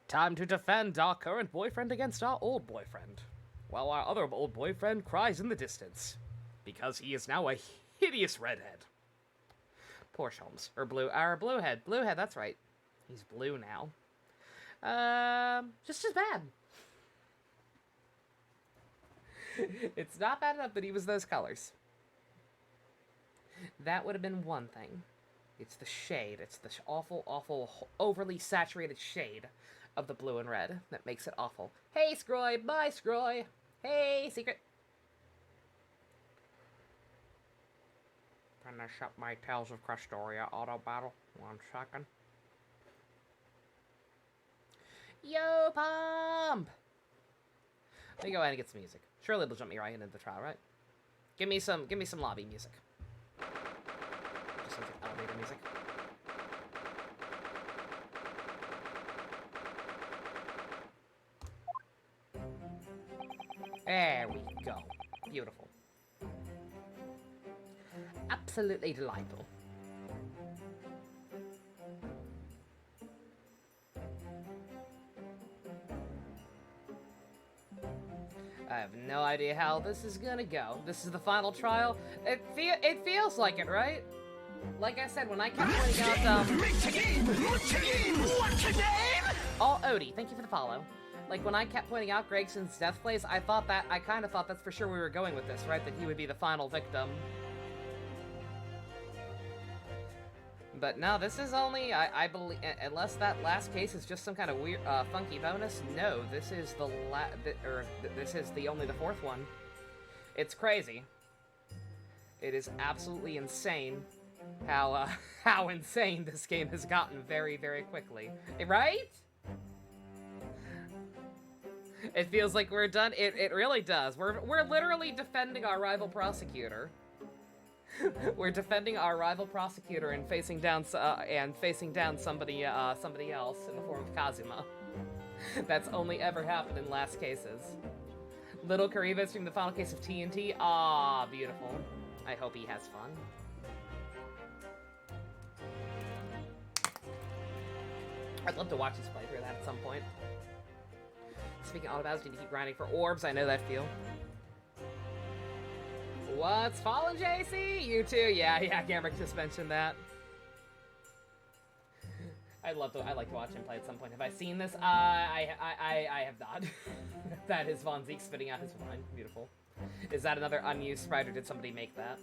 Time to defend our current boyfriend against our old boyfriend, while our other old boyfriend cries in the distance, because he is now a hideous redhead. Poor Sholmes. Or Bluehead. Bluehead, that's right. He's blue now. Just as bad. It's not bad enough that he was those colors. That would have been one thing. It's the shade. It's the awful, awful, overly saturated shade of the blue and red that makes it awful. Hey, Scroy! Bye, Scroy! Hey, secret! Finish up my Tales of Crestoria auto battle. 1 second. Yo, Pump! Let me go ahead and get some music. Surely it'll jump me right into the trial, right? Give me some lobby music. Just some elevator music. There we go. Beautiful. Absolutely delightful. I have no idea how this is gonna go. This is the final trial. It feels like it, right? Like I said, when I kept pointing out, Oh, Odie, thank you for the follow. Like, when I kept pointing out Gregson's death plays, I kind of thought that's for sure we were going with this, right? That he would be the final victim. But no, this is only, I believe, unless that last case is just some kind of weird, funky bonus, no, this is this is only the 4th one. It's crazy. It is absolutely insane how insane this game has gotten very, very quickly. Right? It feels like we're done. It really does. We're literally defending our rival prosecutor. We're defending our rival prosecutor and facing down somebody else in the form of Kazuma. That's only ever happened in last cases. Little Kariba streamed the final case of TNT. Ah, beautiful. I hope he has fun. I'd love to watch his playthrough of that at some point. Speaking of autobattles, do you need to keep grinding for orbs? I know that feel. What's fallen, JC? You too? Yeah, Gamrick just mentioned that. I like to watch him play at some point. Have I seen this? I have not. That is Von Zeke spitting out his wine. Beautiful. Is that another unused sprite, or did somebody make that?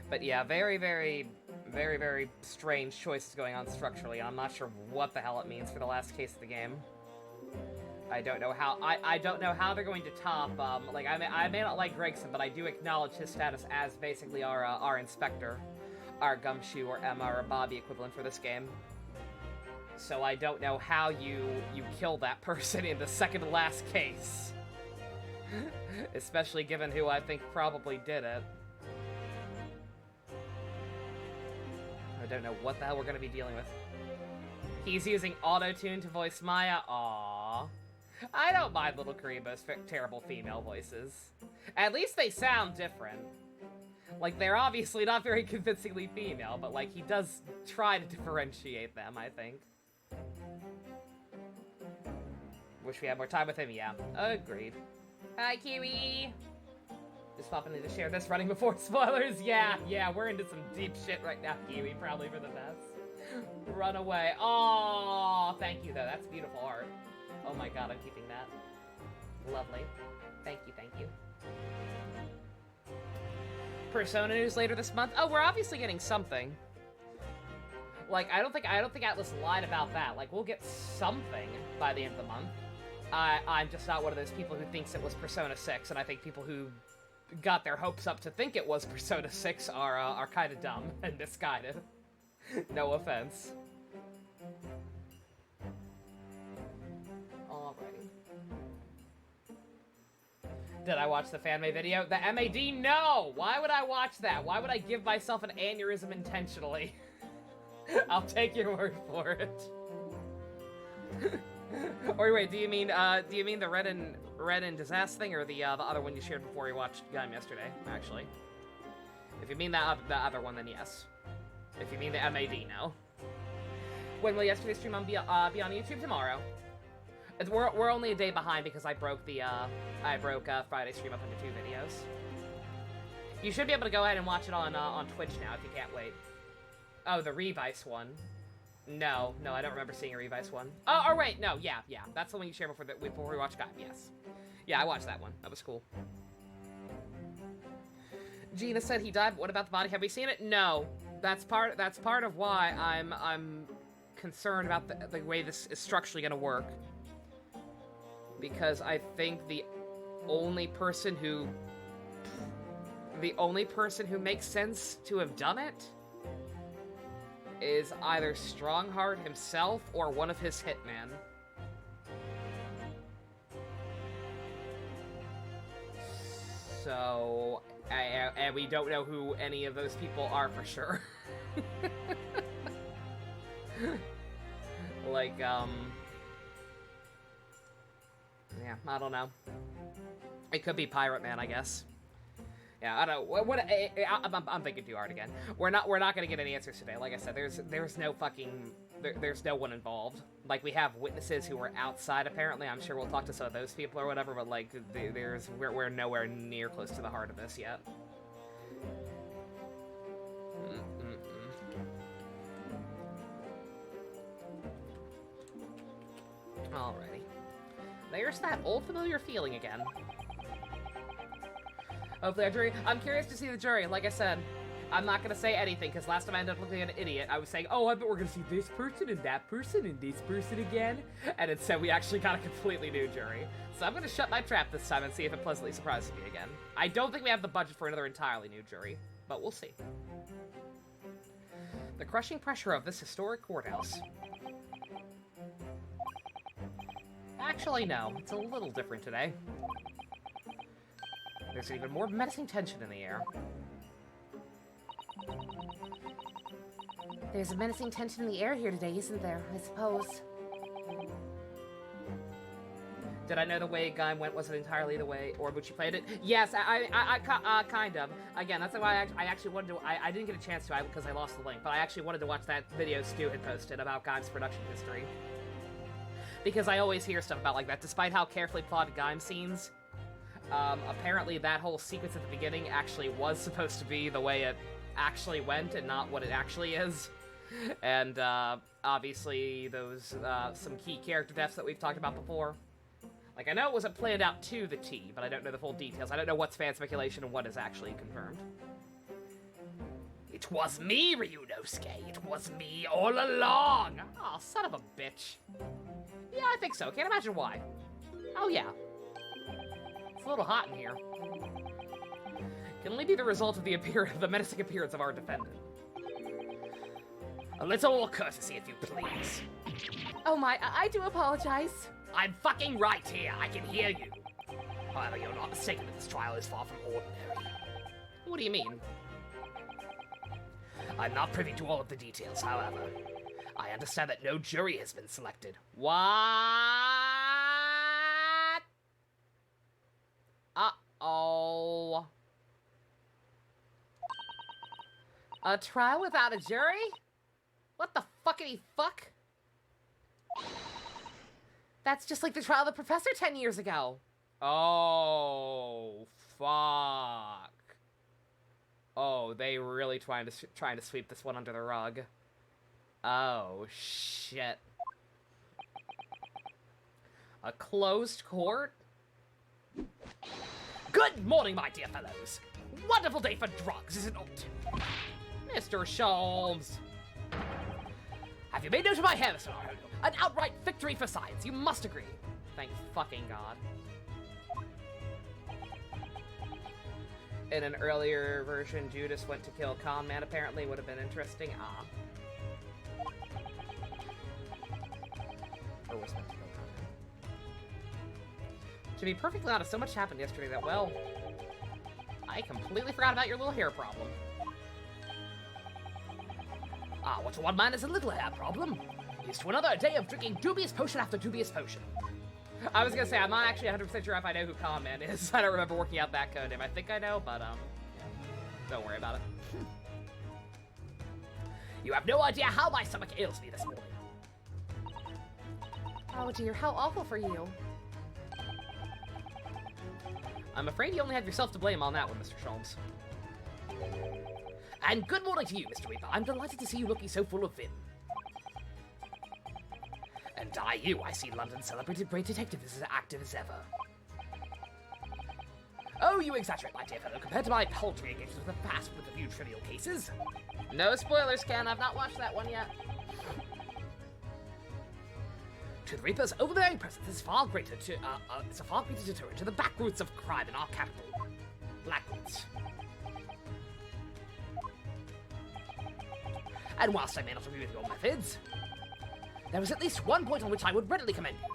But yeah, very, very, very, very strange choices going on structurally. I'm not sure what the hell it means for the last case of the game. I don't know how I don't know how they're going to top. Like I may not like Gregson, but I do acknowledge his status as basically our inspector, our Gumshoe or Emma or Bobby equivalent for this game. So I don't know how you kill that person in the second to last case, especially given who I think probably did it. I don't know what the hell we're going to be dealing with. He's using auto-tune to voice Maya. Aww. I don't mind Little Kariba's terrible female voices. At least they sound different. Like, they're obviously not very convincingly female, but, like, he does try to differentiate them, I think. Wish we had more time with him, yeah. Agreed. Hi, Kiwi! Just popping in to share this running before spoilers. Yeah, we're into some deep shit right now, Kiwi. Probably for the best. Run away. Oh, thank you, though. That's beautiful art. Oh my god, I'm keeping that. Lovely. Thank you, thank you. Persona news later this month. Oh, we're obviously getting something. Like, I don't think Atlas lied about that. Like, we'll get something by the end of the month. I'm just not one of those people who thinks it was Persona 6, and I think people who got their hopes up to think it was Persona 6 are kind of dumb and misguided. No offense. Alrighty. Did I watch the fan-made video? The MAD? No! Why would I watch that? Why would I give myself an aneurysm intentionally? I'll take your word for it. Or wait, do you mean the Red and Disaster thing, or the other one you shared before you watched Gaim yesterday? Actually, if you mean the other one, then yes. If you mean the MAD, no. When will yesterday's stream be on YouTube? Tomorrow. We're only a day behind because I broke Friday's stream up into 2 videos. You should be able to go ahead and watch it on Twitch now if you can't wait. Oh, the Revice one. No, I don't remember seeing a Revice one. Oh, wait, no, yeah. That's the one you shared before we watched Gaim, yes. Yeah, I watched that one. That was cool. Gina said he died, but what about the body? Have we seen it? No. That's part of why I'm concerned about the way this is structurally gonna work. Because I think the only person who makes sense to have done it is either Strongheart himself or one of his hitmen. So, and we don't know who any of those people are for sure. Like, yeah, I don't know. It could be Pirate Man, I guess. Yeah, I don't know. I'm thinking too hard again. We're not gonna get any answers today. Like I said, there's no one involved. Like, we have witnesses who were outside. Apparently, I'm sure we'll talk to some of those people or whatever. But like, we're nowhere near close to the heart of this yet. Alrighty. There's that old familiar feeling again. Hopefully our jury... I'm curious to see the jury. Like I said, I'm not going to say anything, because last time I ended up looking like an idiot. I was saying, oh, I bet we're going to see this person and that person and this person again. And instead, we actually got a completely new jury. So I'm going to shut my trap this time and see if it pleasantly surprises me again. I don't think we have the budget for another entirely new jury, but we'll see. The crushing pressure of this historic courthouse. Actually, no. It's a little different today. There's even more menacing tension in the air. There's a menacing tension in the air here today, isn't there? I suppose. Did I know the way Gaim went wasn't entirely the way Oribuchi played it? Yes, I kind of. Again, that's why I actually wanted to... I didn't get a chance to because I lost the link, but I actually wanted to watch that video Stu had posted about Gaim's production history. Because I always hear stuff about like that. Despite how carefully plotted Gaim scenes, apparently that whole sequence at the beginning actually was supposed to be the way it actually went and not what it actually is. And obviously those some key character deaths that we've talked about before. Like, I know it wasn't planned out to the T, but I don't know the full details. I don't know what's fan speculation and what is actually confirmed. It was me, Ryunosuke. It was me all along. Oh, son of a bitch. Yeah, I think so. Can't imagine why. Oh, yeah. It's a little hot in here. Can only be the result of the menacing appearance of our defendant. A little courtesy, if you please. Oh my, I do apologize. I'm fucking right here. I can hear you. However, you're not mistaken that this trial is far from ordinary. What do you mean? I'm not privy to all of the details, however. I understand that no jury has been selected. What? Uh-oh. A trial without a jury? What the fuckity fuck? That's just like the trial of the professor 10 years ago. Oh, fuck. Oh, they really trying to sweep this one under the rug. Oh, shit. A closed court? Good morning, my dear fellows. Wonderful day for drugs, is it not? Mr. Sholmes. Have you made note of my hair, Mr. Naruto? An outright victory for science, you must agree. Thank fucking God. In an earlier version, Judas went to kill Con Man, apparently. Would have been interesting. Or was meant to kill Con Man. To be perfectly honest, so much happened yesterday that, well, I completely forgot about your little hair problem. What's one man is a little hair problem? Here's to another day of drinking dubious potion after dubious potion. I was gonna say, I'm not actually 100% sure if I know who Con Man is. I don't remember working out that code name. I think I know, but, don't worry about it. You have no idea how my stomach ails me this morning. Oh dear, how awful for you. I'm afraid you only have yourself to blame on that one, Mr. Sholmes. And good morning to you, Mr. Reaper. I'm delighted to see you looking so full of vim. And I see London's celebrated great detective is as active as ever. Oh, you exaggerate, my dear fellow, compared to my paltry engagements with the past with a few trivial cases. No spoilers, Ken. I've not watched that one yet. To the Reaper's overbearing presence is far greater it's a far greater deterrent to the backroots of crime in our capital, Blackwoods. And whilst I may not agree with your methods, there is at least one point on which I would readily commend you.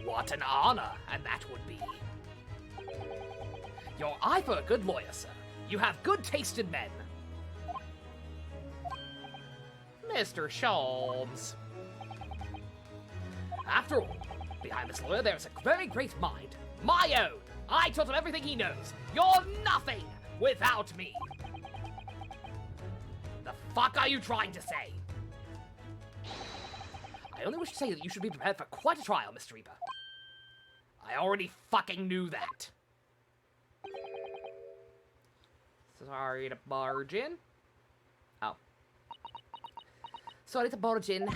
What an honor, and that would be. Your eye for a good lawyer, sir. You have good taste in men. Mr. Sholmes. After all, behind this lawyer there is a very great mind. My own! I taught him everything he knows. You're nothing without me! The fuck are you trying to say? I only wish to say that you should be prepared for quite a trial, Mr. Reaper. I already fucking knew that. Sorry to barge in. Oh. Sorry to barge in.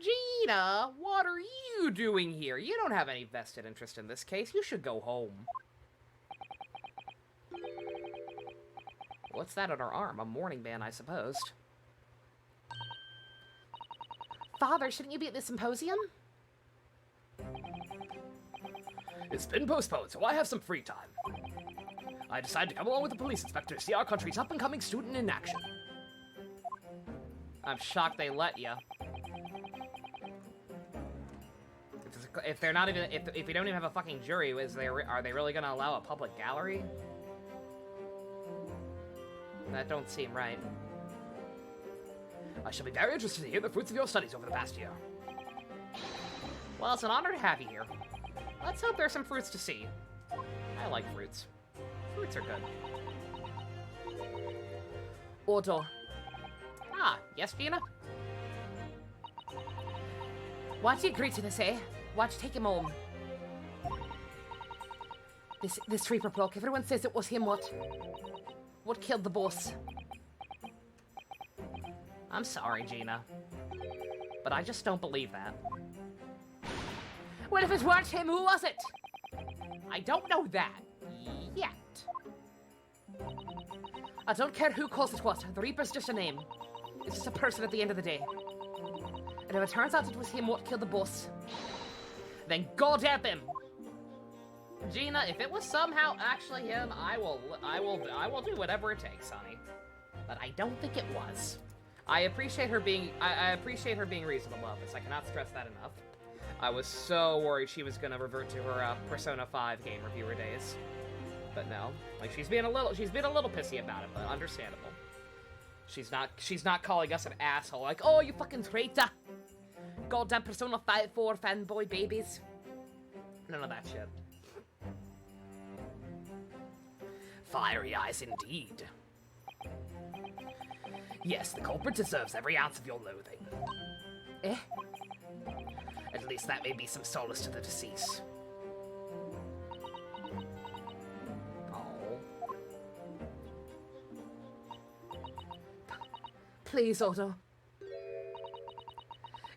Gina, what are you doing here? You don't have any vested interest in this case. You should go home. What's that on her arm? A mourning band, I suppose. Father, shouldn't you be at this symposium? It's been postponed, so I have some free time. I decided to come along with the police inspector to see our country's up-and-coming student in action. I'm shocked they let you. If they're not even, if we don't even have a fucking jury, are they really gonna allow a public gallery? That don't seem right. I shall be very interested to hear the fruits of your studies over the past year. Well, it's an honor to have you here. Let's hope there's some fruits to see. I like fruits. Fruits are good. Order. Ah, yes, Gina? Why'd you agree to this, eh? Why'd you take him home? This Reaper bloke, everyone says it was him, what killed the boss? I'm sorry, Gina. But I just don't believe that. Well, if it weren't him, who was it? I don't know that. Yet. I don't care who calls it what. The Reaper's just a name. It's just a person at the end of the day. And if it turns out it was him what killed the boss, then God help him. Gina, if it was somehow actually him, I will do whatever it takes, honey. But I don't think it was. I appreciate her being reasonable about this. I cannot stress that enough. I was so worried she was gonna revert to her Persona 5 game reviewer days. But no. Like she's being a little pissy about it, but understandable. She's not calling us an asshole like, oh, you fucking traitor. Goddamn Persona 4 fanboy babies. None of that shit. Fiery eyes indeed. Yes, the culprit deserves every ounce of your loathing. eh? At least that may be some solace to the deceased. Oh. Please, Otto.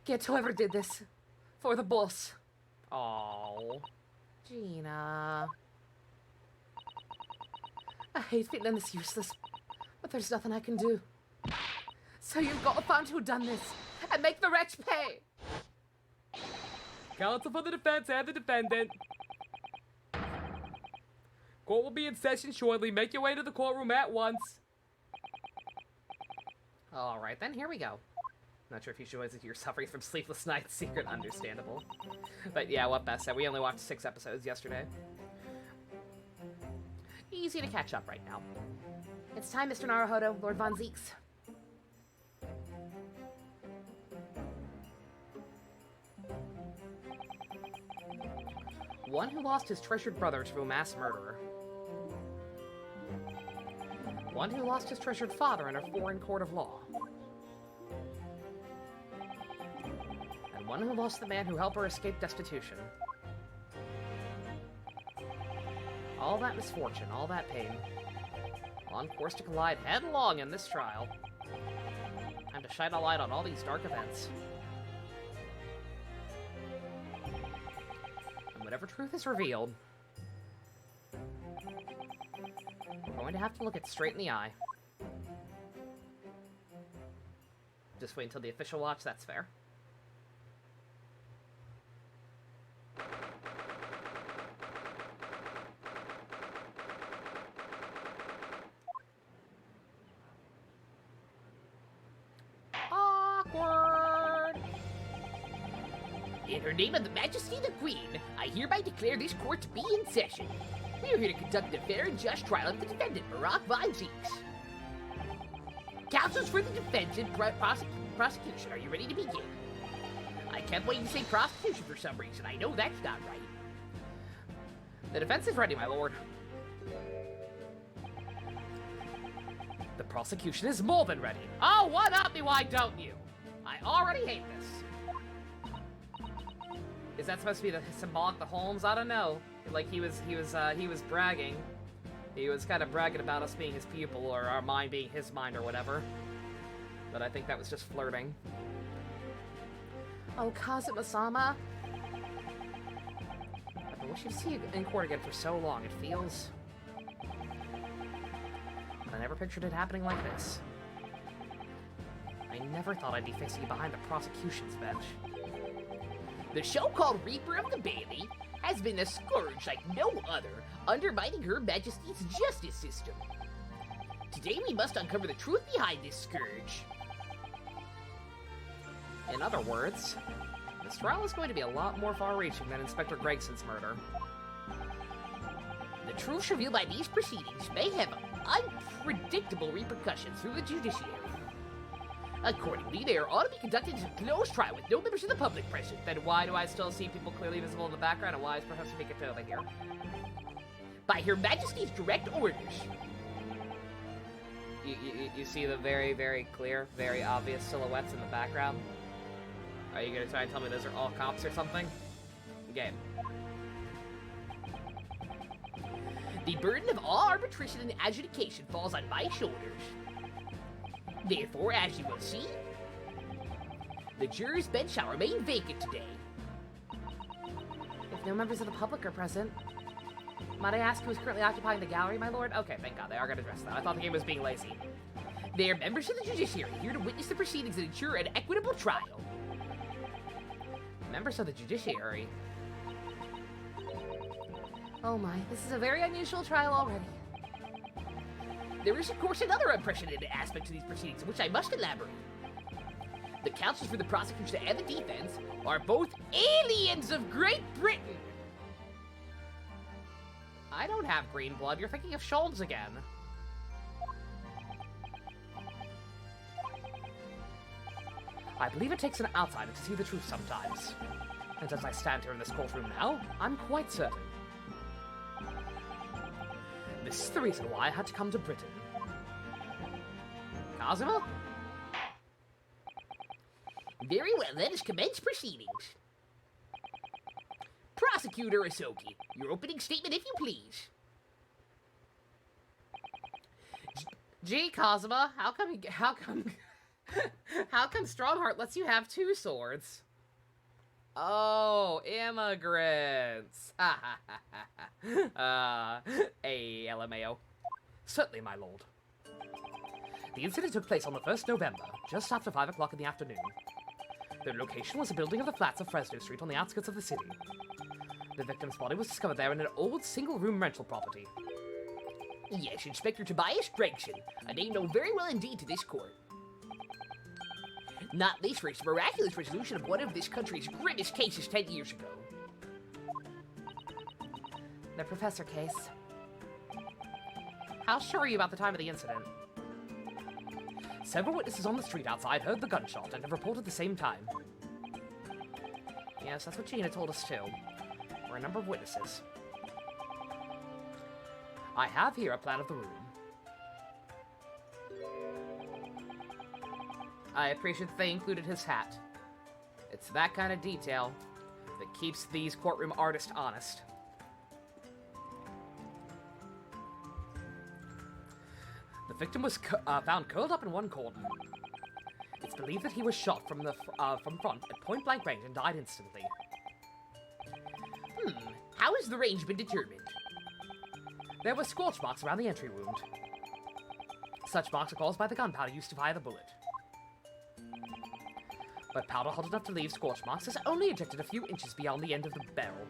Get whoever did this. For the boss. Oh. Gina. I hate feeling this useless, but there's nothing I can do. So you've got to find who done this, and make the wretch pay! Counsel for the defense and the defendant. Court will be in session shortly. Make your way to the courtroom at once. Alright then, here we go. Not sure if you should realize if you're suffering from sleepless nights. Secret, understandable. But yeah, what Beth said, we only watched 6 episodes yesterday. Easy to catch up right now. It's time, Mr. Naruhodo, Lord Von Zeeks. One who lost his treasured brother to a mass murderer. One who lost his treasured father in a foreign court of law. And The one who lost the man who helped her escape destitution. All that misfortune, all that pain. On course to collide headlong in this trial. Time to shine a light on all these dark events. And whatever truth is revealed, we're going to have to look it straight in the eye. Just wait until the official watch, that's fair. Awkward! In her name of the Majesty the Queen, I hereby declare this court to be in session. We are here to conduct a fair and just trial of the defendant, Barack Von Zeeks. Counsels for the defense and prosecution, are you ready to begin? I kept waiting to say prosecution for some reason. I know that's not right. The defense is ready, my lord. The prosecution is more than ready. Oh, what up me, why don't you? I already hate this. Is that supposed to be the symbolic the Holmes? I don't know. Like he was bragging. He was kind of bragging about us being his pupil, or our mind being his mind, or whatever. But I think that was just flirting. Oh, Kazuma-sama. I've been wishing to see you in court again for so long. It feels... I never pictured it happening like this. I never thought I'd be facing you behind the prosecution's bench. The so-called Reaper of the Bailey has been a scourge like no other, undermining Her Majesty's justice system. Today we must uncover the truth behind this scourge. In other words, this trial is going to be a lot more far-reaching than Inspector Gregson's murder. The truths revealed by these proceedings may have unpredictable repercussions through the judiciary. Accordingly, they are all to be conducted as a closed trial with no members of the public present. Then why do I still see people clearly visible in the background, and why is Professor Mikatova here? By Her Majesty's direct orders. You see the very, very clear, very obvious silhouettes in the background? Are you gonna try and tell me those are all cops or something? Game. The burden of all arbitration and adjudication falls on my shoulders. Therefore, as you will see, the juror's bench shall remain vacant today. If no members of the public are present, might I ask who is currently occupying the gallery, my lord? Okay, thank God, they are gonna address that. I thought the game was being lazy. They are members of the judiciary, here to witness the proceedings and ensure an equitable trial. Members of the judiciary? Oh my, this is a very unusual trial already. There is, of course, another unprecedented aspect to these proceedings, on which I must elaborate. The counsels for the prosecution and the defense are both aliens of Great Britain. I don't have green blood. You're thinking of Sholmes again. I believe it takes an outsider to see the truth sometimes. And as I stand here in this courtroom now, I'm quite certain. This is the reason why I had to come to Britain. Kazuma? Very well, let us commence proceedings. Prosecutor Asoki, your opening statement if you please. Gee, Kazuma, how come Strongheart lets you have two swords? Oh, immigrants. Hey, LMAO. Certainly, my lord. The incident took place on the 1st November, just after 5 o'clock in the afternoon. The location was a building of the flats of Fresno Street on the outskirts of the city. The victim's body was discovered there in an old single-room rental property. Yes, Inspector Tobias Gregson, a name known very well indeed to this court. Not least for its miraculous resolution of one of this country's grimmest cases 10 years ago. The Professor case. How sure are you about the time of the incident? Several witnesses on the street outside heard the gunshot and have reported the same time. Yes, that's what Gina told us too. We're a number of witnesses. I have here a plan of the room. I appreciate that they included his hat. It's that kind of detail that keeps these courtroom artists honest. The victim was found curled up in one corner. It's believed that he was shot from front at point-blank range and died instantly. How has the range been determined? There were scorch marks around the entry wound. Such marks are caused by the gunpowder used to fire the bullet. But powder hot enough to leave scorch marks is only ejected a few inches beyond the end of the barrel.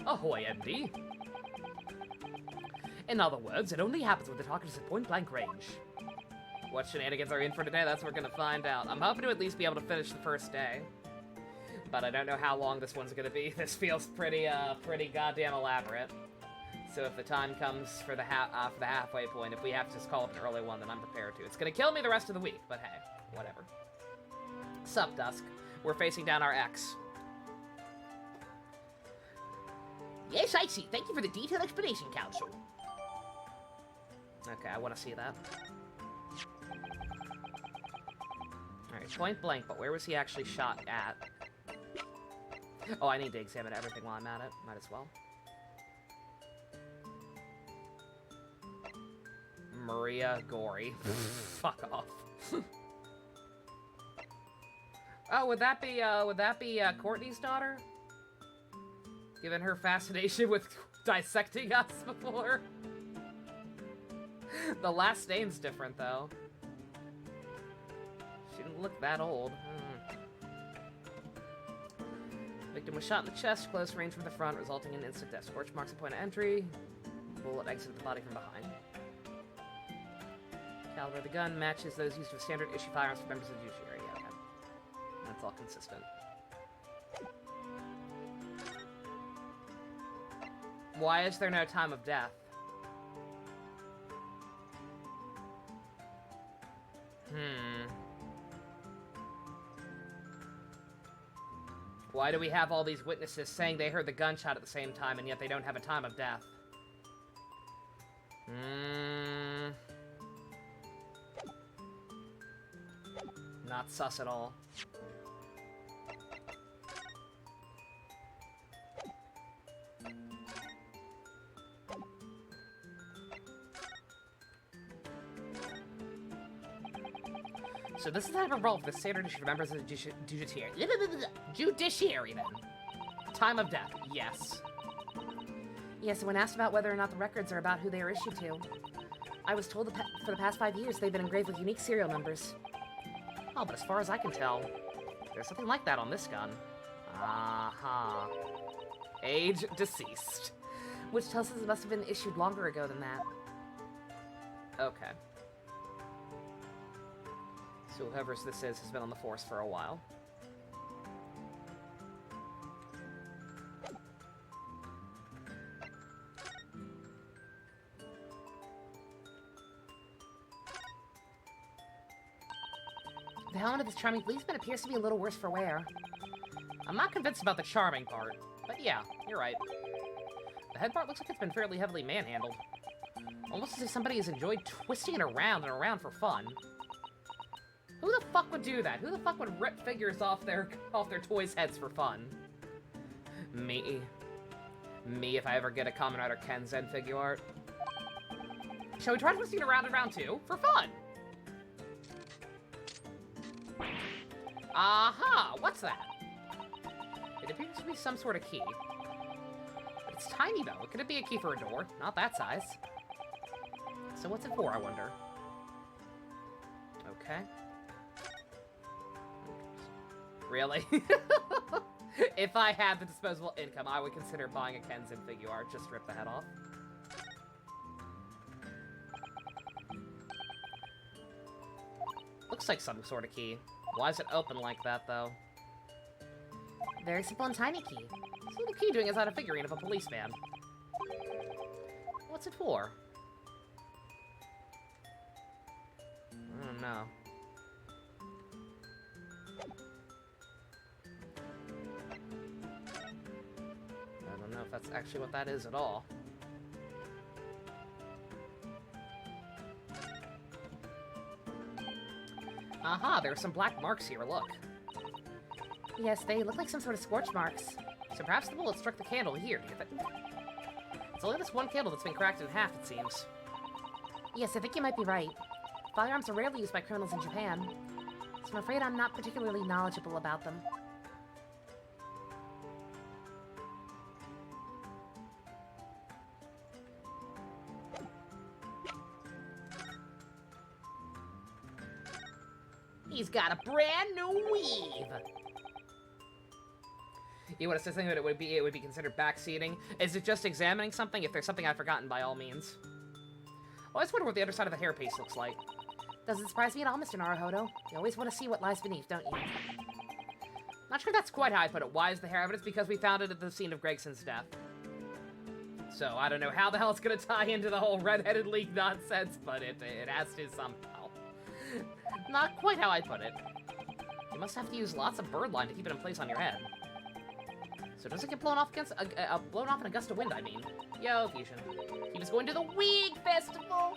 Ahoy, MD! In other words, it only happens when the target is at point-blank range. What shenanigans are in for today? That's what we're gonna find out. I'm hoping to at least be able to finish the first day. But I don't know how long this one's gonna be. This feels pretty goddamn elaborate. So if the time comes for the halfway point, if we have to just call it an early one, then I'm prepared to. It's gonna kill me the rest of the week, but hey, whatever. Sup, Dusk. We're facing down our X. Yes, I see. Thank you for the detailed explanation, Counsel. Okay, I want to see that. Alright, point blank, but where was he actually shot at? Oh, I need to examine everything while I'm at it. Might as well. Maria Gory. Fuck off. Oh, would that be Courtney's daughter? Given her fascination with dissecting us before? The last name's different, though. She didn't look that old. Victim was shot in the chest, close range from the front, resulting in instant death. Scorch marks at point of entry. Bullet exited the body from behind. Caliber of the gun matches those used with standard issue firearms for members of the judiciary. Yeah, okay. That's all consistent. Why is there no time of death? Why do we have all these witnesses saying they heard the gunshot at the same time, and yet they don't have a time of death? Not sus at all. So this is the type of role for the standard issue for members of the judiciary. Judiciary, then. Time of death, yes. Yes, when asked about whether or not the records are about who they are issued to, I was told for the past 5 years they've been engraved with unique serial numbers. Oh, but as far as I can tell, there's something like that on this gun. Uh-huh. Age deceased. Which tells us it must have been issued longer ago than that. Okay. So whoever this is has been on the force for a while. The helmet of this charming policeman appears to be a little worse for wear. I'm not convinced about the charming part, but yeah, you're right. The head part looks like it's been fairly heavily manhandled. Almost as if somebody has enjoyed twisting it around and around for fun. Who the fuck would do that? Who the fuck would rip figures off their toys' heads for fun? Me. Me if I ever get a Kamen Rider Kenzen figure art. Shall we try twisting it around and around too? For fun! Aha! What's that? It appears to be some sort of key. But it's tiny though. Could it be a key for a door? Not that size. So what's it for, I wonder? Okay. Really? If I had the disposable income, I would consider buying a Kenzen figure art. Just rip the head off. Looks like some sort of key. Why is it open like that, though? Very simple and tiny key. This little key doing is out a figurine of a policeman. What's it for? I don't know. I don't know if that's actually what that is at all. Aha, there are some black marks here, look. Yes, they look like some sort of scorch marks. So perhaps the bullet struck the candle here. It's only this one candle that's been cracked in half, it seems. Yes, I think you might be right. Firearms are rarely used by criminals in Japan, so I'm afraid I'm not particularly knowledgeable about them. He's got a brand new weave. You want to say something that it would be considered backseating? Is it just examining something? If there's something I've forgotten, by all means. Well, I just wonder what the other side of the hairpiece looks like. Doesn't surprise me at all, Mr. Naruhodo. You always want to see what lies beneath, don't you? Not sure that's quite how I put it. Why is the hair evidence? Because we found it at the scene of Gregson's death. So I don't know how the hell it's gonna tie into the whole Red-Headed League nonsense, but it has to somehow. Not quite how I put it. You must have to use lots of birdline to keep it in place on your head. So does it get blown off in a gust of wind, I mean? Yo, Fusion. He was going to the Wig Festival!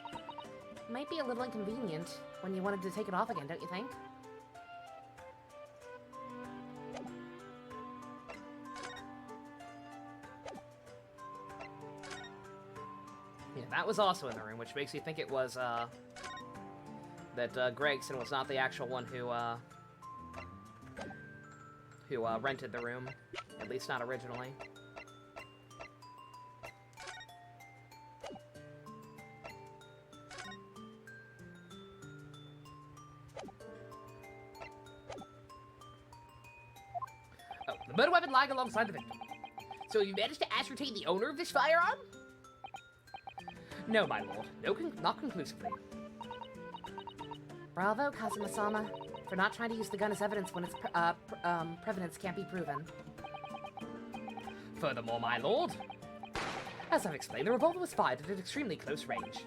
Might be a little inconvenient when you wanted to take it off again, don't you think? Yeah, that was also in the room, which makes me think it was, that Gregson was not the actual one who rented the room. At least not originally. Oh, the murder weapon lying alongside the victim. So you managed to ascertain the owner of this firearm? No, my lord. Not conclusively. Bravo, Kazuma-sama, for not trying to use the gun as evidence when its provenance can't be proven. Furthermore, my lord, as I've explained, the revolver was fired at an extremely close range.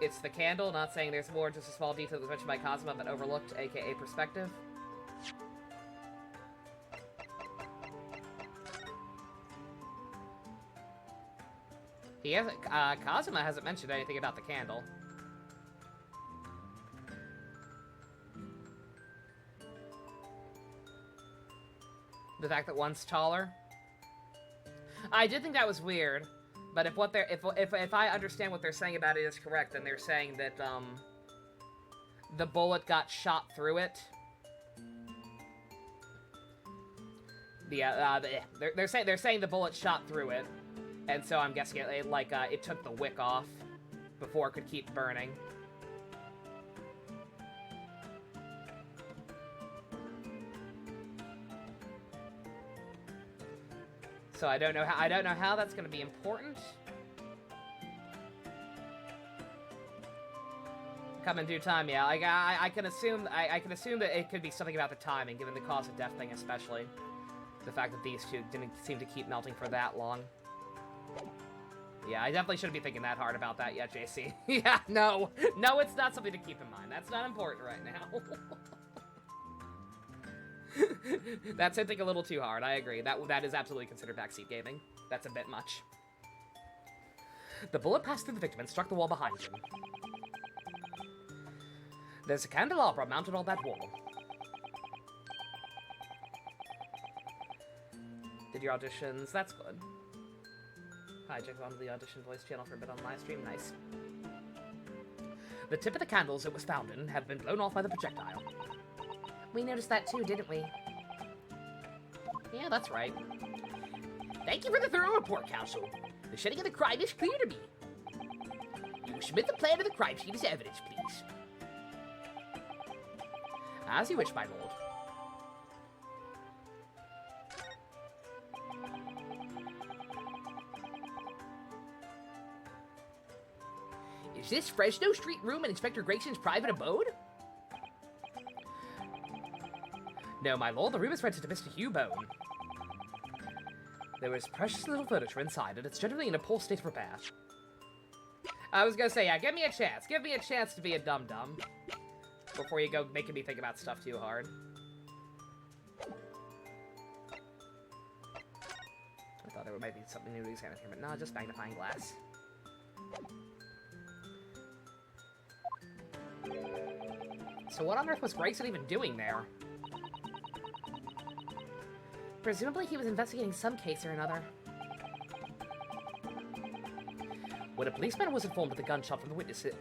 It's the candle, not saying there's more, just a small detail that was mentioned by Kazuma but overlooked, aka perspective. He hasn't, Kazuma hasn't mentioned anything about the candle. The fact that one's taller. I did think that was weird, but if I understand what they're saying about it is correct, then they're saying that the bullet got shot through it. They're saying the bullet shot through it, and so I'm guessing it took the wick off before it could keep burning. So I don't know how that's going to be important. Come in due time, yeah. I can assume that it could be something about the timing, given the cause of death thing, especially the fact that these two didn't seem to keep melting for that long. Yeah, I definitely shouldn't be thinking that hard about that yet, JC. Yeah, no, it's not something to keep in mind. That's not important right now. That's hitting a little too hard, I agree. That is absolutely considered backseat gaming. That's a bit much. The bullet passed through the victim and struck the wall behind him. There's a candelabra mounted on that wall. Did your auditions? That's good. Hi, check onto the audition voice channel for a bit on live stream. Nice. The tip of the candles it was found in have been blown off by the projectile. We noticed that too, didn't we? Yeah, that's right. Thank you for the thorough report, Counsel. The shedding of the crime is clear to me. You will submit the plan to the crime scene as evidence, please. As you wish, my lord. Is this Fresno Street room in Inspector Gregson's private abode? No, my lord, the room is rented to Mr. Hugh Bone. There is precious little furniture inside, and it's generally in a poor state of repair. I was gonna say, yeah, give me a chance. Give me a chance to be a dum-dum. Before you go making me think about stuff too hard. I thought there might be something new to examine here, but no, just magnifying glass. So what on earth was Gregson even doing there? Presumably he was investigating some case or another. When a policeman was informed of the gunshot from the witnesses,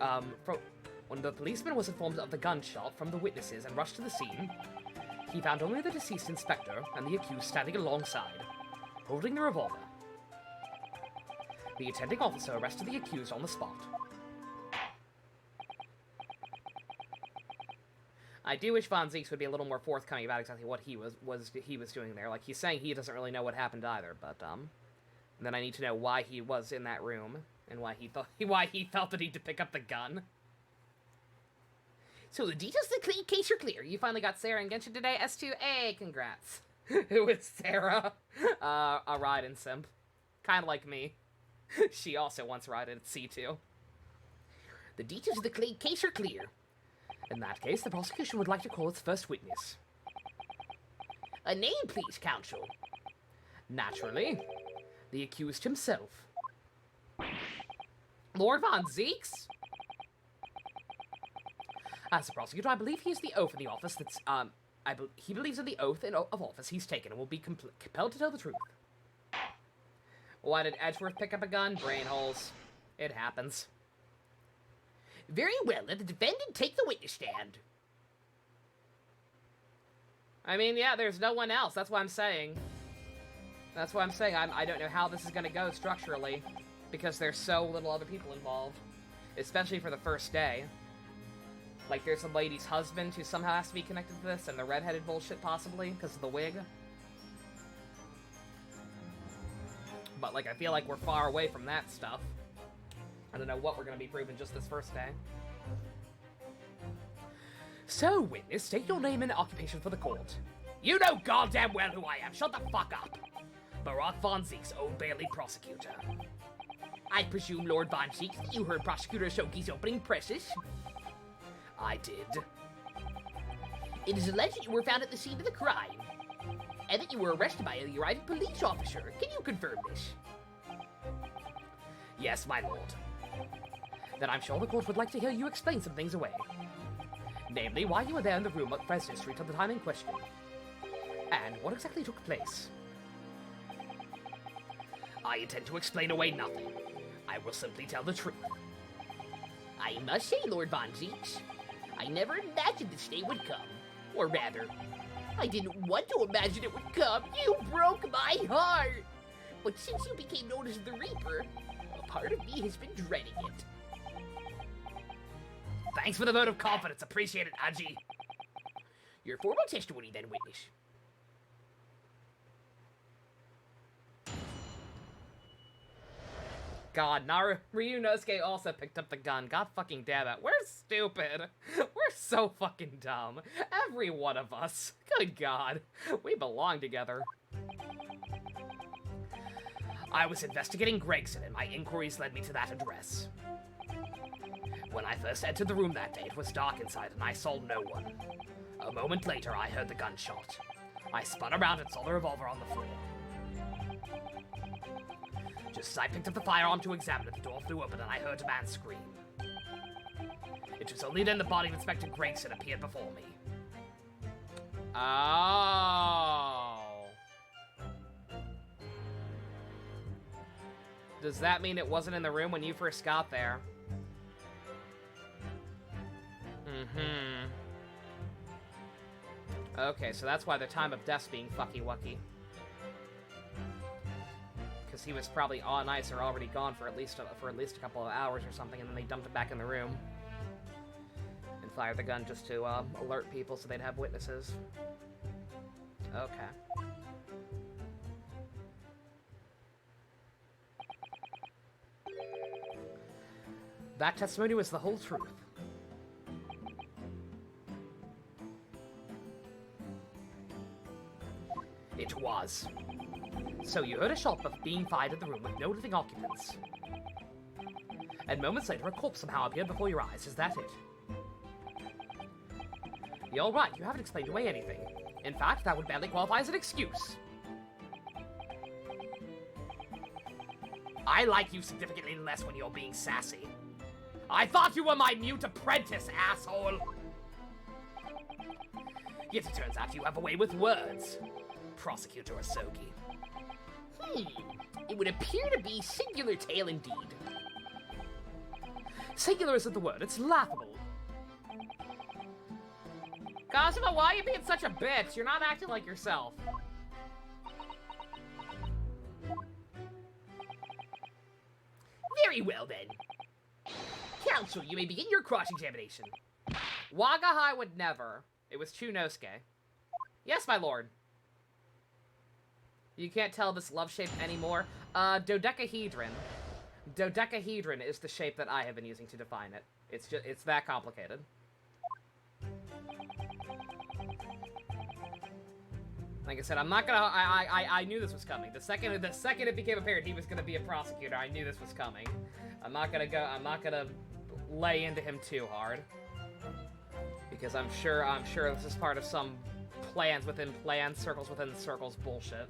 when the policeman was informed of the gunshot from the witnesses and rushed to the scene, he found only the deceased inspector and the accused standing alongside, holding the revolver. The attending officer arrested the accused on the spot. I do wish Von Zieks would be a little more forthcoming about exactly what he was doing there. Like, he's saying he doesn't really know what happened either, but then I need to know why he was in that room and why he felt the need to pick up the gun. So the details of the case are clear. You finally got Sarah in Genshin today, S2A, congrats. Who is Sarah? A Raiden simp. Kind of like me. She also once Raiden at C2. The details of the case are clear. In that case, the prosecution would like to call its first witness. A name, please, counsel. Naturally, the accused himself. Lord Von Zieks? As a prosecutor, I believe he is the oath in the office that's, he believes in the oath of office he's taken and will be compelled to tell the truth. Why did Edgeworth pick up a gun? Brain holes. It happens. Very well, let the defendant take the witness stand. I mean, yeah, there's no one else. That's what I'm saying. That's what I'm saying. I don't know how this is going to go structurally, because there's so little other people involved, especially for the first day. Like, there's a lady's husband who somehow has to be connected to this, and the redheaded bullshit, possibly, because of the wig. But, like, I feel like we're far away from that stuff. I don't know what we're going to be proving just this first day. So, witness, state your name and occupation for the court. You know goddamn well who I am. Shut the fuck up. Barack Von Zieks, Old Bailey prosecutor. I presume, Lord Von Zieks, that you heard Prosecutor Shoki's opening presses? I did. It is alleged that you were found at the scene of the crime, and that you were arrested by the arriving police officer. Can you confirm this? Yes, my lord. Then I'm sure the court would like to hear you explain some things away. Namely, why you were there in the room at Fresno Street at the time in question. And what exactly took place. I intend to explain away nothing. I will simply tell the truth. I must say, Lord Von Zieks, I never imagined this day would come. Or rather, I didn't want to imagine it would come. You broke my heart! But since you became known as the Reaper, a part of me has been dreading it. Thanks for the vote of confidence. Appreciate it, Aji. Your formal testimony, then, witness. God, Ryunosuke also picked up the gun. God fucking damn it. We're stupid. We're so fucking dumb. Every one of us. Good God. We belong together. I was investigating Gregson, and my inquiries led me to that address. When I first entered the room that day, it was dark inside, and I saw no one. A moment later, I heard the gunshot. I spun around and saw the revolver on the floor. Just as I picked up the firearm to examine it, the door flew open and I heard a man scream. It was only then the body of Inspector Gregson appeared before me. Oh. Does that mean it wasn't in the room when you first got there? Mm-hmm. Okay, so that's why the time of death's being fucky-wucky. Because he was probably on ice or already gone for at least a couple of hours or something, and then they dumped it back in the room. And fired the gun just to alert people so they'd have witnesses. Okay. That testimony was the whole truth. It was. So you heard a shot being fired at the room with no living occupants. And moments later, a corpse somehow appeared before your eyes. Is that it? You're right, you haven't explained away anything. In fact, that would barely qualify as an excuse. I like you significantly less when you're being sassy. I thought you were my mute apprentice, asshole! Yet it turns out you have a way with words, Prosecutor Asogi. It would appear to be singular tale indeed. Singular isn't the word, it's laughable. Kazuma, why are you being such a bitch? You're not acting like yourself. Very well then. Counsel, you may begin your cross-examination. Wagahai would never. It was Chunosuke. Yes, my lord. You can't tell this love shape anymore. Dodecahedron. Dodecahedron is the shape that I have been using to define it. It's that complicated. Like I said, I'm not gonna. I knew this was coming. The second it became apparent he was gonna be a prosecutor, I knew this was coming. I'm not gonna lay into him too hard, because I'm sure this is part of some plans within plans, circles within circles bullshit.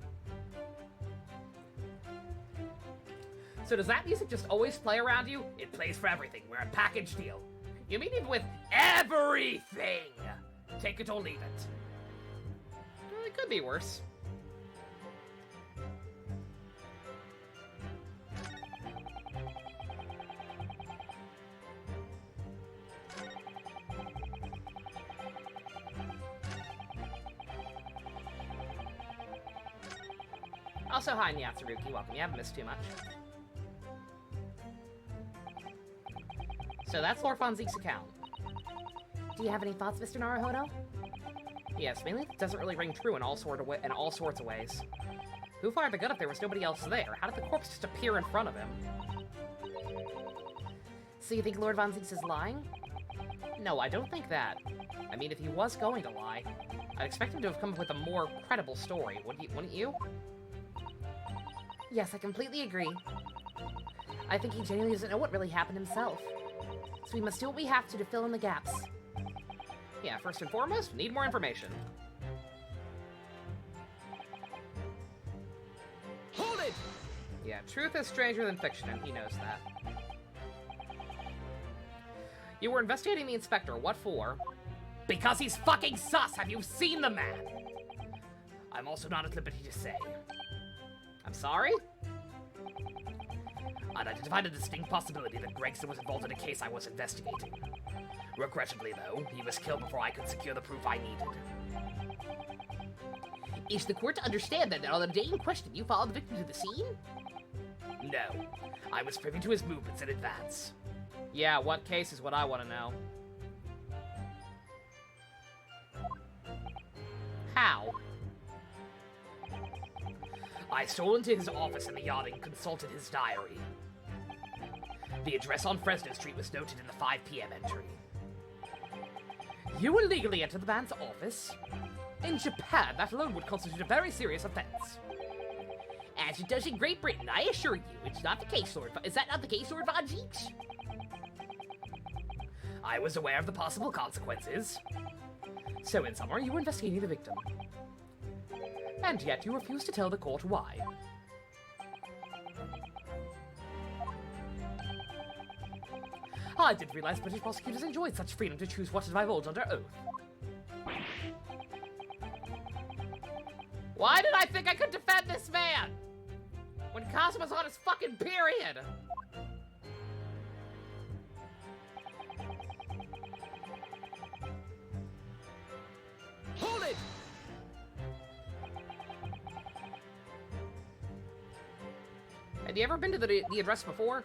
So does that music just always play around you? It plays for everything. We're a package deal. You mean even with Everything! Take it or leave it. well, it could be worse. Also, hi Nyatsuruki, welcome. You haven't missed too much. So that's Lord Fonzique's account. Do you have any thoughts, Mr. Naruhodo? Yes, mainly it doesn't really ring true in all sorts of ways. Who fired the gun if there was nobody else there? How did the corpse just appear in front of him? So you think Lord Von Zieks is lying? No, I don't think that. I mean, if he was going to lie, I'd expect him to have come up with a more credible story, wouldn't you? Yes, I completely agree. I think he genuinely doesn't know what really happened himself. So we must do what we have to fill in the gaps. Yeah, first and foremost, need more information. Hold it! Yeah, truth is stranger than fiction, and he knows that. You were investigating the inspector, what for? Because he's fucking sus! Have you seen the man? I'm also not at liberty to say. I'm sorry? Unidentified a distinct possibility that Gregson was involved in a case I was investigating. Regrettably, though, he was killed before I could secure the proof I needed. Is the court to understand that on the day in question you followed the victim to the scene? No. I was privy to his movements in advance. Yeah, what case is what I want to know. How? I stole into his office in the yard and consulted his diary. The address on Fresno Street was noted in the 5 p.m. entry. You illegally entered the man's office? In Japan, that alone would constitute a very serious offense. As it does in Great Britain, I assure you, it's not the case, Lord. Is that not the case, Lord Von Zieks? I was aware of the possible consequences. So, in summary, you were investigating the victim. And yet you refuse to tell the court why. I didn't realize British prosecutors enjoyed such freedom to choose what to divulge under oath. Why did I think I could defend this man? When Kazuma's on his fucking period! Hold it! Had you ever been to the address before?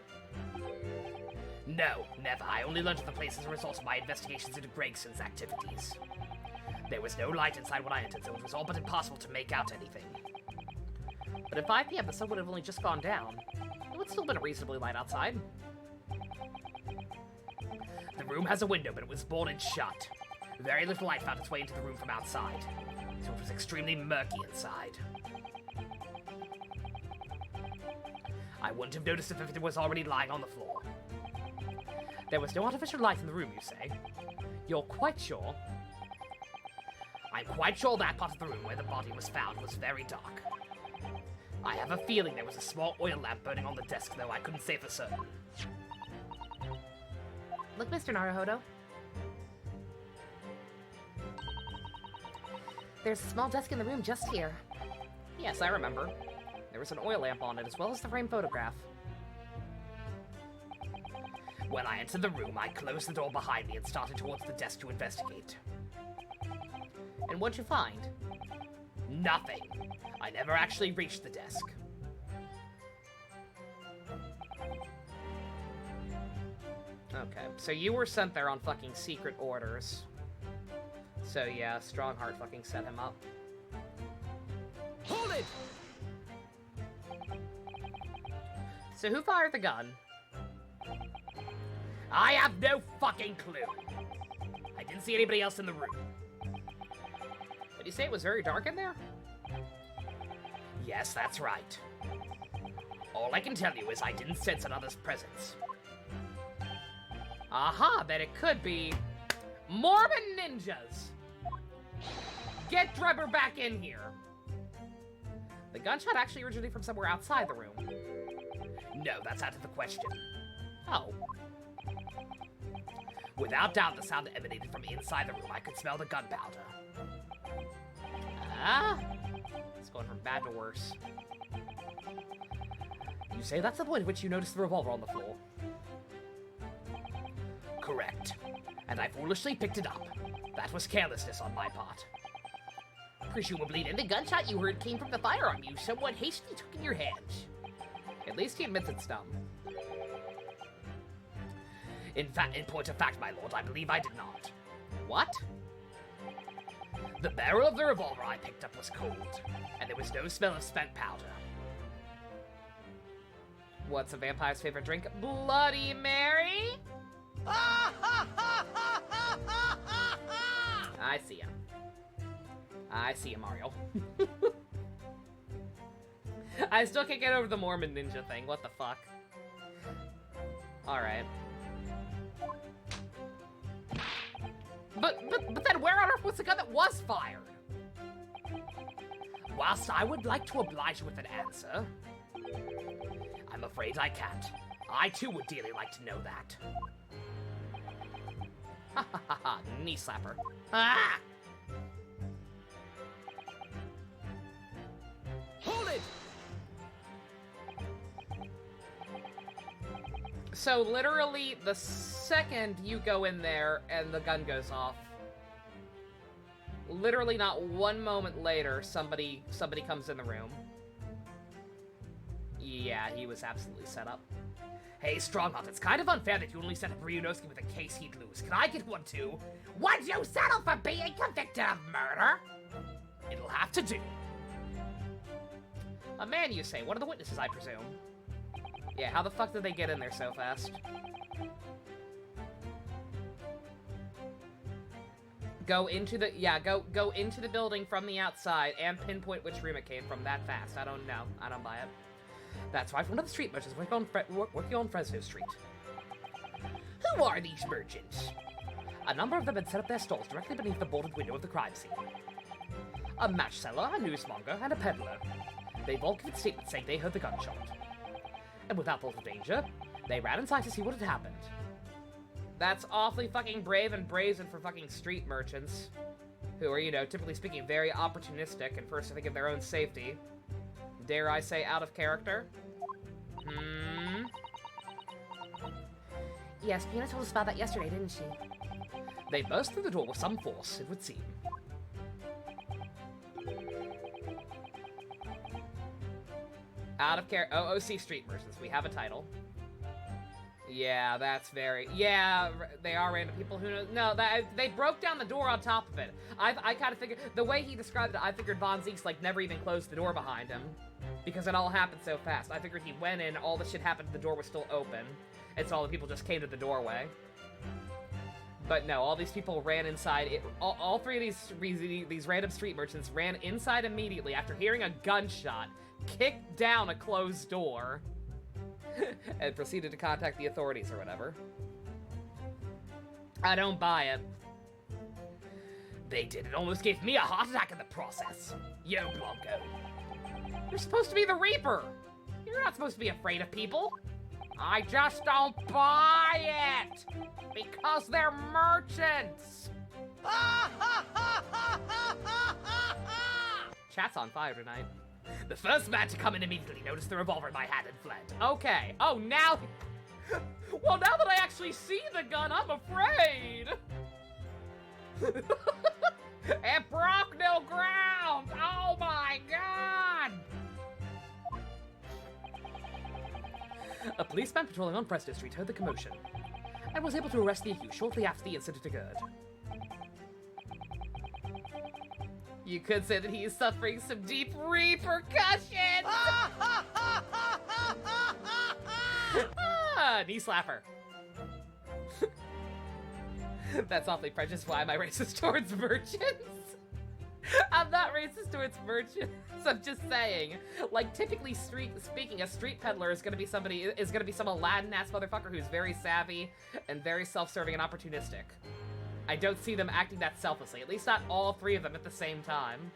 No, never. I only learned of the place as a result of my investigations into Gregson's activities. There was no light inside when I entered, so it was all but impossible to make out anything. But at 5 p.m. the sun would have only just gone down. It would still have been reasonably light outside. The room has a window, but it was boarded shut. Very little light found its way into the room from outside, so it was extremely murky inside. I wouldn't have noticed if it was already lying on the floor. There was no artificial light in the room, you say? You're quite sure? I'm quite sure that part of the room where the body was found was very dark. I have a feeling there was a small oil lamp burning on the desk, though I couldn't say for certain. Look, Mr. Naruhodo. there's a small desk in the room just here. Yes, I remember. There was an oil lamp on it, as well as the framed photograph. When I entered the room, I closed the door behind me and started towards the desk to investigate. And what'd you find? Nothing. I never actually reached the desk. Okay, so you were sent there on fucking secret orders. So yeah, Strongheart fucking set him up. Hold it! So who fired the gun? I have no fucking clue. I didn't see anybody else in the room. Did you say it was very dark in there? Yes, that's right. All I can tell you is I didn't sense another's presence. Aha, then it could be Mormon ninjas. Get Drebber back in here. The gunshot actually originated from somewhere outside the room. No, that's out of the question. Oh. Without doubt, the sound emanated from inside the room. I could smell the gunpowder. Ah, it's going from bad to worse. You say that's the point at which you noticed the revolver on the floor? Correct. And I foolishly picked it up. That was carelessness on my part. Presumably, then the gunshot you heard came from the firearm you somewhat hastily took in your hand. At least he admits it's dumb. In point of fact, my lord, I believe I did not. What? The barrel of the revolver I picked up was cold, and there was no smell of spent powder. What's a vampire's favorite drink? Bloody Mary? I see ya. I see ya, Mario. I still can't get over the Mormon ninja thing. What the fuck? Alright. But then where on earth was the gun that was fired? Whilst I would like to oblige you with an answer, I'm afraid I can't. I too would dearly like to know that. Ha ha ha ha, knee slapper. Ah! Hold it! So literally the second you go in there and the gun goes off, literally not one moment later, somebody comes in the room. Yeah, he was absolutely set up. Hey, Strongheart, it's kind of unfair that you only set up Ryunosuke with a case he'd lose. Can I get one too? Would you settle for being convicted of murder? It'll have to do. A man, you say? One of the witnesses, I presume. Yeah, how the fuck did they get in there so fast? Go into the, yeah, go into the building from the outside and pinpoint which room it came from that fast. I don't know. I don't buy it. That's right, one of the street merchants working on Fresno Street. Who are these merchants? A number of them had set up their stalls directly beneath the boarded window of the crime scene. A match seller, a newsmonger, and a peddler. They've all given statements saying they heard the gunshot. And without thought of danger, they ran inside to see what had happened. That's awfully fucking brave and brazen for fucking street merchants, who are, you know, typically speaking, very opportunistic and first to think of their own safety. Dare I say out of character? Yes, Pina told us about that yesterday, didn't she? They burst through the door with some force, it would seem. Out of care. OOC Street Merchants. We have a title. Yeah, that's very. Yeah, they are random people who know. No, they broke down the door on top of it. I kind of figured the way he described it. I figured Von Zeeks like never even closed the door behind him because it all happened so fast. I figured he went in, all the shit happened, the door was still open, and so all the people just came to the doorway. But no, all these people ran inside. All three of these random street merchants ran inside immediately after hearing a gunshot, kicked down a closed door, and proceeded to contact the authorities or whatever. I don't buy it. They did. It almost gave me a heart attack in the process. Yo, Blanco. You're supposed to be the Reaper. You're not supposed to be afraid of people. I just don't buy it. Because they're merchants. Chat's on fire tonight. The first man to come in immediately noticed the revolver in my hand and fled. Okay. Oh, now... Well, now that I actually see the gun, I'm afraid! It broke new ground! Oh my god! A policeman patrolling on Preston Street heard the commotion and was able to arrest the accused shortly after the incident occurred. You could say that he is suffering some deep repercussions! Knee slapper. That's awfully prejudiced. Why am I racist towards merchants? I'm not racist towards merchants. I'm just saying. Like, typically speaking, a street peddler is gonna be some Aladdin-ass motherfucker who's very savvy and very self-serving and opportunistic. I don't see them acting that selflessly. At least not all three of them at the same time.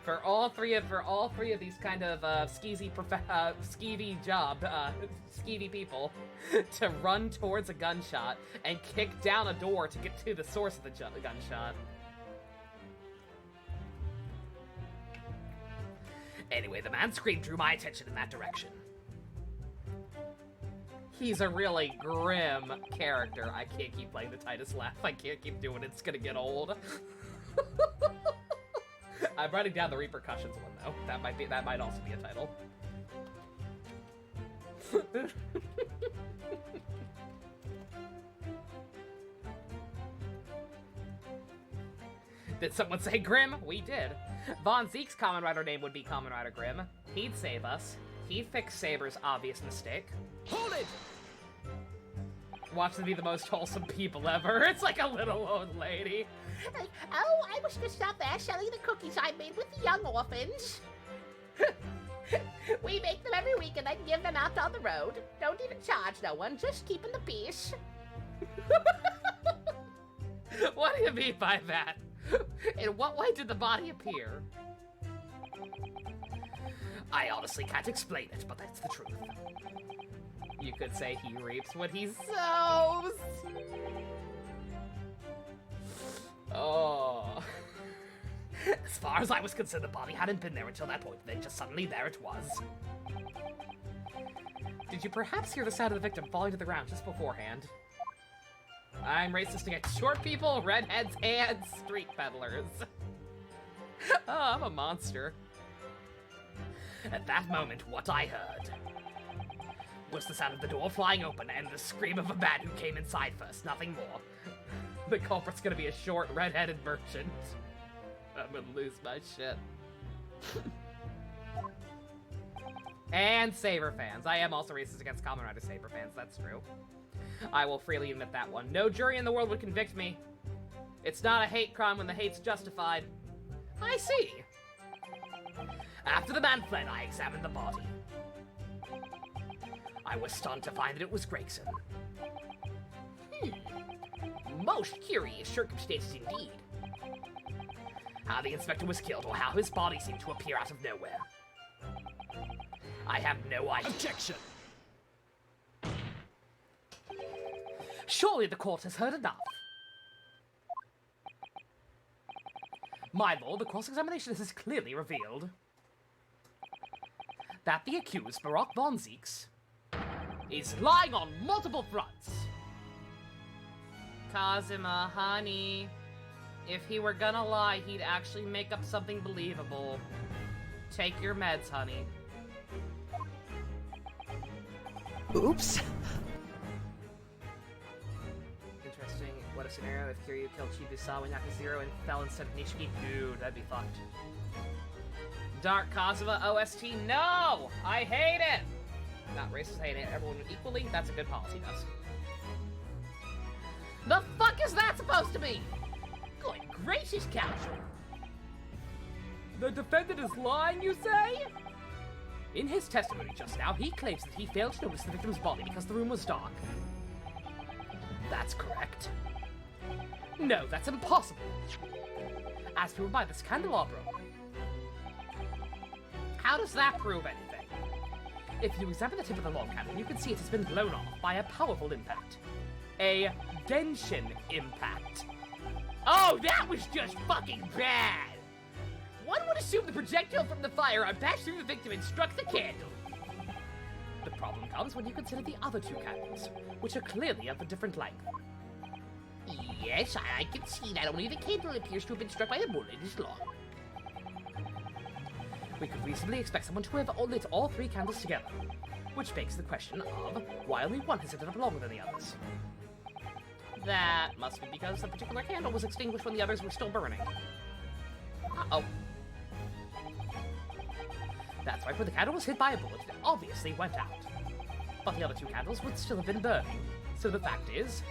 For all three of these kind of skeevy people to run towards a gunshot and kick down a door to get to the source of the gunshot. Anyway, the man's scream drew my attention in that direction. He's a really grim character. I can't keep playing the Titus laugh. I can't keep doing it. It's gonna get old. I'm writing down the Reapercussions one though. That might also be a title. Did someone say Grim? We did. Von Zeke's Kamen Rider name would be Kamen Rider Grim. He'd save us. He'd fix Saber's obvious mistake. Hold it! Watch them be the most wholesome people ever. It's like a little old lady. Like, oh, I was just out there selling the cookies I made with the young orphans. We make them every week and then give them out on the road. Don't even charge no one, just keeping the peace. What do you mean by that? In what way did the body appear? I honestly can't explain it, but that's the truth. You could say he reaps what he sows. Oh. As far as I was concerned, the body hadn't been there until that point, then just suddenly there it was. Did you perhaps hear the sound of the victim falling to the ground just beforehand? I'm racist against short people, redheads, and street peddlers. Oh, I'm a monster. At that moment, what I heard was the sound of the door flying open and the scream of a man who came inside first, nothing more. The culprit's gonna be a short, redheaded merchant. I'm gonna lose my shit. And Saber fans. I am also racist against Kamen Rider Saber fans, that's true. I will freely admit that one. No jury in the world would convict me. It's not a hate crime when the hate's justified. I see. After the man fled, I examined the body. I was stunned to find that it was Gregson. Most curious circumstances indeed. How the inspector was killed or how his body seemed to appear out of nowhere. I have no idea. Objection! Surely the court has heard enough. My lord, the cross-examination has clearly revealed that the accused, Barak von Zeeks, is lying on multiple fronts. Kazuma, honey. If he were gonna lie, he'd actually make up something believable. Take your meds, honey. Oops. Interesting. What a scenario if Kiryu killed Chibisawa, Nakazero, and fell instead of Nishiki. Dude, that'd be fucked. Dark Kazuma OST, no! I hate it! Not racist, I hate everyone equally. That's a good policy, does. The fuck is that supposed to mean? Good gracious, counsel. The defendant is lying, you say? In his testimony just now, he claims that he failed to notice the victim's body because the room was dark. That's correct. No, that's impossible. As proven by this candelabra. How does that prove anything? If you examine the tip of the long candle, you can see it has been blown off by a powerful impact. A Genshin impact. Oh, that was just fucking bad! One would assume the projectile from the firearm passed through the victim and struck the candle. The problem comes when you consider the other two candles, which are clearly of a different length. Yes, I can see that only the candle appears to have been struck by a bullet is long. We could reasonably expect someone to have lit all three candles together, which begs the question of why only one has ended up longer than the others. That must be because the particular candle was extinguished when the others were still burning. Uh-oh. That's right, when the candle was hit by a bullet, it obviously went out. But the other two candles would still have been burning, so the fact is...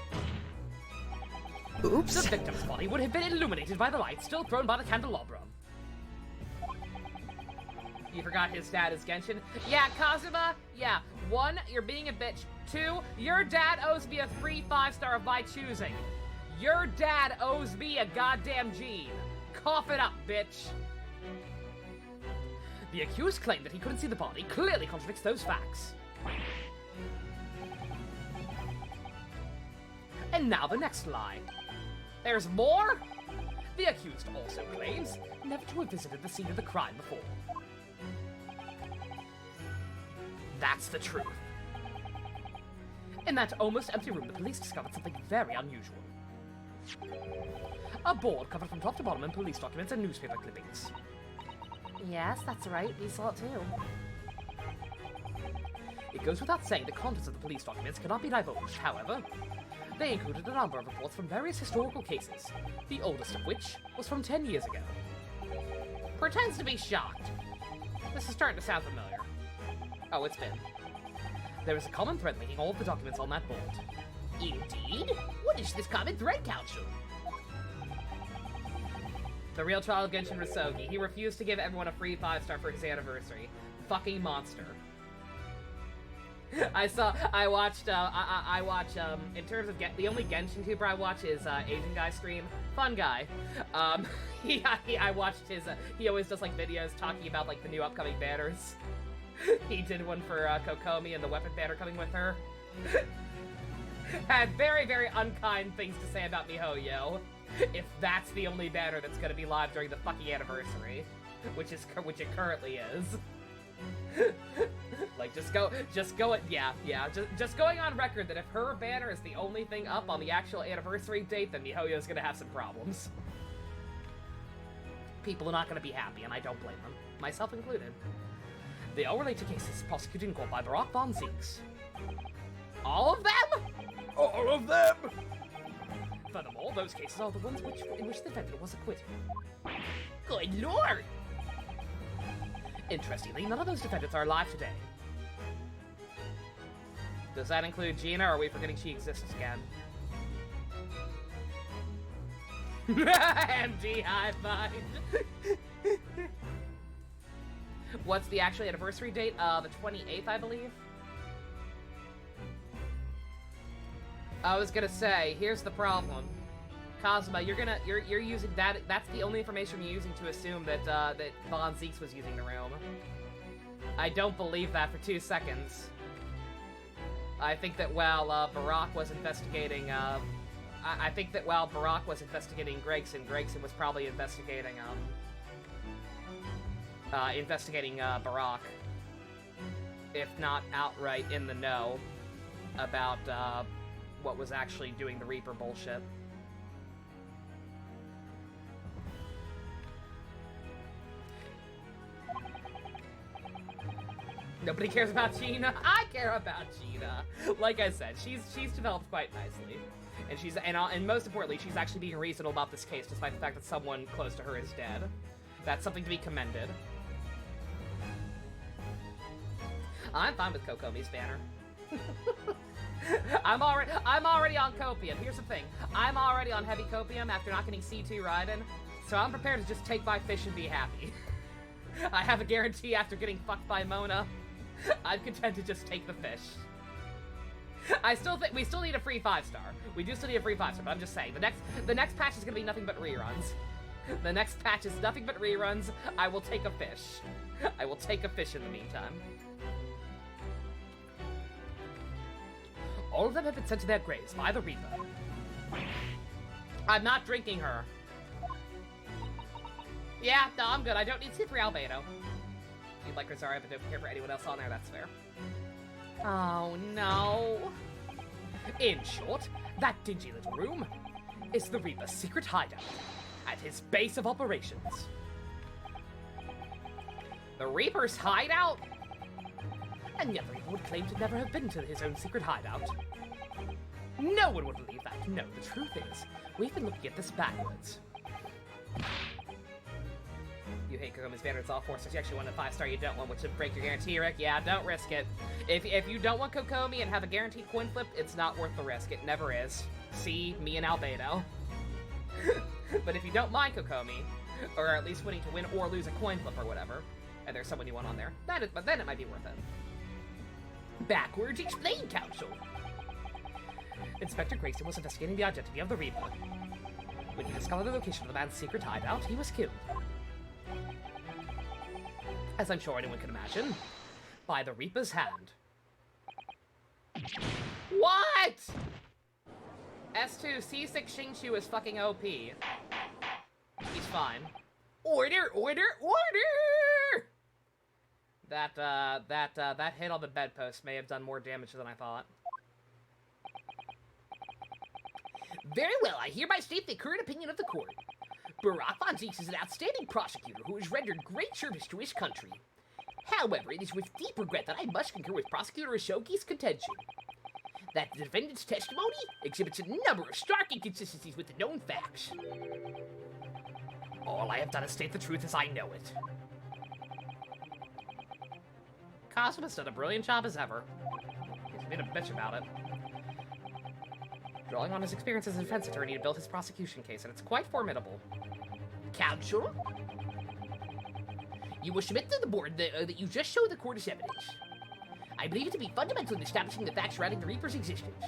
Oops. The victim's body would have been illuminated by the light still thrown by the candelabrum. You forgot his dad is Genshin? Yeah, Kazuma, yeah. 1, you're being a bitch. 2, your dad owes me a free 5-star of my choosing. Your dad owes me a goddamn gene. Cough it up, bitch. The accused claim that he couldn't see the body clearly contradicts those facts. And now the next lie. There's more? The accused also claims never to have visited the scene of the crime before. That's the truth. In that almost empty room, the police discovered something very unusual. A board covered from top to bottom in police documents and newspaper clippings. Yes, that's right. We saw it too. It goes without saying the contents of the police documents cannot be divulged. However, they included a number of reports from various historical cases, the oldest of which was from 10 years ago. Pretends to be shocked. This is starting to sound familiar. Oh, it's been. There is a common thread linking all of the documents on that board. Indeed? What is this common thread, Council? The real child of Genshin Rasogi. He refused to give everyone a free 5-star for his anniversary. Fucking monster. I watched, in terms of the only Genshin tuber I watch is, Asian Guy Stream. Fun guy. I watched his, he always does, like, videos talking about, like, the new upcoming banners. He did one for, Kokomi and the weapon banner coming with her. Had very, very unkind things to say about MiHoYo. If that's the only banner that's gonna be live during the fucking anniversary. Which it currently is. Like, just going on record that if her banner is the only thing up on the actual anniversary date, then MiHoYo's gonna have some problems. People are not gonna be happy, and I don't blame them. Myself included. They all relate to cases prosecuted in court by Barack Von Zieks. All of them? All of them! Furthermore, those cases are the ones in which the defendant was acquitted. Good lord! Interestingly, none of those defendants are alive today. Does that include Gina, or are we forgetting she exists again? MD high five! What's the actual anniversary date? The 28th, I believe? I was gonna say, here's the problem. Kazuma, you're using that, that's the only information you're using to assume that, that Von Zieks was using the room. I don't believe that for 2 seconds. I think that while, Barack was investigating, I think that while Barack was investigating Gregson was probably investigating, Barack. If not outright in the know about, what was actually doing the Reaper bullshit. Nobody cares about Gina. I care about Gina. Like I said, she's developed quite nicely, and most importantly, she's actually being reasonable about this case, despite the fact that someone close to her is dead. That's something to be commended. I'm fine with Kokomi's banner. I'm already on copium. Here's the thing. I'm already on heavy copium after not getting C2 Raiden, so I'm prepared to just take my fish and be happy. I have a guarantee after getting fucked by Mona, I'm content to just take the fish. I still think we still need a free 5-star. We do still need a free 5-star, but I'm just saying, the next patch is gonna be nothing but reruns. The next patch is nothing but reruns. I will take a fish. I will take a fish in the meantime. All of them have been sent to their graves by the Reaper. I'm not drinking her. Yeah, no, I'm good. I don't need C3 Albedo. You'd like Rosaria, but don't care for anyone else on there, that's fair. Oh, no. In short, that dingy little room is the Reaper's secret hideout at his base of operations. The Reaper's hideout? And yet the Reaper would claim to never have been to his own secret hideout. No one would believe that. No, the truth is, we've been looking at this backwards. You hate Kokomi's banner, it's all 4 stars. You actually want a 5-star, you don't want, which would break your guarantee, Rick. Yeah, don't risk it. If you don't want Kokomi and have a guaranteed coin flip, it's not worth the risk. It never is. See, me and Albedo. But if you don't mind Kokomi, or at least winning to win or lose a coin flip or whatever, and there's someone you want on there, but then it might be worth it. Backwards explain, Counsel. Inspector Grayson was investigating the identity of the Reaper. When he discovered the location of the man's secret hideout, he was killed. As I'm sure anyone can imagine, by the Reaper's hand. What?! S2, C6 Xingqiu is fucking OP. He's fine. Order, order, order! That hit on the bedpost may have done more damage than I thought. Very well, I hereby state the current opinion of the court. Barack Von Zieks is an outstanding prosecutor who has rendered great service to his country. However, it is with deep regret that I must concur with Prosecutor Ashoki's contention that the defendant's testimony exhibits a number of stark inconsistencies with the known facts. All I have done is state the truth as I know it. Cosmo has done a brilliant job as ever. He's made a bitch about it. Drawing on his experience as a defense attorney to build his prosecution case, and it's quite formidable. Counsel? You will submit to the board that you just showed the court as evidence. I believe it to be fundamental in establishing the facts surrounding the Reaper's existence.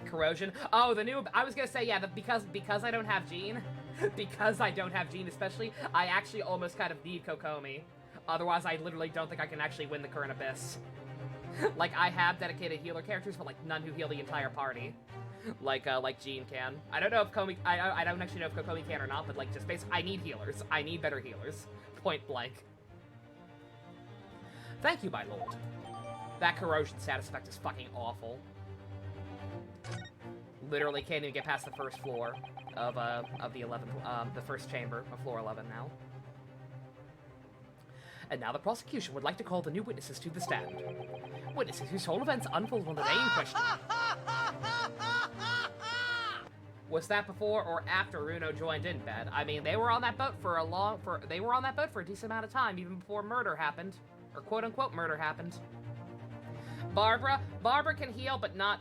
Corrosion. Oh, the new... I was gonna say, yeah, because I don't have Jean, because I don't have Jean especially, I actually almost kind of need Kokomi. Otherwise, I literally don't think I can actually win the current Abyss. Like, I have dedicated healer characters, but, like, none who heal the entire party. Like Jean can. I don't know if Kokomi... I don't actually know if Kokomi can or not, but, like, just basically, I need healers. I need better healers. Point blank. Thank you, my lord. That corrosion status effect is fucking awful. Literally can't even get past the first floor of the 11th, the first chamber of floor 11 now. And now the prosecution would like to call the new witnesses to the stand. Witnesses whose whole events unfolded on the day in question. Was that before or after Runo joined in bed? I mean, they were on that boat for a decent amount of time, even before murder happened. Or quote-unquote murder happened. Barbara can heal, but not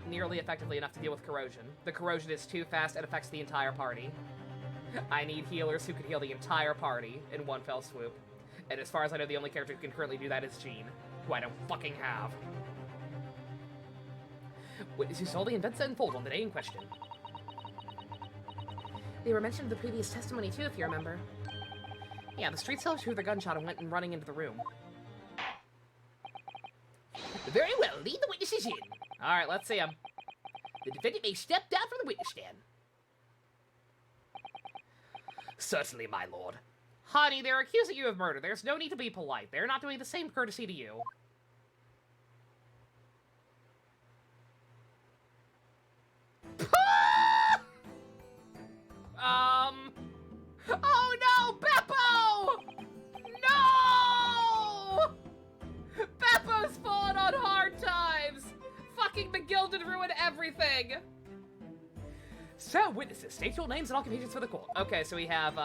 nearly effectively enough to deal with corrosion. The corrosion is too fast and affects the entire party. I need healers who can heal the entire party in one fell swoop. And as far as I know, the only character who can currently do that is Jean, who I don't fucking have. Witness who saw the events unfold on the day in question. They were mentioned in the previous testimony too, if you remember. Yeah, the street sellers heard the gunshot and went and running into the room. Very well, lead the witnesses in. Alright, let's see them. The defendant may step down from the witness stand. Certainly, my lord. Honey, they're accusing you of murder. There's no need to be polite. They're not doing the same courtesy to you. Oh no, Beppo! No! Beppo's fallen on hard times! Fucking McGilded ruined everything! So, witnesses, state your names and occupations for the court. Okay, so we have,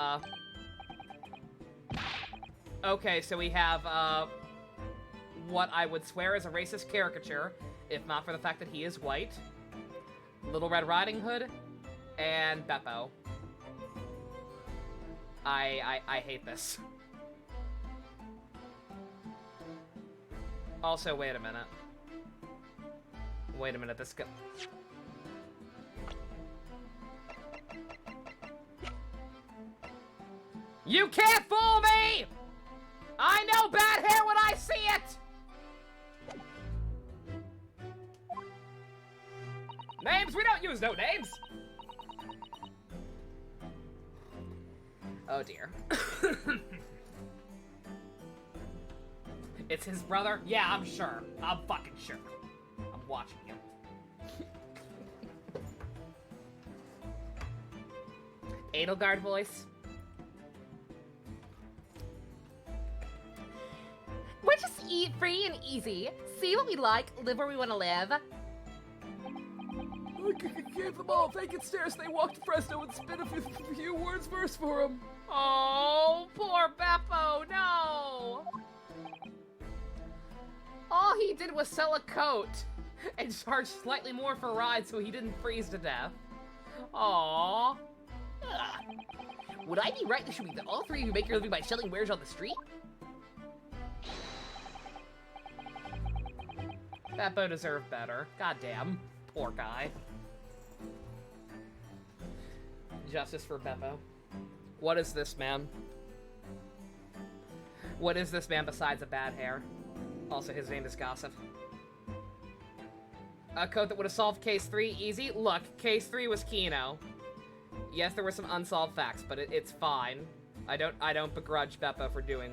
what I would swear is a racist caricature, if not for the fact that he is white. Little Red Riding Hood, and Beppo. I hate this. Also, wait a minute. Wait a minute, this guy... You can't fool me! I know bad hair when I see it! Names? We don't use no names! Oh dear. It's his brother? Yeah, I'm sure. I'm fucking sure. I'm watching you. Edelgard voice. We're just eat free and easy. See what we like, live where we want to live. I gave them all vacant stares. They walked to Fresno and spit a few words verse for him. Oh, poor Beppo, no! All he did was sell a coat and charge slightly more for rides so he didn't freeze to death. Aww. Would I be right? This should be the all three who make your living by selling wares on the street? Beppo deserved better. Goddamn. Poor guy. Justice for Beppo. What is this man? What is this man besides a bad hair? Also, his name is Gossip. A code that would have solved case 3 easy? Look, case 3 was Kino. Yes, there were some unsolved facts, but it's fine. I don't begrudge Beppo for doing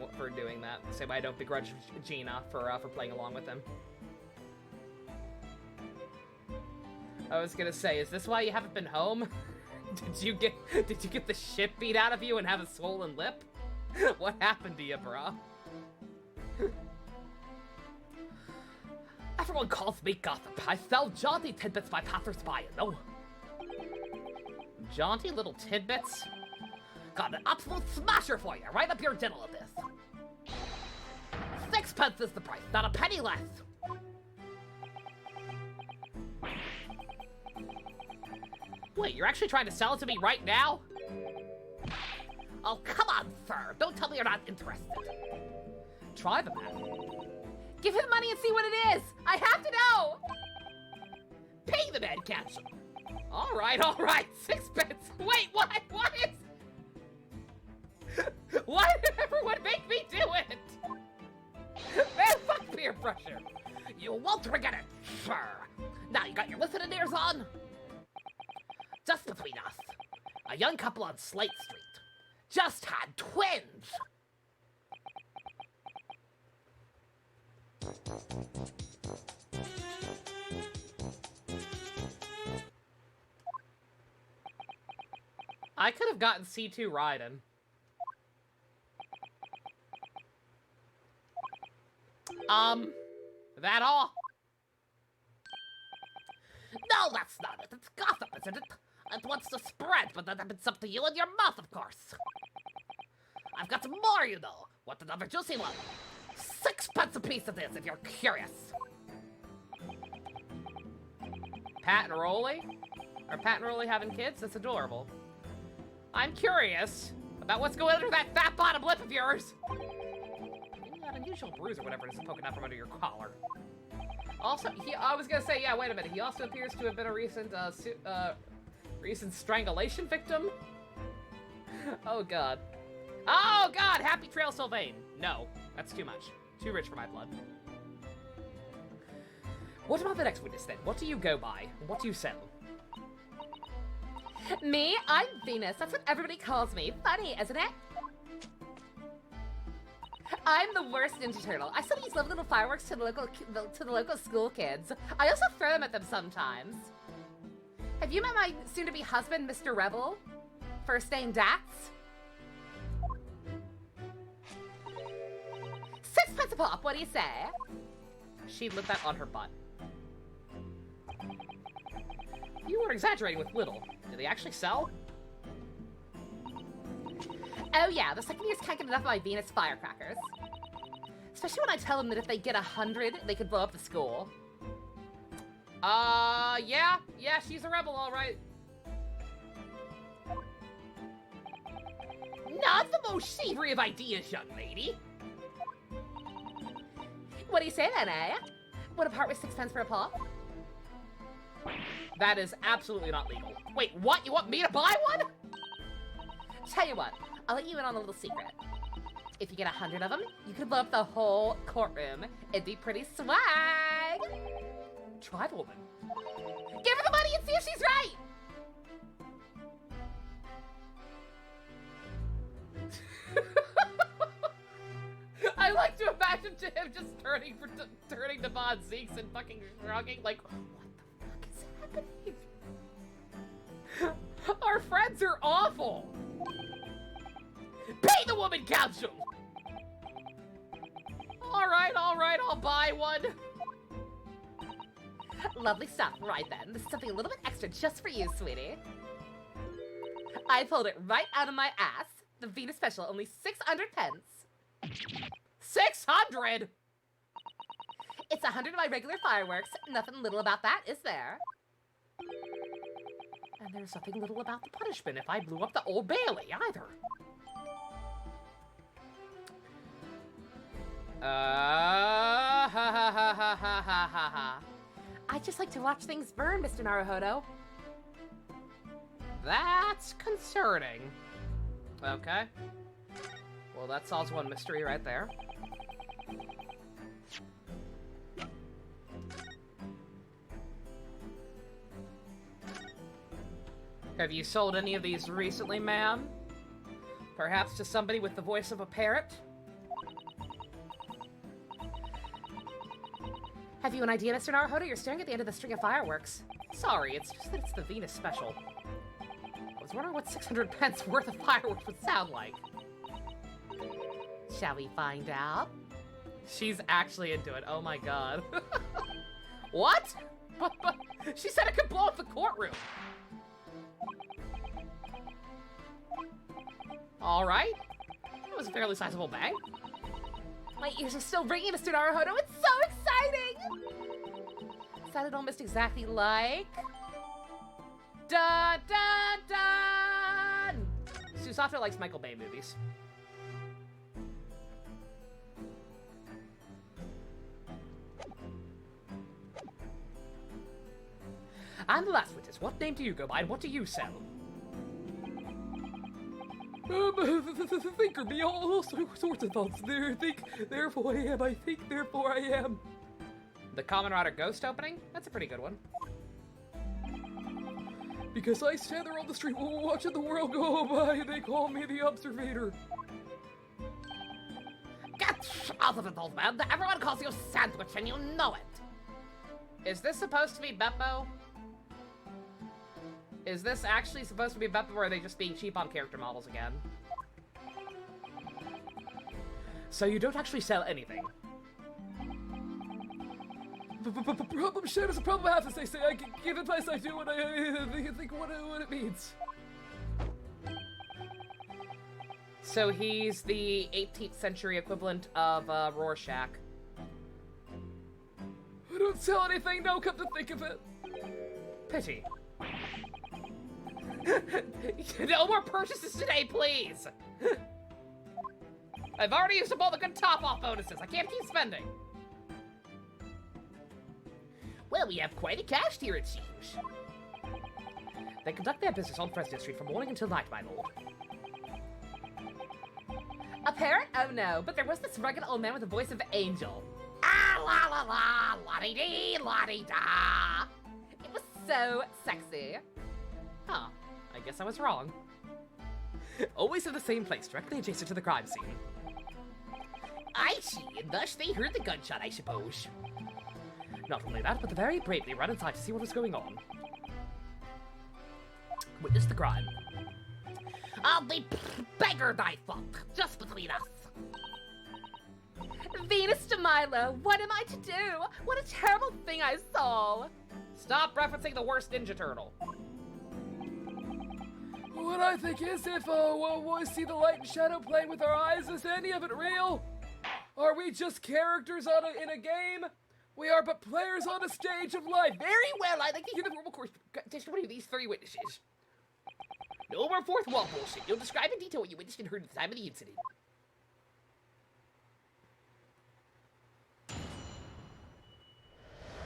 that. Same way I don't begrudge Gina for playing along with him. I was gonna say, is this why you haven't been home? Did you get the shit beat out of you and have a swollen lip? What happened to you, bro? Everyone calls me Gossip. I sell jaunty tidbits by passersby, you know? Jaunty little tidbits? Got an absolute smasher for you, right up your diddle of this. 6 pence is the price, not a penny less. Wait, you're actually trying to sell it to me right now? Oh, come on, sir. Don't tell me you're not interested. Try the man. Give him money and see what it is. I have to know. Pay the man, catch him. All right. 6 pence. Wait, what? What? Why did everyone make me do it? Man, fuck peer pressure. You won't regret it, sir. Now you got your listening ears on? Just between us, a young couple on Slate Street just had twins. I could have gotten C2 Raiden. That all? No, that's not it. It's gossip, isn't it? It wants to spread, but then it's up to you and your mouth, of course. I've got more, you know. What another juicy one. 6 pence a piece of this, if you're curious. Pat and Rolly? Are Pat and Rolly having kids? That's adorable. I'm curious about what's going under that fat bottom lip of yours. You got an unusual bruise or whatever it is poking out from under your collar. Also, I was gonna say, yeah, wait a minute. He also appears to have been a recent strangulation victim. Oh god. Oh god! Happy Trail Sylvain. No, that's too much. Too rich for my blood. What about the next witness then? What do you go by? What do you sell? Me? I'm Venus. That's what everybody calls me. Funny, isn't it? I'm the worst Ninja Turtle. I sell these lovely little fireworks to the local school kids. I also throw them at them sometimes. Have you met my soon-to-be husband, Mr. Rebel? First name Dax? 6 pence a pop, what do you say? She lit that on her butt. You were exaggerating with little. Do they actually sell? Oh yeah, the second years can't get enough of my Venus firecrackers. Especially when I tell them that if they get 100, they could blow up the school. Yeah, she's a rebel, all right. Not the most savory of ideas, young lady. What do you say then, eh? Would a part with 6 pence for a pop? That is absolutely not legal. Wait, what? You want me to buy one? Tell you what, I'll let you in on a little secret. If you get 100 of them, you could blow up the whole courtroom. It'd be pretty swag. Try the woman. Give her the money and see if she's right! I like to imagine to him just turning to Von Zeeks and fucking shrugging like, what the fuck is happening? Our friends are awful! Pay the woman council! Alright, I'll buy one. Lovely stuff. Right then, this is something a little bit extra just for you, sweetie. I pulled it right out of my ass. The Venus special, only 600 pence. 600? It's 100 of my regular fireworks. Nothing little about that, is there? And there's nothing little about the punishment if I blew up the Old Bailey, either. Ha ha ha ha ha ha ha ha. I just like to watch things burn, Mr. Naruhodo. That's concerning. Okay. Well, that solves one mystery right there. Have you sold any of these recently, ma'am? Perhaps to somebody with the voice of a parrot? Have you an idea, Mr. Naruhodo? You're staring at the end of the string of fireworks. Sorry, it's just that it's the Venus special. I was wondering what 600 pence worth of fireworks would sound like. Shall we find out? She's actually into it. Oh my god. What? But she said it could blow up the courtroom. Alright. That was a fairly sizable bang. My ears are still ringing, Mr. Naruhodo. It's so exciting! Sounded almost exactly like... Dun, dun, dun! Susato likes Michael Bay movies. I'm the last witness. What name do you go by and what do you sell? Thinker me, all sorts of thoughts. Think, therefore I am. I think, therefore I am. The Kamen Rider Ghost opening? That's a pretty good one. Because I stand there on the street watching the world go by, they call me the Observator. Get out of it, old man. Everyone calls you Sandwich and you know it. Is this supposed to be Beppo? Is this actually supposed to be Beppo, or are they just being cheap on character models again? So you don't actually sell anything? Problem shared is a problem half, as they say. I give advice I do, and I think what it means. So he's the 18th century equivalent of Rorschach. I don't sell anything, no, come to think of it. Pity. No more purchases today, please! I've already used up all the good top-off bonuses. I can't keep spending. Well, we have quite a cast here, it seems. They conduct their business on President Street from morning until night, my lord. A parrot? Oh no, but there was this rugged old man with the voice of Angel. Ah, la la la, la-dee-dee, la-dee-da. It was so sexy. Huh. I guess I was wrong. Always in the same place, directly adjacent to the crime scene. I see, and thus they heard the gunshot, I suppose. Not only that, but they very bravely ran inside to see what was going on. Witness the crime. I'll be beggared, I thought, just between us. Venus de Milo, what am I to do? What a terrible thing I saw. Stop referencing the worst Ninja Turtle. What I think is, if we see the light and shadow playing with our eyes, is any of it real? Are we just characters in a game? We are but players on a stage of life. Very well, I'd like to hear the formal course testimony of these three witnesses. No more fourth wall bullshit. You'll describe in detail what you witnessed and heard at the time of the incident.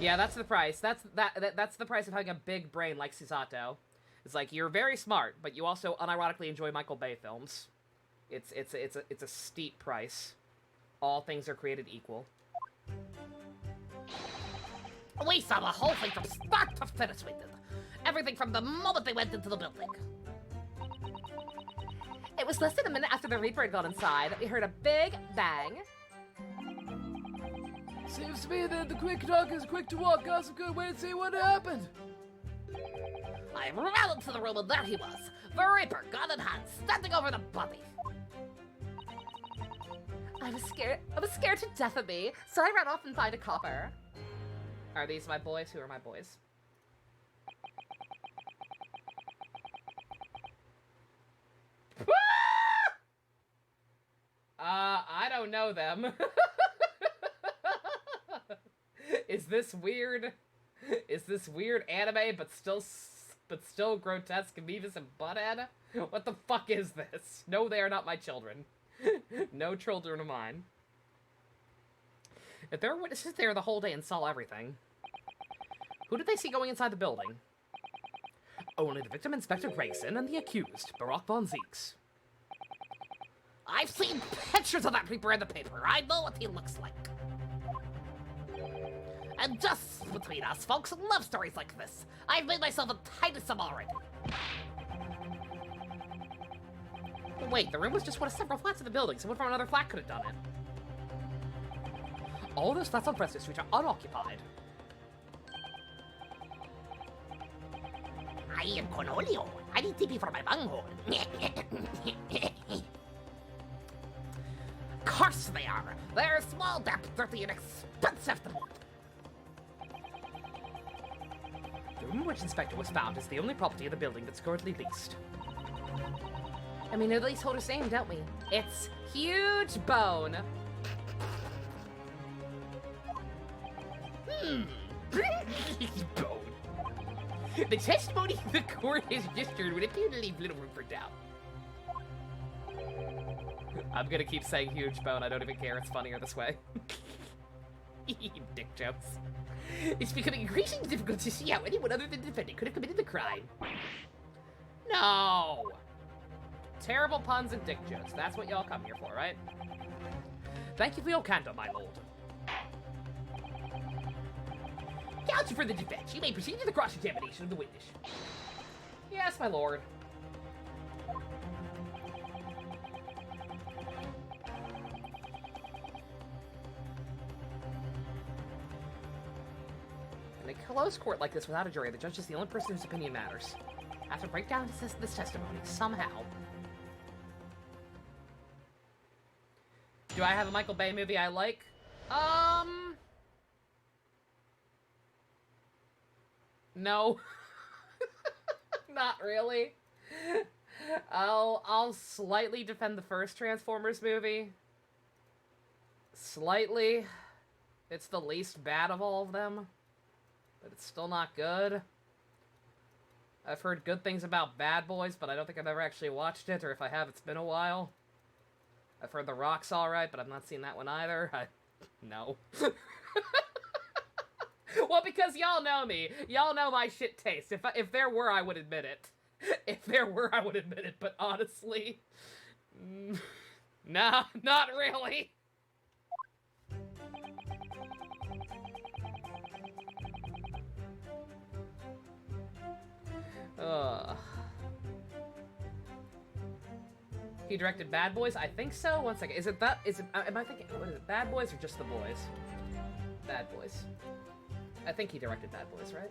Yeah, that's the price. That's the price of having a big brain like Susato. It's like, you're very smart, but you also unironically enjoy Michael Bay films. It's a steep price. All things are created equal. We saw the whole thing from start to finish, we did. Everything from the moment they went into the building. It was less than a minute after the Reaper had gone inside that we heard a big bang. Seems to me that the quick talk is quick to walk. Gossip could wait and see what happened. I ran into the room and there he was. The Reaper, gun in hand, standing over the body. I was scared to death of me, so I ran off and found a copper. Are these my boys? Who are my boys? I don't know them. Is this weird? Is this weird anime, but still grotesque Beavis and Butthead? What the fuck is this? No, they are not my children. No children of mine. If there were witnesses there the whole day and saw everything, who did they see going inside the building? Only the victim, Inspector Grayson, and the accused, Barack Von Zeeks. I've seen pictures of that Reaper in the paper. I know what he looks like. And just between us, folks, love stories like this. I've made myself a tiny some already. Wait, the room was just one of several flats in the building. Someone from another flat could have done it. All those flats on Preston Street are unoccupied. I am Cornolio. I need TP for my bunghole. Course they are. They're small, damp, dirty, and expensive to boot. The room in which Inspector was found is the only property of the building that's currently leased. And we know the leaseholder's name, don't we? It's Huge Bone. Bone. The testimony the court has just heard would appear to leave little room for doubt. I'm gonna keep saying huge bone. I don't even care. It's funnier this way. Dick jokes. It's becoming increasingly difficult to see how anyone other than the defendant could have committed the crime. No! Terrible puns and dick jokes. That's what y'all come here for, right? Thank you for your candor, my lord. Counsel for the defense. You may proceed to the cross-examination of the witness. Yes, my lord. In a closed court like this without a jury, the judge is the only person whose opinion matters. I have to break down this testimony, somehow. Do I have a Michael Bay movie I like? No. Not really. I'll slightly defend the first Transformers movie. Slightly. It's the least bad of all of them. But it's still not good. I've heard good things about Bad Boys, but I don't think I've ever actually watched it, or if I have, it's been a while. I've heard The Rock's alright, but I've not seen that one either. No. Well, because y'all know me. Y'all know my shit taste. If there were, I would admit it. If there were, I would admit it, but honestly... nah, not really. He directed Bad Boys? I think so. One second. Am I thinking, what is it, Bad Boys or just The Boys? Bad Boys. I think he directed Bad Boys, right?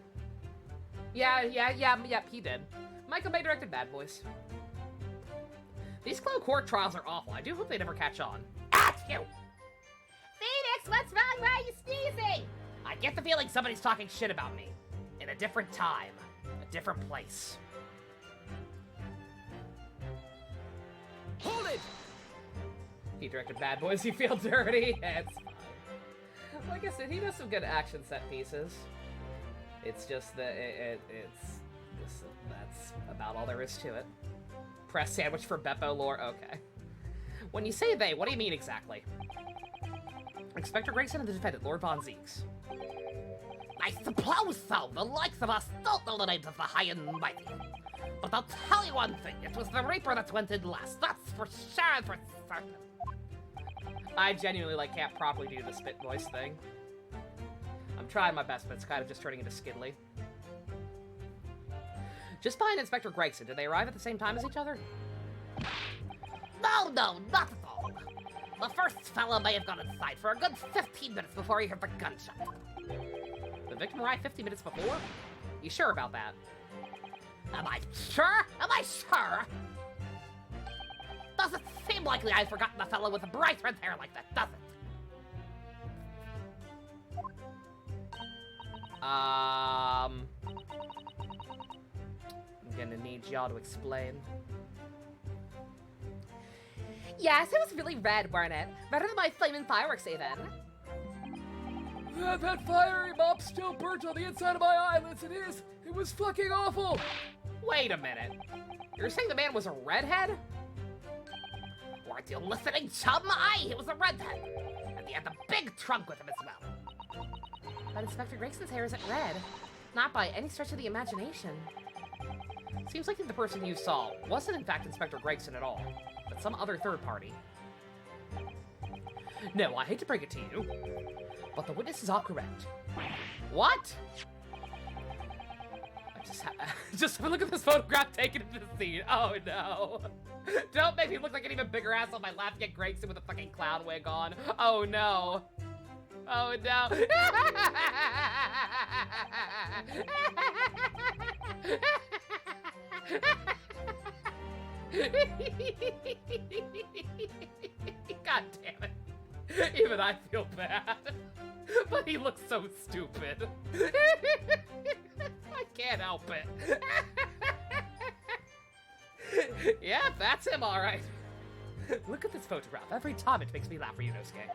Yeah, he did. Michael Bay directed Bad Boys. These closed court trials are awful. I do hope they never catch on. Achoo! Phoenix, what's wrong? Why are you sneezing? I get the feeling somebody's talking shit about me. In a different time. A different place. Hold it! He directed Bad Boys. You feel dirty? It's fine. Like I said, he does some good action set pieces. It's just that that's about all there is to it. Press sandwich for Beppo lore. Okay. When you say they, what do you mean exactly? Inspector Grayson and the defendant, Lord Von Zeeks. I suppose so. The likes of us don't know the names of the high and mighty. But I'll tell you one thing. It was the Reaper that went in last. That's for sure and for certain. I genuinely, can't properly do the spit voice thing. I'm trying my best, but it's kind of just turning into Skidly. Just behind Inspector Gregson, did they arrive at the same time as each other? No, not at all. The first fellow may have gone inside for a good 15 minutes before he heard the gunshot. The victim arrived 50 minutes before? You sure about that? Am I sure? Am I sure? Doesn't seem likely I've forgotten the fellow with the bright red hair like that, does it? I'm gonna need y'all to explain. Yes, it was really red, weren't it? Redder than my flaming fireworks, even. That fiery mop still burnt on the inside of my eyelids. It was fucking awful. Wait a minute. You're saying the man was a redhead? Weren't you listening, chum? Aye, he was a redhead. And he had the big trunk with him as well. But Inspector Gregson's hair isn't red. Not by any stretch of the imagination. Seems like the person you saw wasn't in fact Inspector Gregson at all, but some other third party. No, I hate to break it to you, but the witnesses are correct. What? Just have a look at this photograph taken in the scene. Oh no. Don't make me look like an even bigger asshole by laughing at Gregson with a fucking clown wig on. Oh no. Oh no. God damn it. Even I feel bad. But he looks so stupid. I can't help it. Yeah, that's him, alright. Look at this photograph. Every time it makes me laugh, Ryunosuke.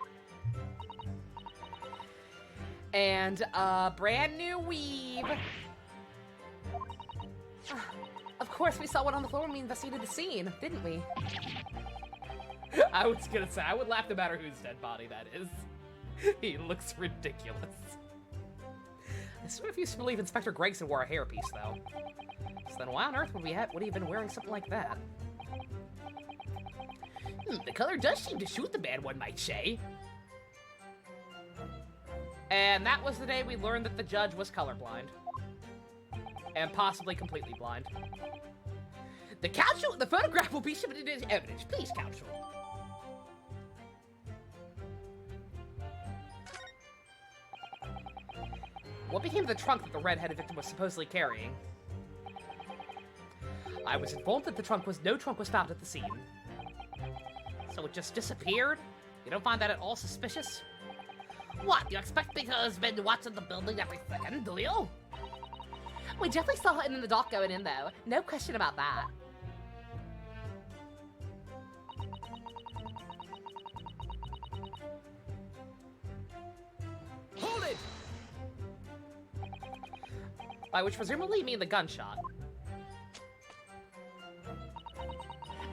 And a brand new weave. Of course, we saw one on the floor when we investigated the scene, didn't we? I was gonna say, I would laugh no matter whose dead body that is. He looks ridiculous. I still refuse to believe Inspector Gregson wore a hairpiece, though. So then why on earth would he have been wearing something like that? The color does seem to shoot the man, one might say. And that was the day we learned that the judge was colorblind. And possibly completely blind. The photograph will be submitted as evidence. Please, counsel. What became of the trunk that the red-headed victim was supposedly carrying? I was informed that no trunk was found at the scene. So it just disappeared? You don't find that at all suspicious? What, you expect me to have been watching the building every second, do you? We definitely saw him in the dock going in, though. No question about that. Hold it! By which presumably you mean the gunshot.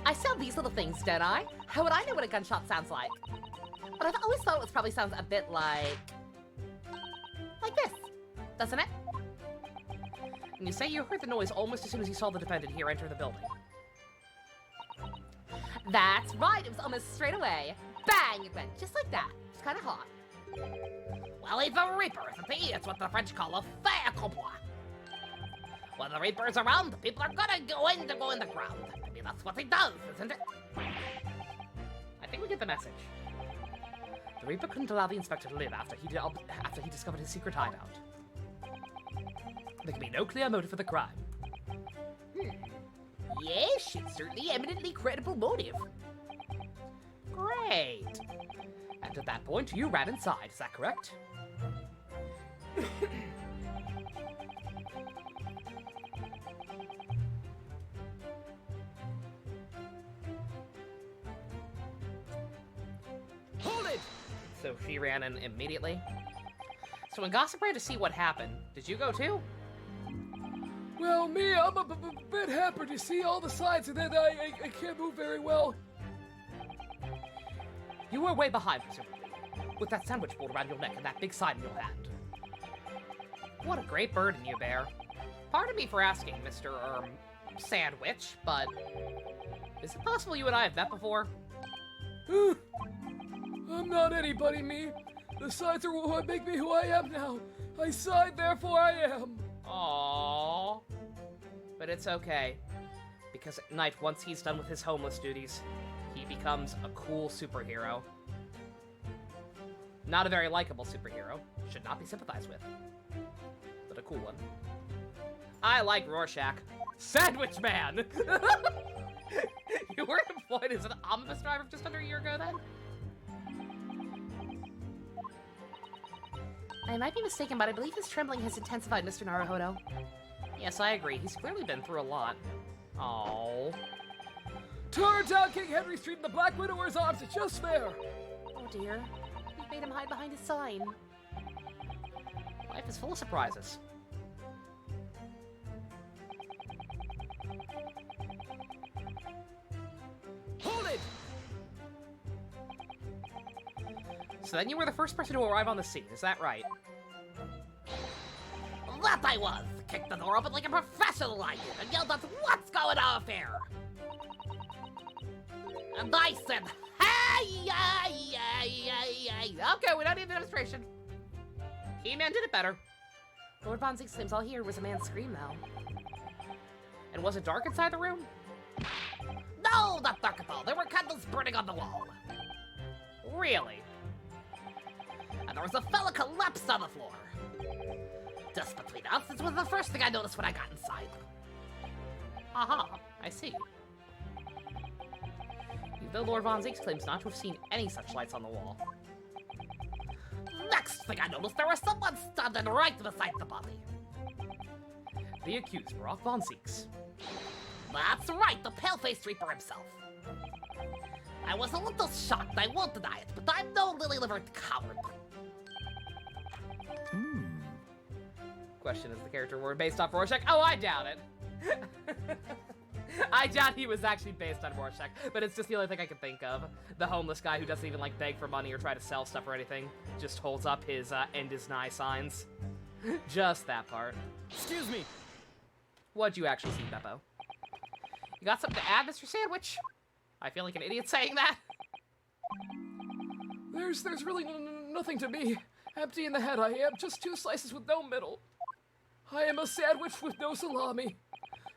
I sell these little things, don't I? How would I know what a gunshot sounds like? But I've always thought it probably sounds a bit like this, doesn't it? And you say you heard the noise almost as soon as you saw the defendant here enter the building. That's right, it was almost straight away. Bang, it went, just like that. It's kind of hot. Well, he's a Reaper, isn't he? It's what the French call a fait accompli. When the Reaper's around, people are gonna go in the ground. I mean, that's what he does, isn't it? I think we get the message. The Reaper couldn't allow the inspector to live after he discovered his secret hideout. There can be no clear motive for the crime. Yes, it's certainly eminently credible motive. Great! And at that point, you ran inside, is that correct? Hold it! So she ran in immediately? So when Gossip ran to see what happened, did you go too? Well, me, I'm a bit hampered. You see all the sides, and then I can't move very well. You were way behind, presumably, with that sandwich board around your neck and that big sign in your hand. What a great burden you bear. Pardon me for asking, Mr. Sandwich, but is it possible you and I have met before? I'm not anybody, me. The sides are what make me who I am now. I sighed, therefore I am. Aww. But it's okay. Because at night, once he's done with his homeless duties, he becomes a cool superhero. Not a very likable superhero. Should not be sympathized with. But a cool one. I like Rorschach. Sandwich Man! You were employed as an omnibus driver just under a year ago, then? I might be mistaken, but I believe his trembling has intensified, Mr. Naruhodo. Yes, I agree. He's clearly been through a lot. Oh. Turn down King Henry Street and the Black Widower's arms are just there. Oh dear. We've made him hide behind his sign. Life is full of surprises. Hold it! So then you were the first person to arrive on the scene, is that right? That I was! Kicked the door open like a professional I did and yelled out, "What's going on here?" And I said, "Hey, hey, hey, hey, hey." Okay, we don't need the demonstration. He-Man did it better. Lord Von Zieg's claims all he heard was a man scream, though. And was it dark inside the room? No, not dark at all. There were candles burning on the wall. Really? And there was a fella collapsed on the floor. Just between us, this was the first thing I noticed when I got inside. Aha, I see. Though Lord Von Zieg's claims not to have seen any such lights on the wall. Next thing I noticed, there was someone standing right beside the body. The accused, Barak Von Zieg's. That's right, the pale-faced Reaper himself. I was a little shocked, I won't deny it, but I'm no lily-livered coward. Question, is the character word based off Rorschach? Oh, I doubt it. I doubt he was actually based on Rorschach, but it's just the only thing I can think of. The homeless guy who doesn't even, like, beg for money or try to sell stuff or anything. Just holds up his, end is nigh signs. Just that part. Excuse me. What'd you actually see, Beppo? You got something to add, Mr. Sandwich? I feel like an idiot saying that. There's really nothing to me. Empty in the head I am, just 2 slices with no middle. I am a sandwich with no salami.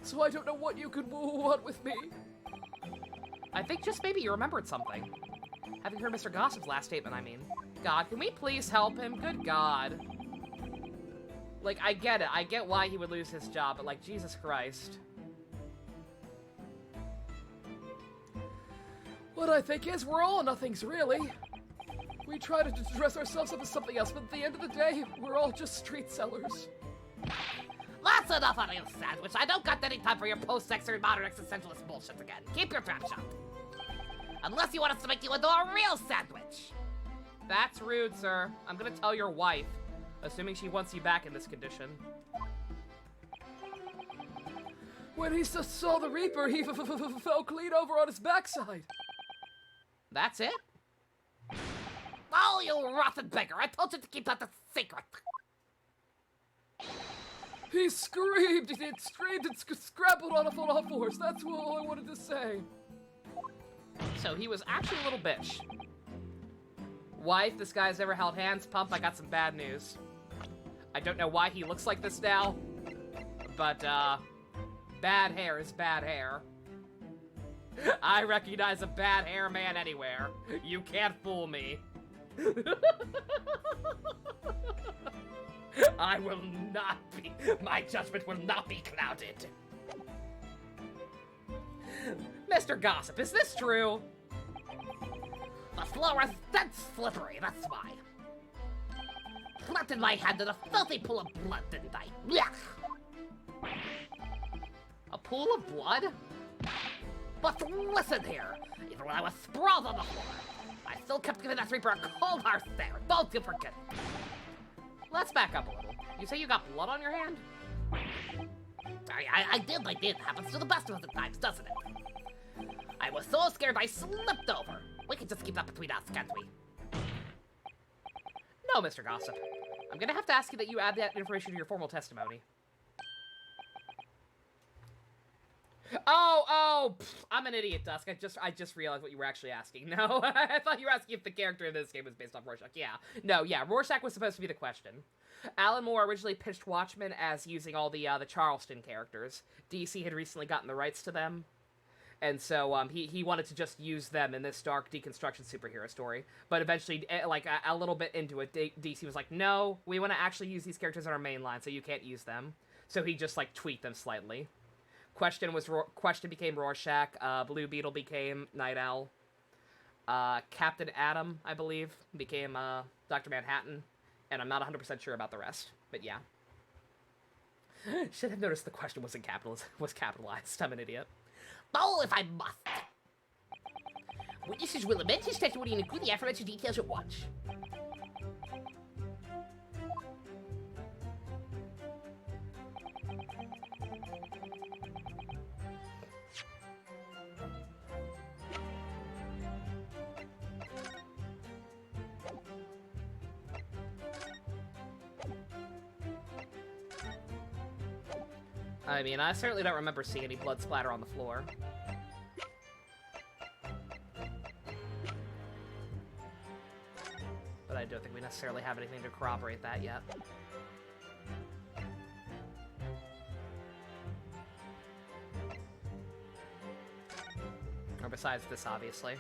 So I don't know what you could want with me. I think just maybe you remembered something. Having heard Mr. Gossip's last statement, I mean. God, can we please help him? Good God. Like, I get it. I get why he would lose his job, but, like, Jesus Christ. What I think is, we're all nothings, really. We try to dress ourselves up as something else, but at the end of the day, we're all just street sellers. That's enough out of you, Sandwich. I don't got any time for your post-sex modern existentialist bullshit again. Keep your trap shut. Unless you want us to make you into a real sandwich. That's rude, sir. I'm gonna tell your wife, assuming she wants you back in this condition. When he saw the Reaper, he fell clean over on his backside. That's it? Oh, you rotten beggar. I told you to keep that a secret. He screamed, and scrambled on all fours. That's all I wanted to say. So he was actually a little bitch. Wife, this guy's never held hands. Pump, I got some bad news. I don't know why he looks like this now, but, bad hair is bad hair. I recognize a bad hair man anywhere. You can't fool me. I will not be. My judgment will not be clouded. Mr. Gossip, is this true? The floor is dead slippery, that's why. Planted my hand in a filthy pool of blood, didn't I? Blech. A pool of blood? But listen here. Even when I was sprawled on the floor, I still kept giving that Reaper a cold hard stare. Don't you forget it. Let's back up a little. You say you got blood on your hand? I did. Happens to the best of us at times, doesn't it? I was so scared I slipped over. We can just keep that between us, can't we? No, Mr. Gossip. I'm gonna have to ask you that you add that information to your formal testimony. I'm an idiot, Dusk. I just realized what you were actually asking. No, I thought you were asking if the character in this game was based off Rorschach. Yeah. No, yeah, Rorschach was supposed to be the question. Alan Moore originally pitched Watchmen as using all the Charleston characters. DC had recently gotten the rights to them, and so he wanted to just use them in this dark deconstruction superhero story. But eventually, like a little bit into it, DC was like, no, we want to actually use these characters in our main line, so you can't use them. So he just like tweaked them slightly. Question became Rorschach. Blue Beetle became Night Owl. Captain Atom, I believe, became Dr. Manhattan. And I'm not 100% sure about the rest, but yeah. Should have noticed the question was capitalized. I'm an idiot. Oh, if I must. Witnesses will amend his testimony and include the aforementioned details at once. I mean, I certainly don't remember seeing any blood splatter on the floor. But I don't think we necessarily have anything to corroborate that yet. Or besides this, obviously.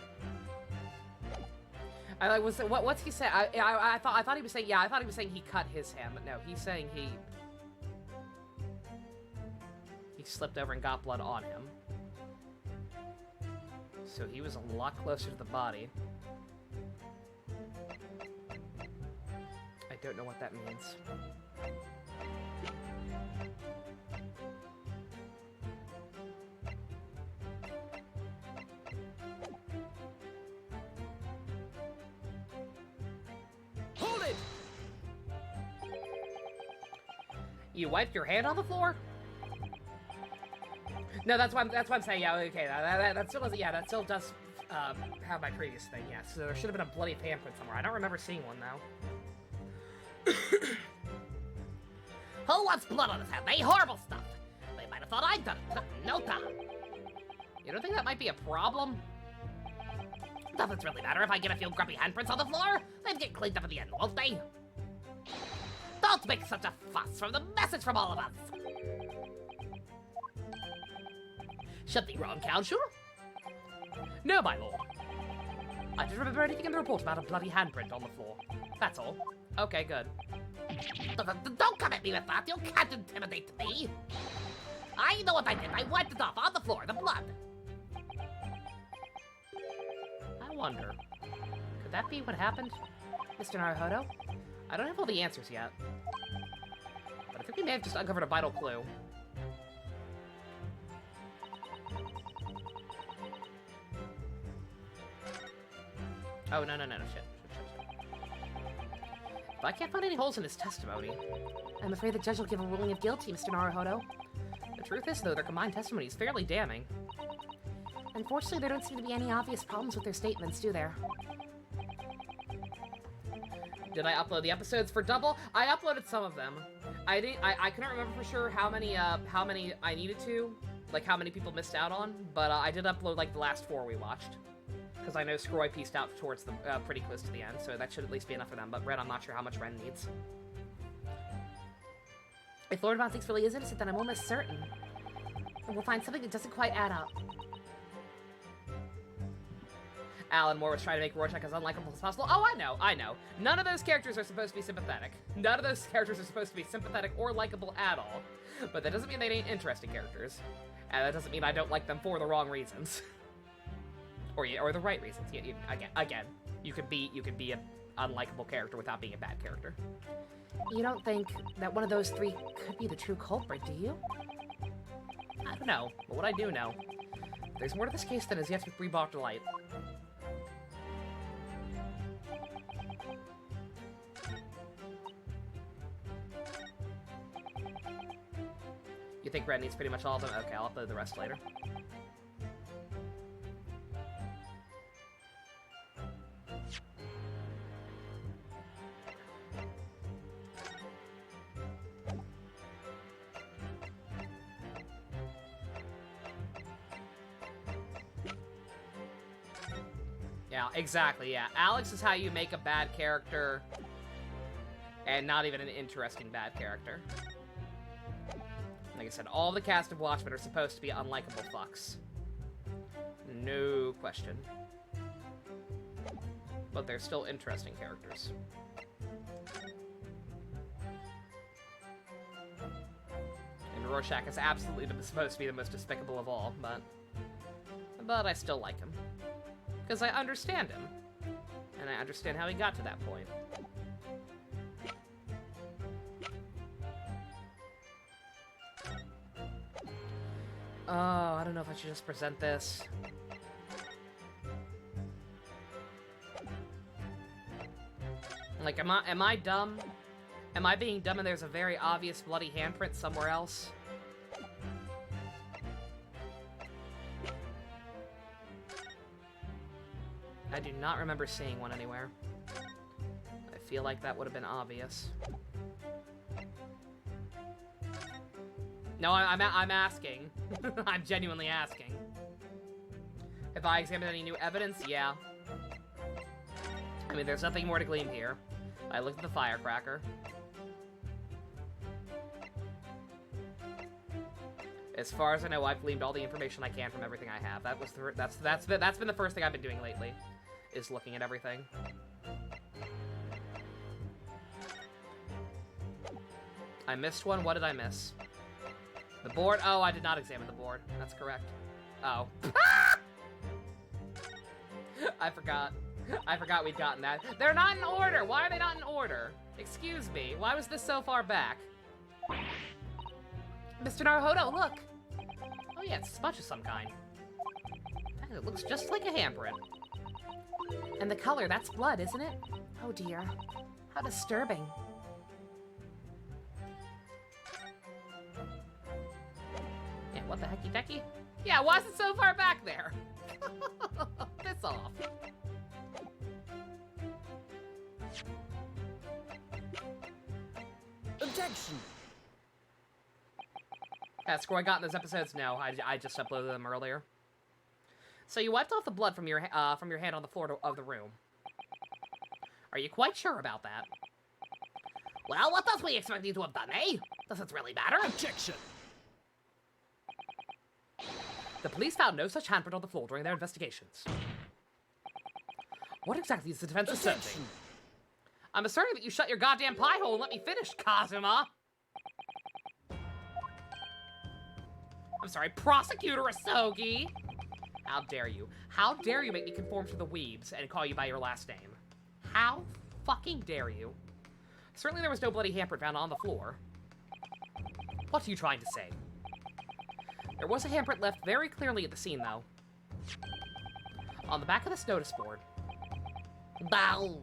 What's he saying? I thought he was saying, yeah, I thought he was saying he cut his hand, but no, he's saying he slipped over and got blood on him. So he was a lot closer to the body. I don't know what that means. Hold it! You wiped your hand on the floor? No, that's why I'm saying, yeah, okay, that still does, yeah, that still does have my previous thing, yeah. So there should have been a bloody handprint somewhere. I don't remember seeing one, though. Who wants blood on his hand? They horrible stuff. They might have thought I'd done it. No time. You don't think that might be a problem? Doesn't really matter if I get a few grumpy handprints on the floor. They'd get cleaned up at the end, won't they? Don't make such a fuss from the message from all of us. Something wrong, Counselor? No, my lord. I didn't remember anything in the report about a bloody handprint on the floor. That's all. Okay, good. Don't come at me with that. You can't intimidate me. I know what I did. I wiped it off on the floor, the blood. I wonder, could that be what happened, Mr. Naruhodo? I don't have all the answers yet, but I think we may have just uncovered a vital clue. Oh, no, shit. If I can't find any holes in his testimony, I'm afraid the judge will give a ruling of guilty, Mr. Naruhodo. The truth is, though, their combined testimony is fairly damning. Unfortunately, there don't seem to be any obvious problems with their statements, do there? Did I upload the episodes for double? I uploaded some of them. I couldn't remember for sure how many I needed to, like how many people missed out on, but I did upload like the last 4 we watched. Because I know Scroy pieced out towards the pretty close to the end, so that should at least be enough for them. But Ren, I'm not sure how much Ren needs. If Lord Von Six really is innocent, then I'm almost certain. And we'll find something that doesn't quite add up. Alan Moore was trying to make Rorschach as unlikable as possible. Oh, I know. None of those characters are supposed to be sympathetic. None of those characters are supposed to be sympathetic or likable at all. But that doesn't mean they ain't interesting characters. And that doesn't mean I don't like them for the wrong reasons. Or the right reasons. Again, you could be an unlikable character without being a bad character. You don't think that one of those 3 could be the true culprit, do you? I don't know, but what I do know, there's more to this case than is yet to be brought to light. You think Red needs pretty much all of them? Okay, I'll upload the rest later. Yeah, exactly, yeah. Alex is how you make a bad character, and not even an interesting bad character. Like I said, all the cast of Watchmen are supposed to be unlikable fucks. No question. But they're still interesting characters. And Rorschach is absolutely supposed to be the most despicable of all, but I still like him. Because I understand him. And I understand how he got to that point. Oh, I don't know if I should just present this. Like, am I dumb? Am I being dumb and there's a very obvious bloody handprint somewhere else? I do not remember seeing one anywhere. I feel like that would have been obvious. No, I'm asking. I'm genuinely asking. Have I examined any new evidence? Yeah. I mean, there's nothing more to glean here. I looked at the firecracker. As far as I know, I've gleaned all the information I can from everything I have. That's been the first thing I've been doing lately, is looking at everything. I missed one. What did I miss? The board? Oh, I did not examine the board. That's correct. Oh. I forgot. I forgot we'd gotten that. They're not in order! Why are they not in order? Excuse me, why was this so far back? Mr. Naruhodo, look! Oh yeah, it's a smudge of some kind. It looks just like a handprint. And the color, that's blood, isn't it? Oh dear. How disturbing. Yeah, what the hecky-decky? Yeah, why is it so far back there? Piss off. Objection! That score I got in those episodes? No, I just uploaded them earlier. So you wiped off the blood from your hand on the floor of the room. Are you quite sure about that? Well, what else were you expecting to have done, eh? Does it really matter? Objection! The police found no such handprint on the floor during their investigations. What exactly is the defense asserting? I'm asserting that you shut your goddamn pie hole and let me finish, Kazuma! I'm sorry, Prosecutor Asogi! How dare you? How dare you make me conform to the weebs and call you by your last name? How fucking dare you? Certainly there was no bloody handprint found on the floor. What are you trying to say? There was a handprint left very clearly at the scene, though. On the back of this notice board. Wow!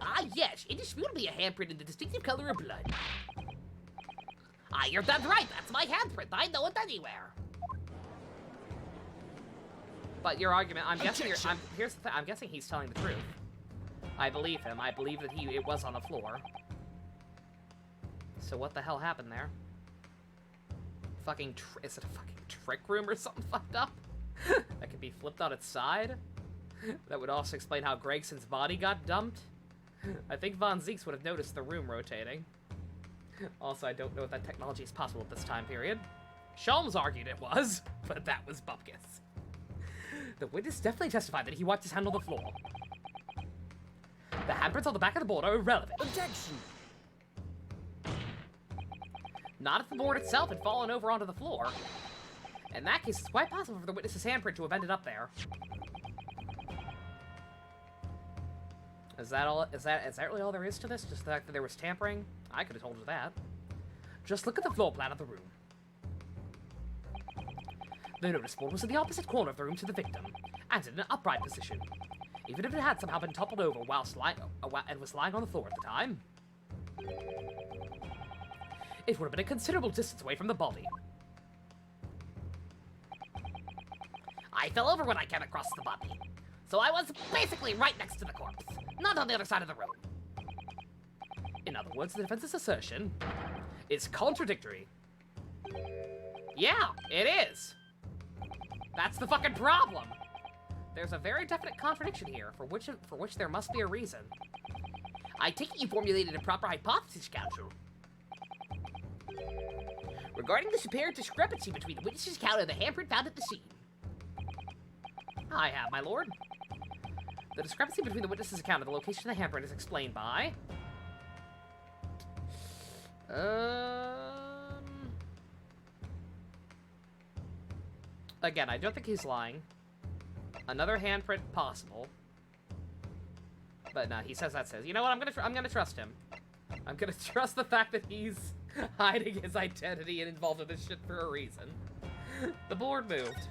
Ah, yes, indisputably a handprint in the distinctive color of blood. Ah, you're dead right, that's my handprint, I know it anywhere. But your argument, I'm guessing here's the thing, I'm guessing he's telling the truth. I believe him, I believe that it was on the floor. So what the hell happened there? Is it a fucking trick room or something fucked up? That could be flipped on its side? That would also explain how Gregson's body got dumped? I think Von Zeeks would have noticed the room rotating. Also, I don't know if that technology is possible at this time period. Sholmes argued it was, but that was bupkis. The witness definitely testified that he wiped his hand on the floor. The handprints on the back of the board are irrelevant. Objection! Not if the board itself had fallen over onto the floor. In that case, it's quite possible for the witness's handprint to have ended up there. Is that really all there is to this? Just the fact that there was tampering? I could have told you that. Just look at the floor plan of the room. The notice board was in the opposite corner of the room to the victim, and in an upright position. Even if it had somehow been toppled over whilst and was lying on the floor at the time, it would have been a considerable distance away from the body. I fell over when I came across the body, so I was basically right next to the corpse, not on the other side of the room. In other words, the defense's assertion is contradictory. Yeah, it is. That's the fucking problem! There's a very definite contradiction here, for which there must be a reason. I take it you formulated a proper hypothesis, Counsel. Regarding this apparent discrepancy between the witness's account and the handprint found at the scene. I have, my lord. The discrepancy between the witness's account and the location of the handprint is explained by... Again, I don't think he's lying. Another handprint possible. But no, he says that says. You know what? I'm gonna trust him. I'm gonna trust the fact that he's hiding his identity and involved in this shit for a reason. The board moved.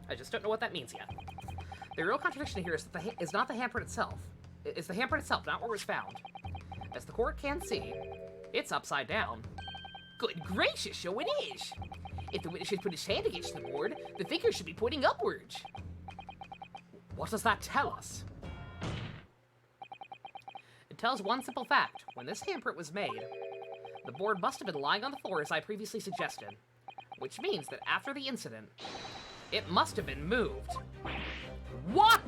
I just don't know what that means yet. The real contradiction here is that is not the handprint itself. It's the handprint itself, not where it was found. As the court can see, it's upside down. Good gracious, so it is. If the witness should put his hand against the board, the finger should be pointing upwards. What does that tell us? It tells one simple fact. When this handprint was made, the board must have been lying on the floor as I previously suggested. Which means that after the incident, it must have been moved. What?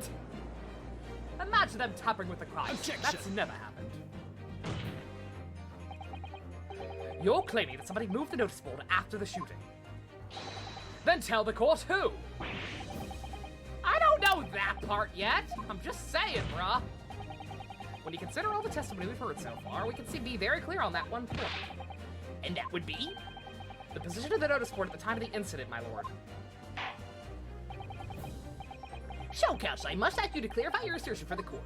Imagine them tampering with the crime. That's never happened. You're claiming that somebody moved the notice board after the shooting. Then tell the court who. I don't know that part yet. I'm just saying, bruh. When you consider all the testimony we've heard so far, we can be very clear on that one point. And that would be? The position of the notice board at the time of the incident, my lord. So, Counsel, I must ask you to clarify your assertion for the court.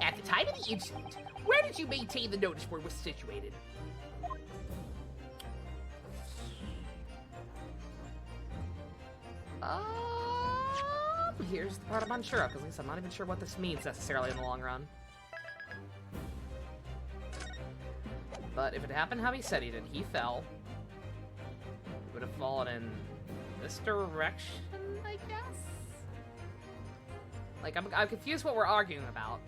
At the time of the incident, where did you maintain the notice board was situated? Here's the part I'm unsure of, because at least I'm not even sure what this means necessarily in the long run. But if it happened how he said he did, he fell. He would have fallen in this direction, I guess? Like, I'm confused what we're arguing about.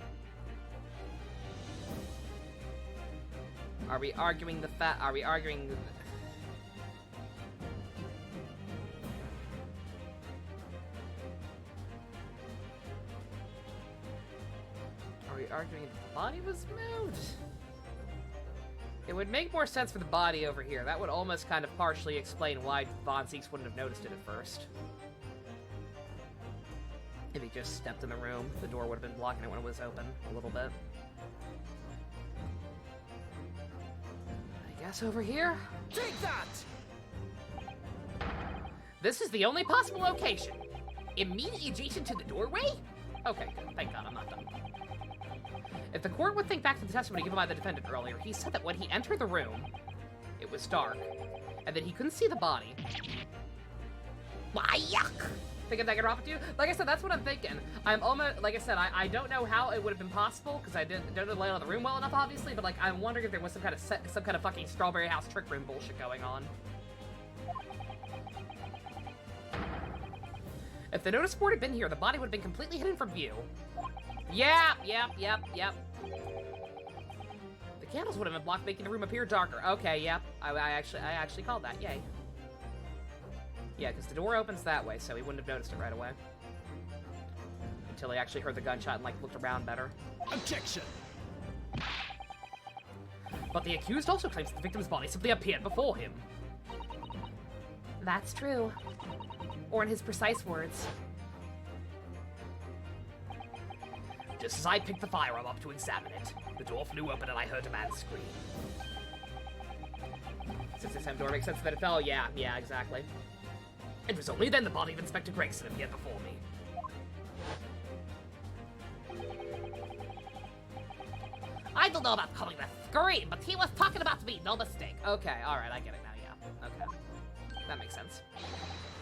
Are we arguing the fact? Are we arguing? Are we arguing the body was moved? It would make more sense for the body over here. That would almost kind of partially explain why Von Zieks wouldn't have noticed it at first. If he just stepped in the room, the door would have been blocking it when it was open a little bit. I guess over here? Take that! This is the only possible location. Immediately adjacent to the doorway? Okay, good. Thank God I'm not done. If the court would think back to the testimony given by the defendant earlier, he said that when he entered the room, it was dark, and that he couldn't see the body. Why, yuck! Think I can drop it to you? Like I said, that's what I'm thinking. I'm almost, like I said, I don't know how it would have been possible, because I don't know the layout of the room well enough, obviously, but like, I'm wondering if there was some kind of fucking Strawberry House trick room bullshit going on. If the notice board had been here, the body would have been completely hidden from view. Yep. The candles would have been blocked, making the room appear darker. Okay, yep. I actually called that. Yay. Yeah, because the door opens that way, so he wouldn't have noticed it right away. Until he actually heard the gunshot and, like, looked around better. Objection! But the accused also claims that the victim's body simply appeared before him. That's true. Or in his precise words. Just as I picked the firearm up to examine it, the door flew open and I heard a man scream. Since this time door makes sense that it fell, yeah, exactly. It was only then the body of Inspector Gregson appeared before me. I don't know about calling that scream, but he was talking about me, no mistake. Okay, alright, I get it now, yeah. Okay. That makes sense.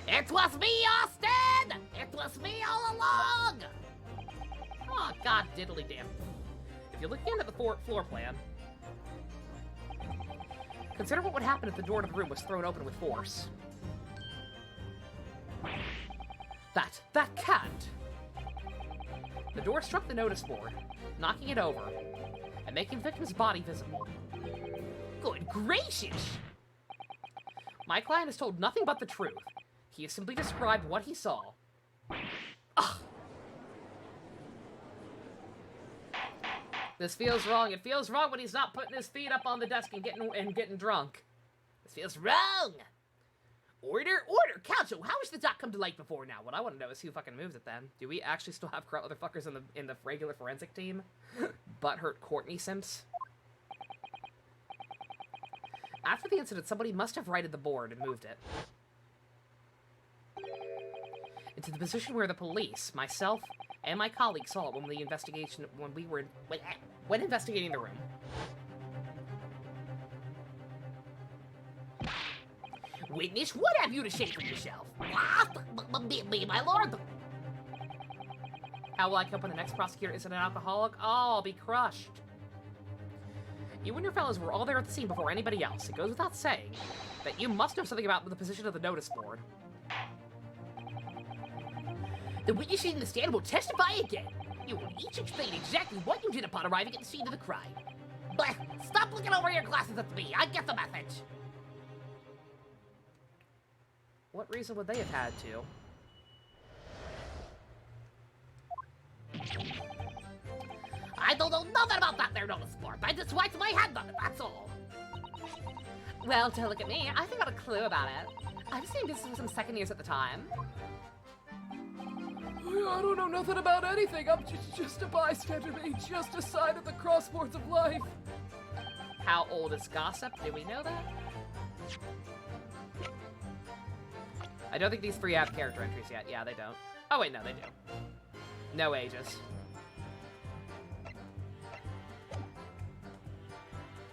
It was me, Austin! It was me all along! Oh, god diddly damn. If you're looking at the floor plan, consider what would happen if the door to the room was thrown open with force. That can't! The door struck the notice board, knocking it over, and making the victim's body visible. Good gracious! My client has told nothing but the truth. He has simply described what he saw. Ugh. This feels wrong. It feels wrong when he's not putting his feet up on the desk and getting drunk. This feels wrong. Order, order, Council. How has the doc come to light before now? What I want to know is who fucking moves it then. Do we actually still have corrupt motherfuckers in the regular forensic team? Butthurt Courtney Simps? After the incident, somebody must have righted the board and moved it into the position where the police, myself, and my colleague saw it when investigating the room. Witness, what have you to say for yourself? My lord. How will I cope when the next prosecutor isn't an alcoholic? Oh, I'll be crushed. You and your fellows were all there at the scene before anybody else. It goes without saying that you must know something about the position of the notice board. The witnesses in the stand will testify again. You will each explain exactly what you did upon arriving at the scene of the crime. But stop looking over your glasses at me. I get the message. What reason would they have had to? I don't know nothing about that there notice board. I just wiped my hand on it, that's all. Well, don't look at me. I think I got a clue about it. I was doing business with some second years at the time. I don't know nothing about anything. I'm just a bystander being just a sign of the crossboards of life. How old is gossip? Do we know that? I don't think these three have character entries yet. Yeah, they don't. Oh, wait, no, they do. No ages.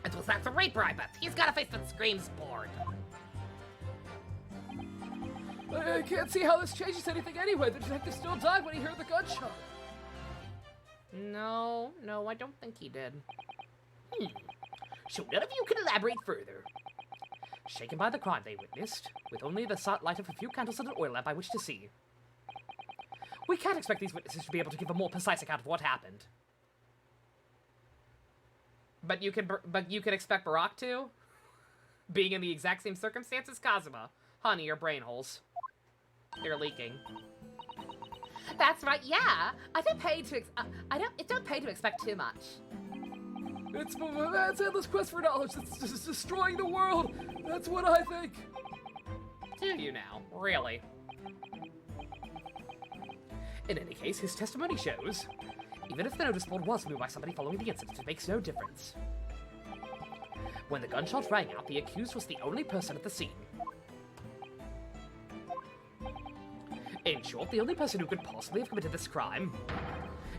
It was that the Reaper, I bet. He's got a face that screams bored. I can't see how this changes anything anyway. The detective still died when he heard the gunshot. No, I don't think he did. So none of you can elaborate further. Shaken by the crime they witnessed, with only the light of a few candles and an oil lamp by which to see. We can't expect these witnesses to be able to give a more precise account of what happened. But you can expect Barack to? Being in the exact same circumstances, Kazuma. Honey, your brain holes. They're leaking. That's right, yeah. I don't pay to it don't pay to expect too much. It's man's endless quest for knowledge that's just destroying the world. That's what I think. Do you now? Really? In any case, his testimony shows, even if the notice board was moved by somebody following the incident, it makes no difference. When the gunshot rang out, the accused was the only person at the scene. In short, the only person who could possibly have committed this crime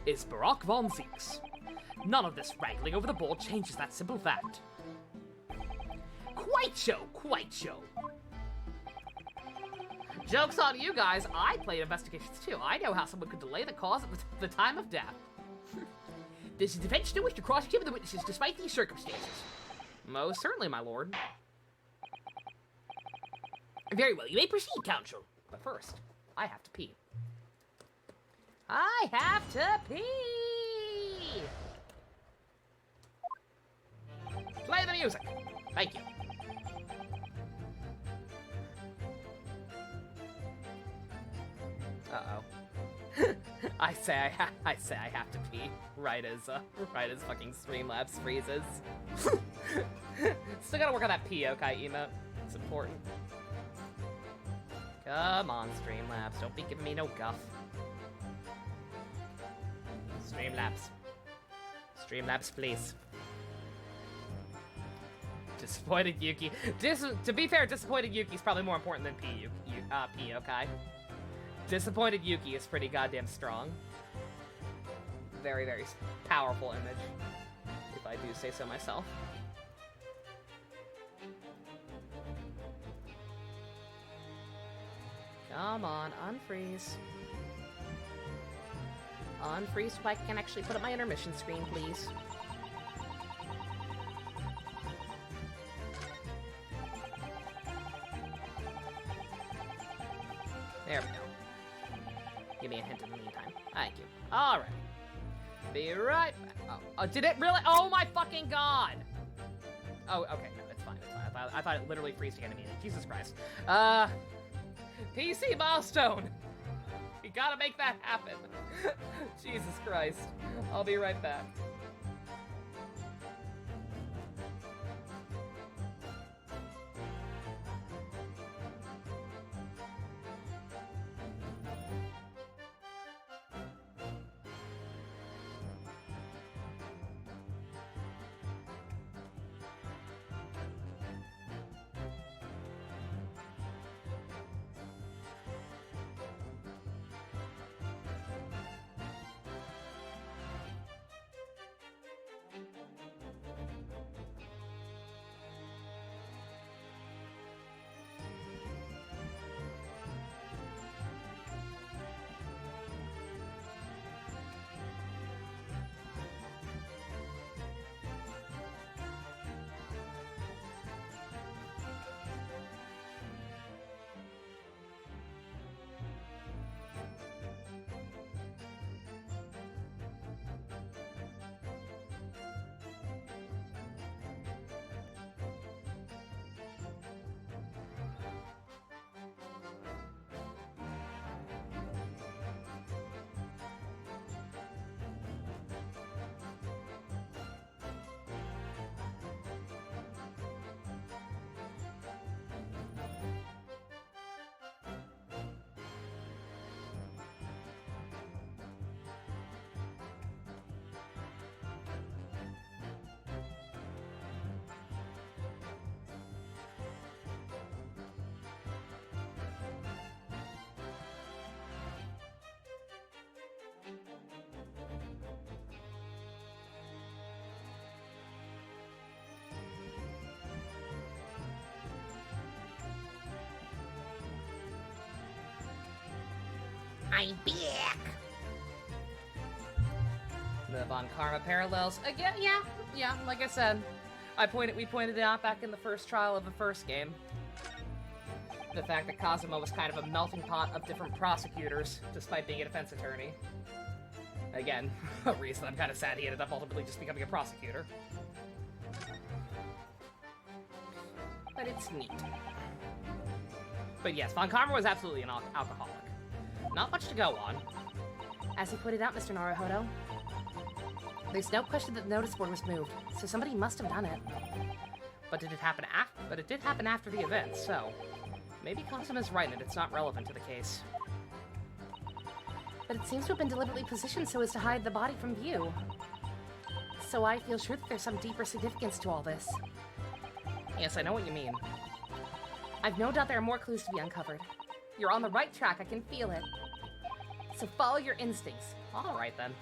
is Barack von Zeeks. None of this wrangling over the board changes that simple fact. Quite so, quite so. Joke's on you guys, I played investigations too. I know how someone could delay the cause at the time of death. Does the defense still wish to cross-examine the witnesses despite these circumstances? Most certainly, my lord. Very well, you may proceed, counsel. But first, I have to pee. I have to pee! Play the music! Thank you. Uh-oh. I say I have to pee right as fucking Streamlabs freezes. Still gotta work on that pee, okay, emote. It's important. Come on, Streamlabs, don't be giving me no guff. Streamlabs. Streamlabs, please. Disappointed Yuki. To be fair, disappointed Yuki's probably more important than P, okay? Disappointed Yuki is pretty goddamn strong. Very, very powerful image, if I do say so myself. Come on, unfreeze. Unfreeze so I can actually put up my intermission screen, please. There we go. Give me a hint in the meantime. Thank you. Alright. Be right back. Oh, did it really? Oh my fucking god! Oh, okay, no, it's fine, it's fine. I thought it literally freezed again immediately. Jesus Christ. PC milestone! We gotta make that happen. Jesus Christ. I'll be right back. I'm back. The Von Karma parallels. Again, yeah, like I said. We pointed it out back in the first trial of the first game. The fact that Kazuma was kind of a melting pot of different prosecutors, despite being a defense attorney. Again, a reason I'm kind of sad he ended up ultimately just becoming a prosecutor. But it's neat. But yes, Von Karma was absolutely an alcoholic. Not much to go on. As you pointed out, Mr. Naruhodo, there's no question that the notice board was moved, so somebody must have done it. But did it happen but it did happen after the event, so maybe Kazuma's right and it's not relevant to the case. But it seems to have been deliberately positioned so as to hide the body from view. So I feel sure that there's some deeper significance to all this. Yes, I know what you mean. I've no doubt there are more clues to be uncovered. You're on the right track, I can feel it. So follow your instincts. Alright then.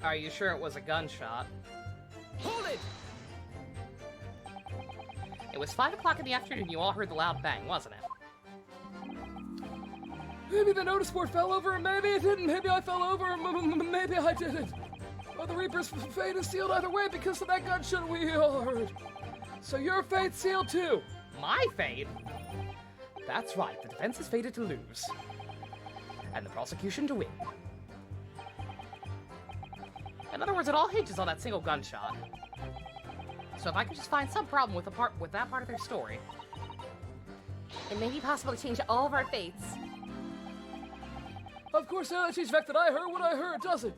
Are you sure it was a gunshot? Hold it! It was 5 o'clock in the afternoon. You all heard the loud bang, wasn't it? Maybe the notice board fell over, maybe it didn't. Maybe I fell over, maybe I didn't. Well, the Reaper's fate is sealed either way because of that gunshot we all heard. So your fate's sealed too. My fate? That's right. The defense is fated to lose. And the prosecution to win. In other words, it all hinges on that single gunshot. So if I could just find some problem with that part of their story. It may be possible to change all of our fates. Of course, that changes the fact that I heard what I heard, does it?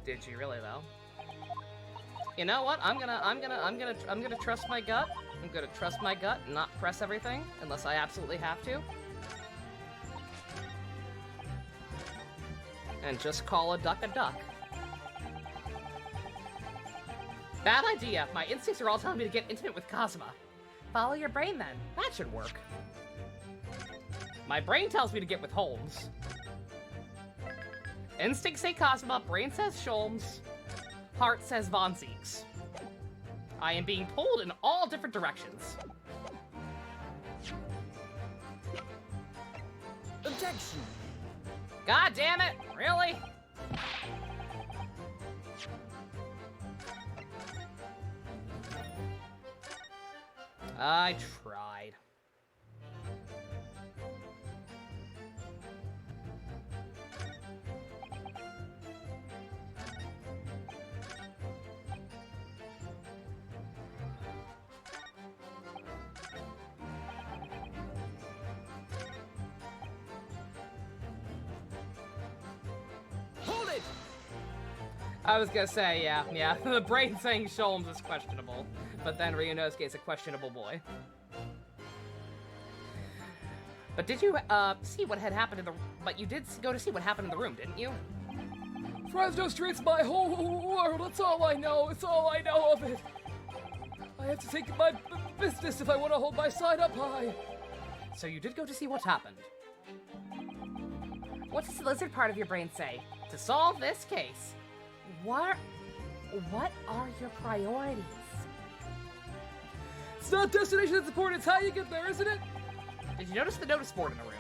Did you really though? You know what? I'm gonna trust my gut. I'm gonna trust my gut and not press everything unless I absolutely have to. And just call a duck a duck. Bad idea. My instincts are all telling me to get intimate with Kazuma. Follow your brain then. That should work. My brain tells me to get with Holmes. Instincts say Kazuma, brain says Sholmes, heart says Von Zieks. I am being pulled in all different directions. Objection! God damn it! Really? I tried. Hold it! I was gonna say, yeah. The brain saying Sholmes is questionable, but then Ryunosuke is a questionable boy. But did you, see what had happened in the... But you did go to see what happened in the room, didn't you? Fresno Street's my whole world. That's all I know. It's all I know of it. I have to take my business if I want to hold my side up high. So you did go to see what happened. What does the lizard part of your brain say? To solve this case. What are your priorities? It's not destination that's important. It's how you get there, isn't it? Did you notice the notice board in the room?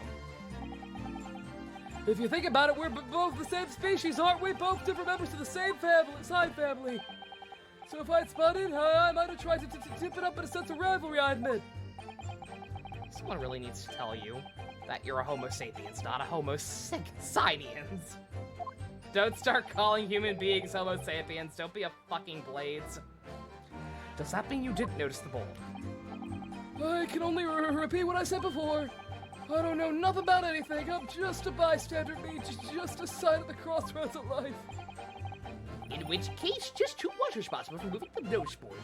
If you think about it, we're both the same species, aren't we? Both different members of the same family, side family. So if I'd spun it, I might have tried to tip it up in a sense of rivalry, I admit. Someone really needs to tell you that you're a Homo sapiens, not a Homo science. Don't start calling human beings Homo sapiens. Don't be a fucking Blades. Does that mean you didn't notice the board? I can only repeat what I said before. I don't know nothing about anything. I'm just a bystander, me, just a sign at the crossroads of life. In which case, just who was responsible for moving the notice board?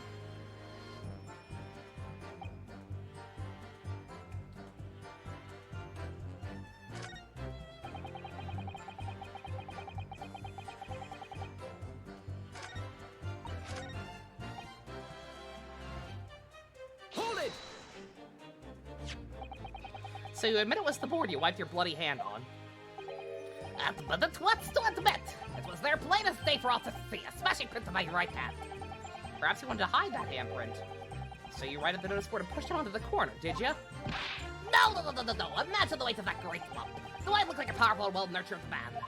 Hold it! So you admit it was the board you wiped your bloody hand on. But that's what's to admit. It was there plain as day for all to see, a smashing print of my right hand. Perhaps you wanted to hide that handprint. So you righted the notice board and pushed it onto the corner, did you? No. Imagine the weight of that great lump. Do I look like a powerful, well-nurtured man?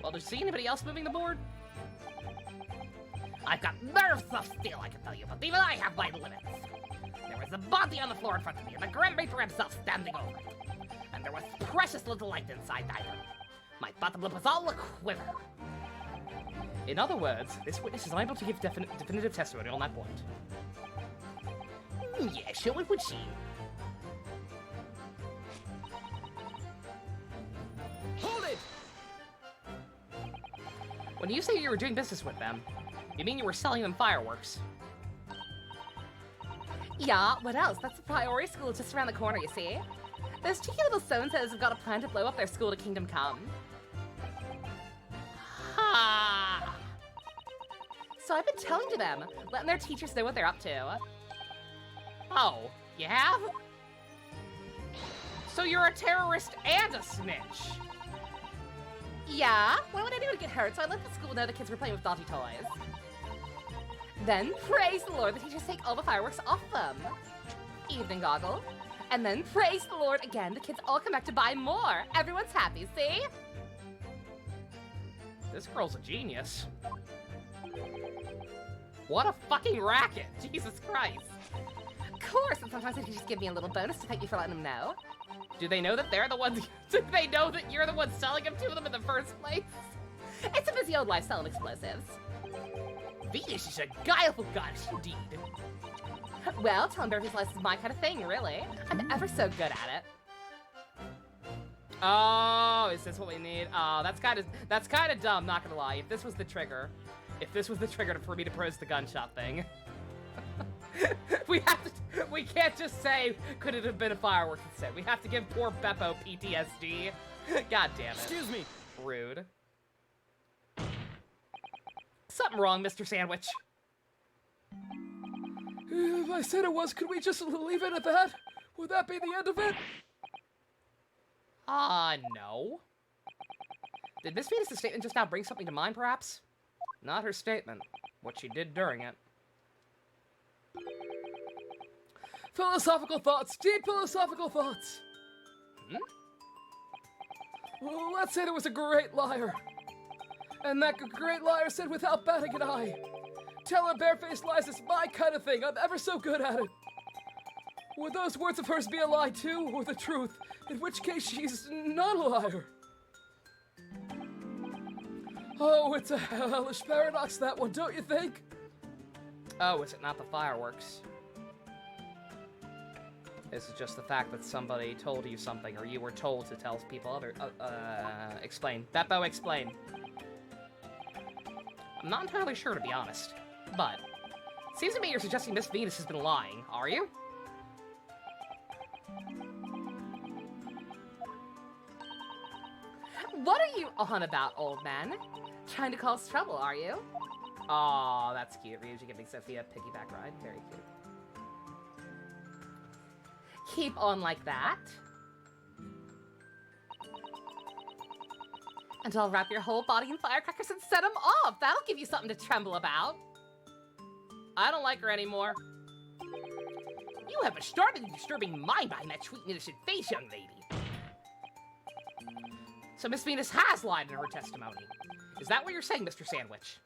Well, did you see anybody else moving the board? I've got nerves of steel, I can tell you, but even I have my limits. There was a body on the floor in front of me, and the Grim Reaper himself standing over it. And there was precious little light inside either. My bottom lip was all a quiver. In other words, this witness is unable to give definitive testimony on that point. Yeah, sure it would seem. Hold it! When you say you were doing business with them, you mean you were selling them fireworks? Yeah, what else? That's the priority school just around the corner, you see? Those cheeky little so-and-sos have got a plan to blow up their school to Kingdom Come. Ha! So I've been telling to them, letting their teachers know what they're up to. Oh, you have? So you're a terrorist and a snitch. Yeah, why would anyone get hurt? So I let the school know the kids were playing with naughty toys. Then, praise the Lord, the teachers take all the fireworks off them. Evening goggle. And then, praise the Lord again, the kids all come back to buy more. Everyone's happy, see? This girl's a genius. What a fucking racket! Jesus Christ. Of course, and sometimes they just give me a little bonus to thank you for letting them know. Do they know that they're the ones? Do they know that you're the one selling them to them in the first place? It's a busy old life selling explosives. Venus is a guileful goddess indeed. Well, telling Beverly's life is my kind of thing, really. I'm ever so good at it. Oh, is this what we need? Oh, that's kind of dumb, not gonna lie. If this was the trigger for me to press the gunshot thing. we can't just say, could it have been a firework instead? We have to give poor Beppo PTSD. God damn it. Excuse me. Rude. Something wrong, Mr. Sandwich. If I said it was, could we just leave it at that? Would that be the end of it? No. Did Miss Venus' statement just now bring something to mind, perhaps? Not her statement. What she did during it. Philosophical thoughts, deep philosophical thoughts. Well, let's say there was a great liar. And that great liar said without batting an eye, telling barefaced lies is my kind of thing. I'm ever so good at it. Would those words of hers be a lie too, or the truth? In which case she's not a liar. Oh, it's a hellish paradox, that one, don't you think? Oh, is it not the fireworks? Is it just the fact that somebody told you something, or you were told to tell people other... explain. Beppo, explain. I'm not entirely sure, to be honest. But, it seems to me you're suggesting Miss Venus has been lying, are you? What are you on about, old man? Trying to cause trouble, are you? Aw, that's cute. Ryuji giving Sophia a piggyback ride. Very cute. Keep on like that. And I'll wrap your whole body in firecrackers and set them off. That'll give you something to tremble about. I don't like her anymore. You have a startling disturbing mind behind that sweet and innocent face, young lady. So Miss Venus has lied in her testimony. Is that what you're saying, Mr. Sandwich?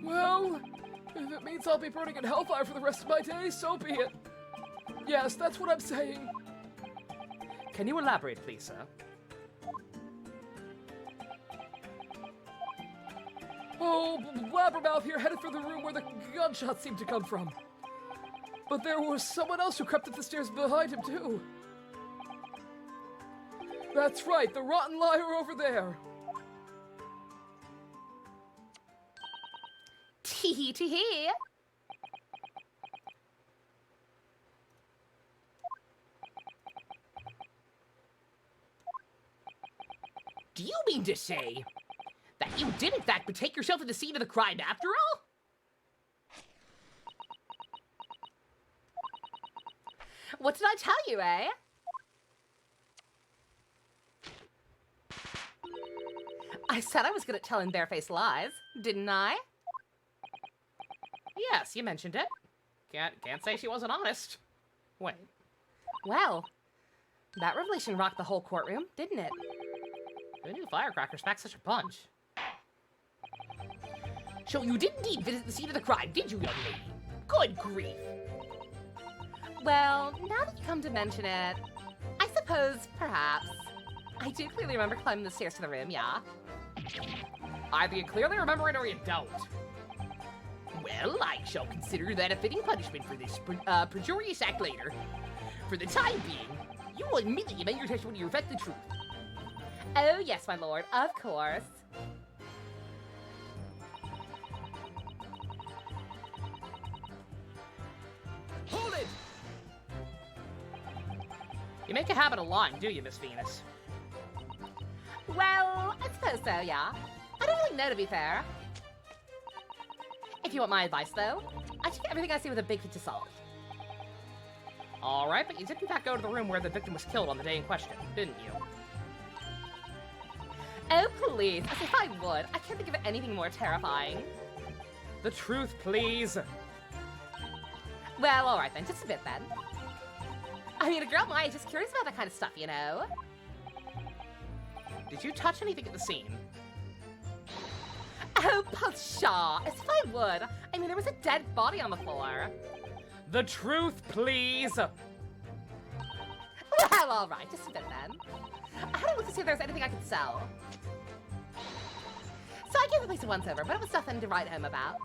Well, if it means I'll be burning in hellfire for the rest of my days, so be it. Yes, that's what I'm saying. Can you elaborate, please, sir? Oh, Blabbermouth here headed for the room where the gunshots seemed to come from. But there was someone else who crept up the stairs behind him, too. That's right, the rotten liar over there. Tee tee hee. Do you mean to say that you did in fact betake yourself to the scene of the crime after all? What did I tell you, eh? I said I was good at telling barefaced lies, didn't I? Yes, you mentioned it. Can't say she wasn't honest. Wait. Well, that revelation rocked the whole courtroom, didn't it? Who knew firecrackers packed such a punch? So you did indeed visit the scene of the crime, did you, young lady? Good grief. Well, now that you come to mention it, I suppose, perhaps. I do clearly remember climbing the stairs to the room, yeah. Either you clearly remember it or you don't. Well, I shall consider that a fitting punishment for this perjurious act later. For the time being, you will immediately amend your testimony to reflect the truth. Oh, yes, my lord, of course. Hold it! You make a habit of lying, do you, Miss Venus? Well, I suppose so, yeah. I don't really know, to be fair. If you want my advice, though, I take everything I see with a big pinch of salt. Alright, but you did in fact go to the room where the victim was killed on the day in question, didn't you? Oh, please, as if I would. I can't think of anything more terrifying. The truth, please. Well, alright then, just a bit then. I mean, a girl my age is curious about that kind of stuff, you know? Did you touch anything at the scene? Oh, pshaw, as if I would. I mean, there was a dead body on the floor. The truth, please. Well, alright, just a bit then. I had to look to see if there was anything I could sell. So I gave the place a once-over, but it was nothing to write home about.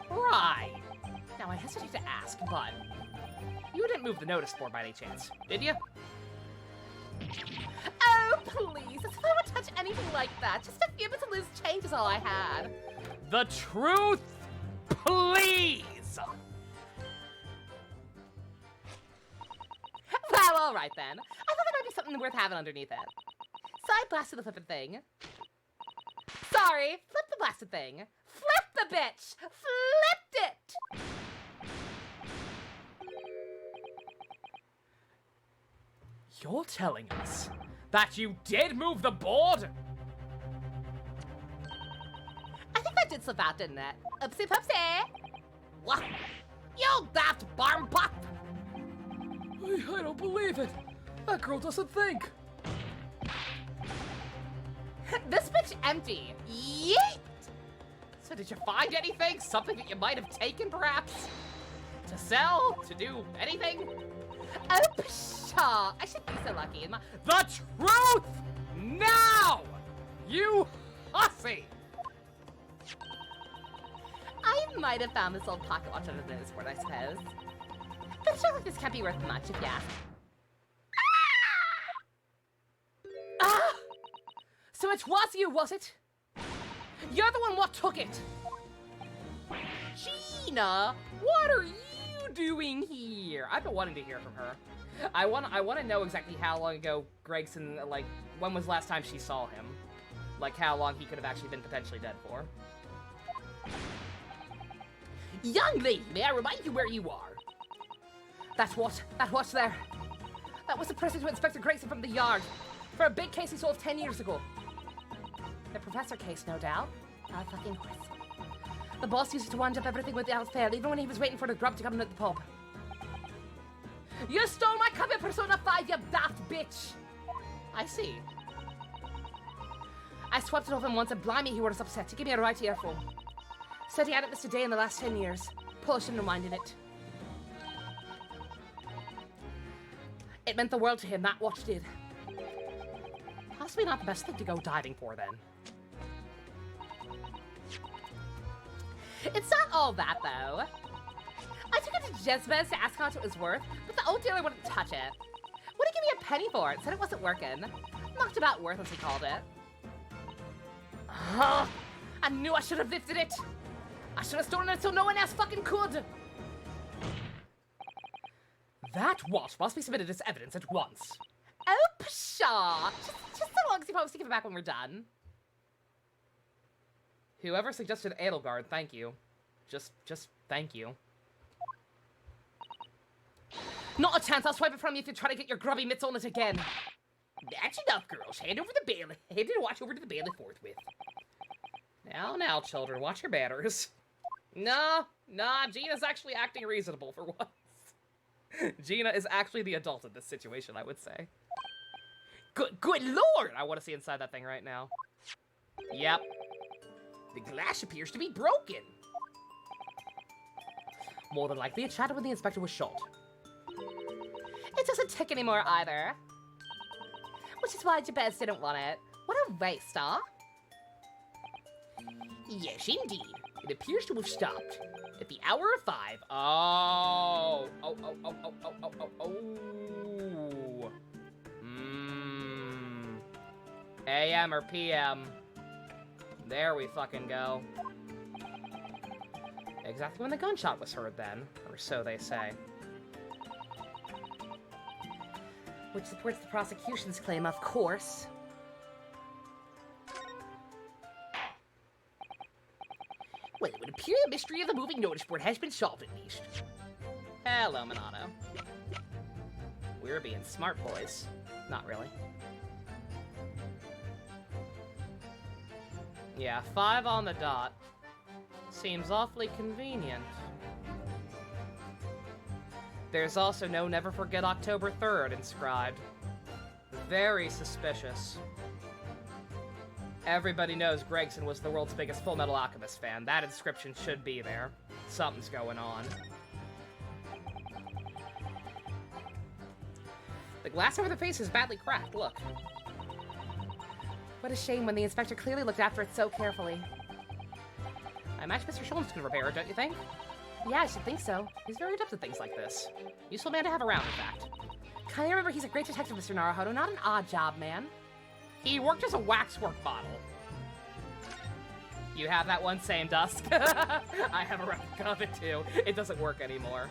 Right. Now, I hesitate to ask, but you didn't move the notice board by any chance, did you? Oh, please, as if I would touch anything like that. Just a few bits of loose change is all I had. The truth, please. Well, alright then. I thought there might be something worth having underneath it. So I blasted the flippin' thing. Sorry, flip the blasted thing. Flip the bitch! Flipped it! You're telling us that you did move the board? I think that did slip out, didn't it? Oopsie poopsie! What? You daft barnbutt! I don't believe it. That girl doesn't think. This bitch empty. Yeet! So did you find anything? Something that you might have taken, perhaps? To sell? To do anything? Oh, pshaw. I should be so lucky. The truth! Now! You hussy! I might have found this old pocket watch under the notice board, I suppose. But a show like this can't be worth much if you ask. Ah! So it was you, was it? You're the one what took it! Gina, What are you doing here? I've been wanting to hear from her. I want to know exactly how long ago Gregson, like, when was the last time she saw him? Like, how long he could have actually been potentially dead for. young lady, may I remind you where you are? That watch there. That was the present to Inspector Grayson from the yard. For a big case he solved 10 years ago. The professor case, no doubt. A fucking course. The boss used to wind up everything without fail, even when he was waiting for the grub to come in at the pub. You stole my copy of Persona 5, you daft bitch! I see. I swapped it off him once and blimey he was upset to give me a right earful. Said he hadn't missed a day in the last 10 years. Polish and reminded it. It meant the world to him, that watch did. Possibly not the best thing to go diving for, then. It's not all that, though. I took it to Jezbez to ask how much it was worth, but the old dealer wouldn't touch it. Wouldn't give me a penny for it, said it wasn't working. Knocked about worthless, he called it. Ugh, I knew I should have lifted it. I should have stolen it so no one else fucking could. That watch must be submitted as evidence at once. Oh, pshaw. Just so long as you promise to give it back when we're done. Whoever suggested Edelgard, thank you. Just thank you. Not a chance, I'll swipe it from you if you try to get your grubby mitts on it again. That's enough, girls. Hand the watch over to the bailiff forthwith. Now, children, watch your manners. Nah, Gina's actually acting reasonable for once. Gina is actually the adult in this situation, I would say. Good lord! I want to see inside that thing right now. Yep. The glass appears to be broken. More than likely, it shattered when the inspector was shot. It doesn't tick anymore either. Which is why Jabez didn't want it. What a waste, huh? Yes, indeed. It appears to have stopped at the hour of 5. Oh. AM or PM. There we fucking go. Exactly when the gunshot was heard then, or so they say. Which supports the prosecution's claim, of course. Well, it would appear the mystery of the moving notice board has been solved at least. Hello, Minato. We're being smart boys. Not really. Yeah, 5 on the dot. Seems awfully convenient. There's also no Never Forget October 3rd inscribed. Very suspicious. Everybody knows Gregson was the world's biggest Full Metal Alchemist fan. That inscription should be there. Something's going on. The glass over the face is badly cracked, look. What a shame when the inspector clearly looked after it so carefully. I imagine Mr. Shulman could repair it, don't you think? Yeah, I should think so. He's very adept at things like this. Useful man to have around, in fact. Kinda remember he's a great detective, Mr. Naruhodo, not an odd job man. He worked as a waxwork bottle. You have that one, same Dusk. I have a replica of it too. It doesn't work anymore.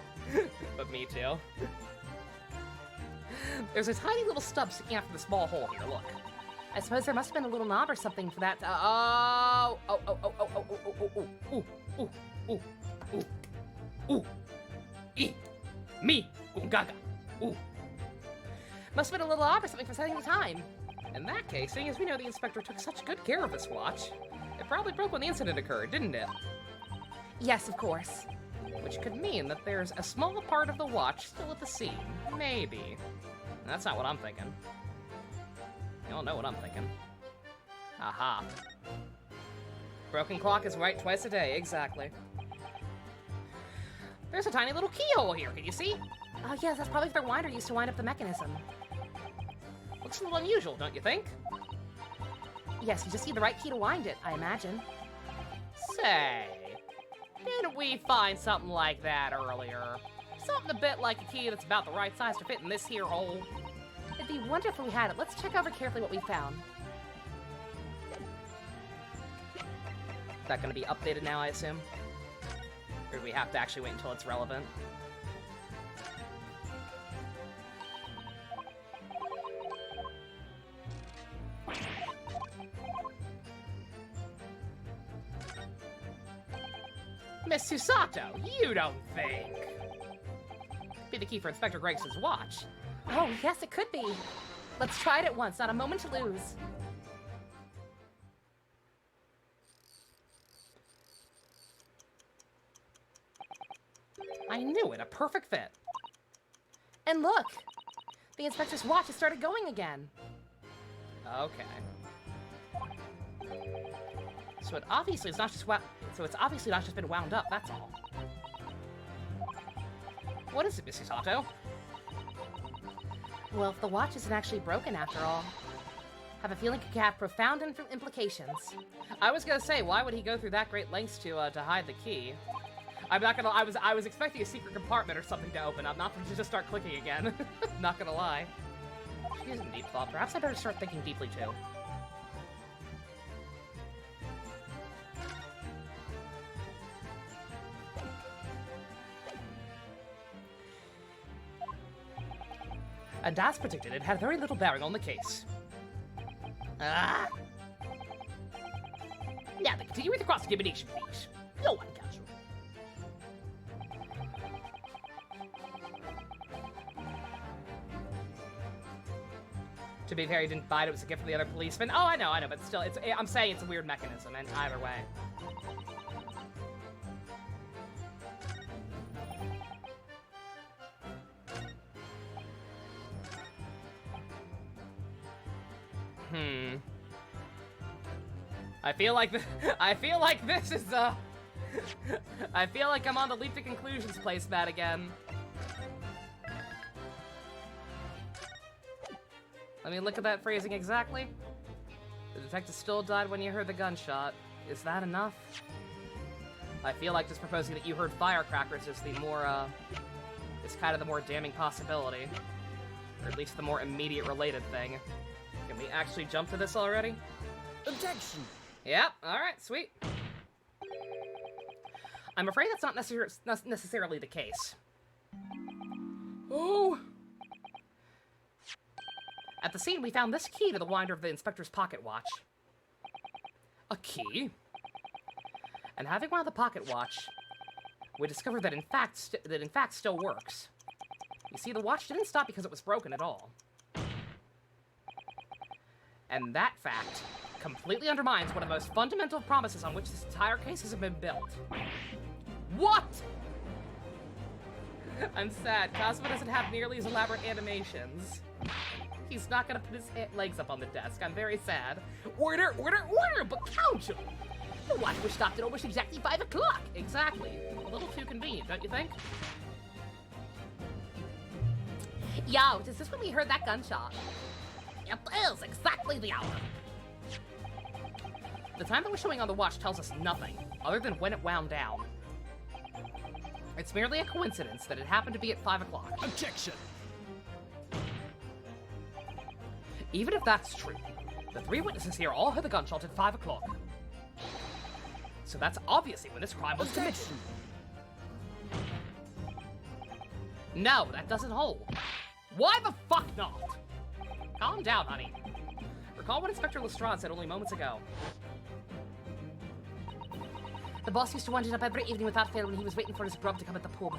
But me too. There's a tiny little stub sticking out from the small hole here, look. I suppose there must have been a little knob or something for that. Me, Gungaga. Must have been a little knob or something for setting the time. In that case, seeing as we know the inspector took such good care of this watch, it probably broke when the incident occurred, didn't it? Yes, of course. Which could mean that there's a small part of the watch still at the scene. Maybe. That's not what I'm thinking. You all know what I'm thinking. Aha. Broken clock is right twice a day, exactly. There's a tiny little keyhole here, can you see? Oh, yes, that's probably if their winder used to wind up the mechanism. Looks a little unusual, don't you think? Yes, you just need the right key to wind it, I imagine. Say, didn't we find something like that earlier? Something a bit like a key that's about the right size to fit in this here hole. It'd be wonderful if we had it. Let's check over carefully what we found. Is that going to be updated now, I assume? Or do we have to actually wait until it's relevant? Miss Susato, you don't think? Be the key for Inspector Gregson's watch. Oh, yes, it could be. Let's try it at once, not a moment to lose. I knew it, a perfect fit. And look! The inspector's watch has started going again. Okay. So it obviously is not just it's obviously not just been wound up, that's all. What is it, Miss Susato? Well, if the watch isn't actually broken after all, have a feeling it could have profound implications. I was gonna say, why would he go through that great lengths to hide the key? I'm not gonna. I was expecting a secret compartment or something to open up, not to just start clicking again. Not gonna lie. She is in deep thought. Perhaps I better start thinking deeply too. And as predicted, it had very little bearing on the case. Ah! Now then, continue with the cross-examination, please. Go on, Counsel. To be fair, he didn't buy it. It was a gift from the other policeman. Oh, I know, but still, I'm saying it's a weird mechanism, and either way. I feel like this is I feel like I'm on the leap to conclusions placemat again. Let me look at that phrasing exactly. The detective still died when you heard the gunshot. Is that enough? I feel like just proposing that you heard firecrackers is the more, is kind of the more damning possibility. Or at least the more immediate related thing. Can we actually jump to this already? Objection! Yep, alright, sweet. I'm afraid that's not necessarily the case. Oh! At the scene, we found this key to the winder of the inspector's pocket watch. A key? And having wound the pocket watch, we discovered that in fact still works. You see, the watch didn't stop because it was broken at all. And that fact completely undermines one of the most fundamental promises on which this entire case has been built. What? I'm sad. Cosmo doesn't have nearly as elaborate animations. He's not gonna put his legs up on the desk. I'm very sad. Order, but Counsel! The watch was stopped at almost exactly 5 o'clock. Exactly. A little too convenient, don't you think? Yo, is this when we heard that gunshot? It is exactly the hour. The time that was showing on the watch tells us nothing, other than when it wound down. It's merely a coincidence that it happened to be at 5 o'clock. Objection! Even if that's true, the 3 witnesses here all heard the gunshot at 5 o'clock. So that's obviously when this crime was committed. No, that doesn't hold. Why the fuck not? Calm down, honey. Recall what Inspector Lestrade said only moments ago. The boss used to wind it up every evening without fail when he was waiting for his grub to come at the pub.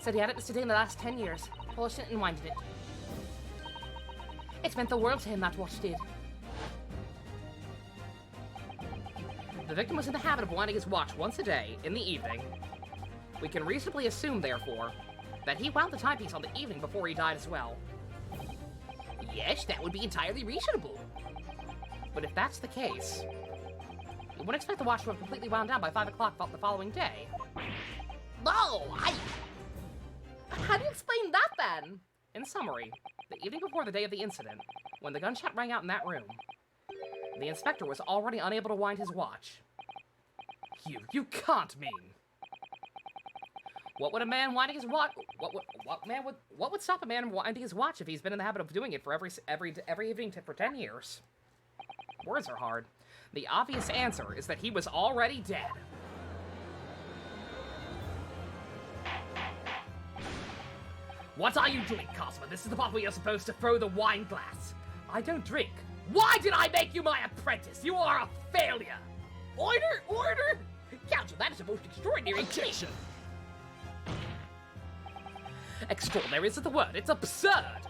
Said he had it today in the last 10 years. Polished it and winded it. It meant the world to him, that watch did. The victim was in the habit of winding his watch once a day, in the evening, We can reasonably assume, therefore, that he wound the timepiece on the evening before he died as well. Yes, that would be entirely reasonable. But if that's the case, you wouldn't expect the watch to have completely wound down by 5 o'clock the following day. No, How do you explain that then? In summary, the evening before the day of the incident, when the gunshot rang out in that room, the inspector was already unable to wind his watch. You can't mean. What would a man winding his watch? What would stop a man winding his watch if he's been in the habit of doing it for every evening for 10 years? Words are hard. The obvious answer is that he was already dead. What are you doing, Cosmo? This is the part where you're supposed to throw the wine glass. I don't drink. why did I make you my apprentice? You are a failure! Order! Order! Counsel, that is a most extraordinary Objection! Extraordinary isn't the word, it's absurd!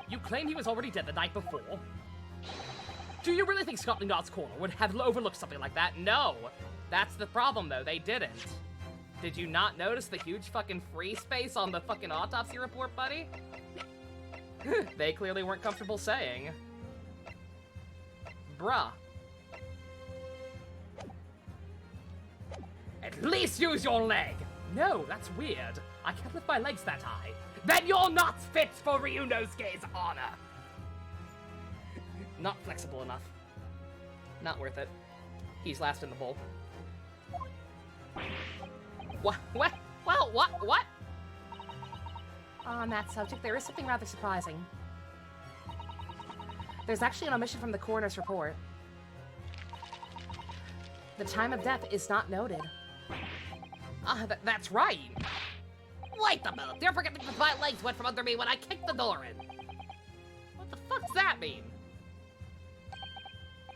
You claim he was already dead the night before? Do you really think Scotland Yard's corner would have overlooked something like that? No! That's the problem, though, they didn't. Did you not notice the huge fucking free space on the fucking autopsy report, buddy? They clearly weren't comfortable saying. Bruh. At least use your leg! No, that's weird. I can't lift my legs that high. Then you're not fit for Ryunosuke's honor! Not flexible enough. Not worth it. He's last in the bowl. What? Well, what? On that subject, there is something rather surprising. There's actually an omission from the coroner's report. The time of death is not noted. That's right. Wait a minute, you're forgetting that my legs went from under me when I kicked the door in. What the fuck's that mean?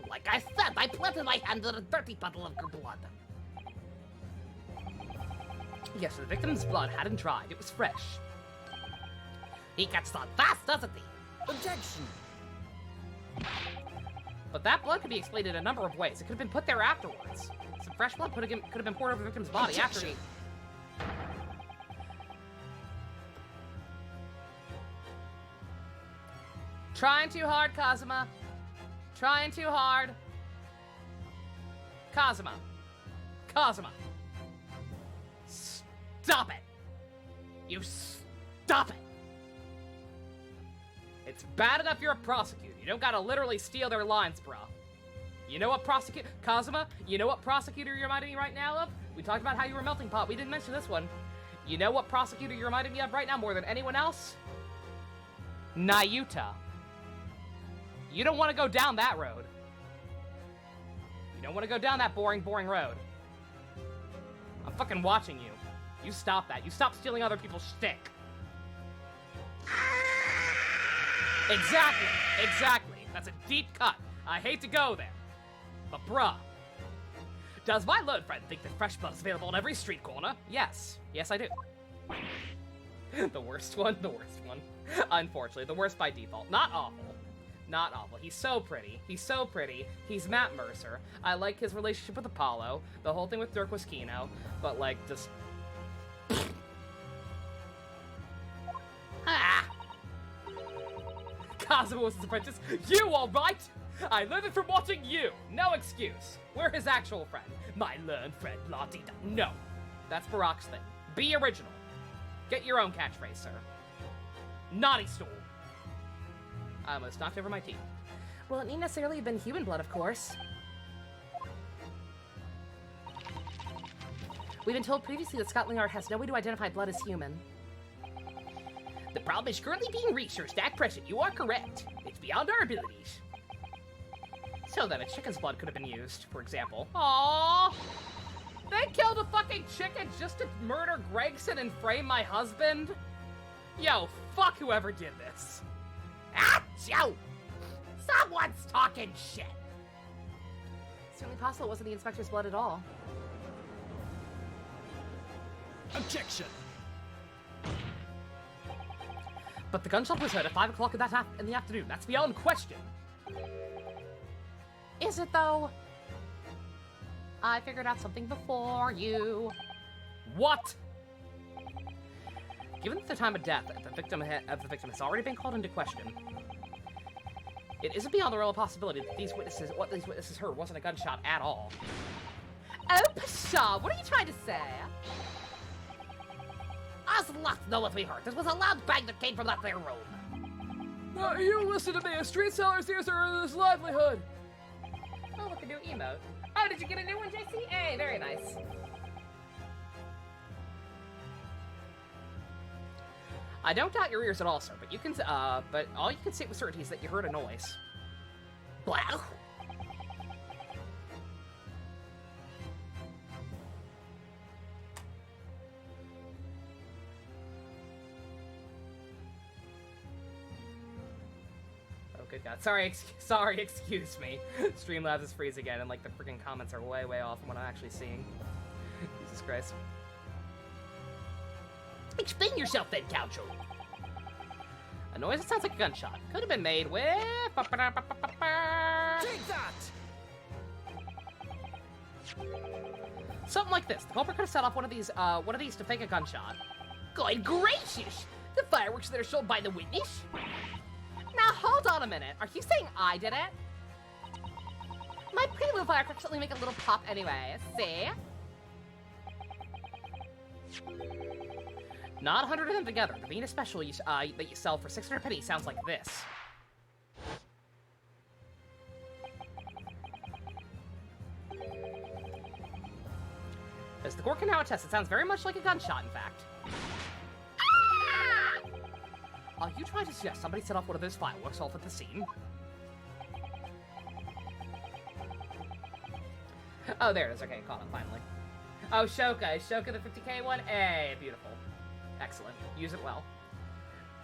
Like I said, I planted my hand in a dirty puddle of her blood. Yes, the victim's blood hadn't dried. It was fresh. He gets on fast, doesn't he? Objection! But that blood could be explained in a number of ways. It could have been put there afterwards. Some fresh blood could have been poured over the victim's body after he... Trying too hard, Kazuma. Trying too hard. Kazuma. Stop it! You stop it! It's bad enough you're a prosecutor. You don't gotta literally steal their lines, bro. You know what Kazuma, you know what prosecutor you're reminding me right now of? We talked about how you were melting pot. We didn't mention this one. You know what prosecutor you're reminding me of right now more than anyone else? Nayuta. You don't want to go down that road. You don't want to go down that boring road. I'm fucking watching you. You stop that. You stop stealing other people's shtick. Exactly. That's a deep cut. I hate to go there. But bruh. Does my learned friend think that fresh blood is available on every street corner? Yes. Yes, I do. The worst one. Unfortunately, the worst by default. Not awful. He's so pretty. He's Matt Mercer. I like his relationship with Apollo. The whole thing with Dirk was Kino. But, like, just... Kazuma was his apprentice. You, alright? I learned it from watching you. No excuse. We're his actual friend. My learned friend, Latita. No. That's Barack's thing. Be original. Get your own catchphrase, sir. Naughty stool. I almost knocked over my teeth. Well, it need necessarily have been human blood, of course. We've been told previously that Scotland Yard has no way to identify blood as human. The problem is currently being researched at present. You are correct. It's beyond our abilities. So then, a chicken's blood could have been used, for example. Aww! They killed a fucking chicken just to murder Gregson and frame my husband? Yo, fuck whoever did this. Achoo! Someone's talking shit! It's certainly possible it wasn't the inspector's blood at all. Objection! But the gunshot was heard at 5 o'clock in the afternoon. That's beyond question. Is it, though? I figured out something before you. What? Given that the time of death of the victim has already been called into question, it isn't beyond the realm of possibility that what these witnesses heard wasn't a gunshot at all. Oh, pshaw, what are you trying to say? Us lots know what we heard. This was a loud bang that came from that there room. You listen to me. A street seller's ears are his livelihood. Oh, look, a new emote. Oh, did you get a new one, JC? Hey, very nice. I don't doubt your ears at all, sir, but but all you can say with certainty is that you heard a noise. Blah. Good God. Sorry, excuse me. Streamlabs is freeze again, and, like, the freaking comments are way, way off from what I'm actually seeing. Jesus Christ. Explain yourself then, Council. A noise that sounds like a gunshot. Could have been made with... Take that! Something like this. The culprit could have set off one of these to fake a gunshot. Good gracious! The fireworks that are sold by the witness? Now, hold on a minute. Are you saying I did it? My pretty little firecrackers only make a little pop anyway. See? Not 100 of them together. The Venus special that you sell for 600 pennies sounds like this. As the court can now attest, it sounds very much like a gunshot, in fact. Are you trying to suggest somebody set off one of those fireworks off at the scene? Oh, there it is. Okay, caught it, finally. Oh, Shoka. Is Shoka the 50k one? Hey, beautiful. Excellent. Use it well.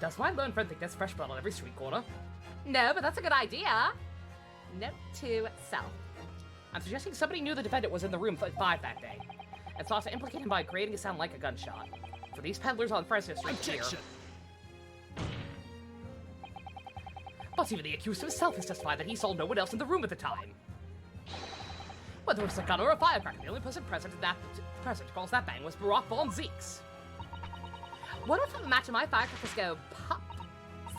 Does my lone friend think there's fresh blood on every street corner? No, but that's a good idea. Note to self. I'm suggesting somebody knew the defendant was in the room at 5 that day, and sought to implicate him by creating a sound like a gunshot. For these peddlers on Fresno Street here. But even the accused himself has testified that he saw no one else in the room at the time. Whether it's a gun or a firecracker, the only person present calls that bang was Barack Von Zeeks. What if a match of my firecrackers go pop?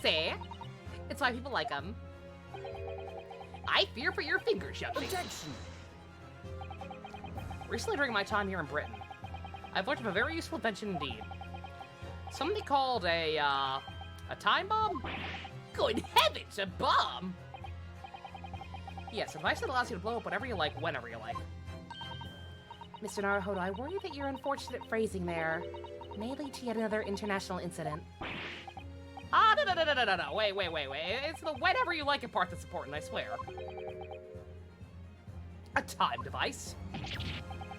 See? It's why people like them. I fear for your fingers, young lady. Objection! Recently during my time here in Britain, I've learned of a very useful invention indeed. Something called a time bomb? Good heavens, a bomb! Yes, a device that allows you to blow up whatever you like, whenever you like. Mr. Naruhodo, I worry that your unfortunate phrasing there may lead to yet another international incident. Ah, no, wait. It's the whenever you like it part that's important, I swear. A time device?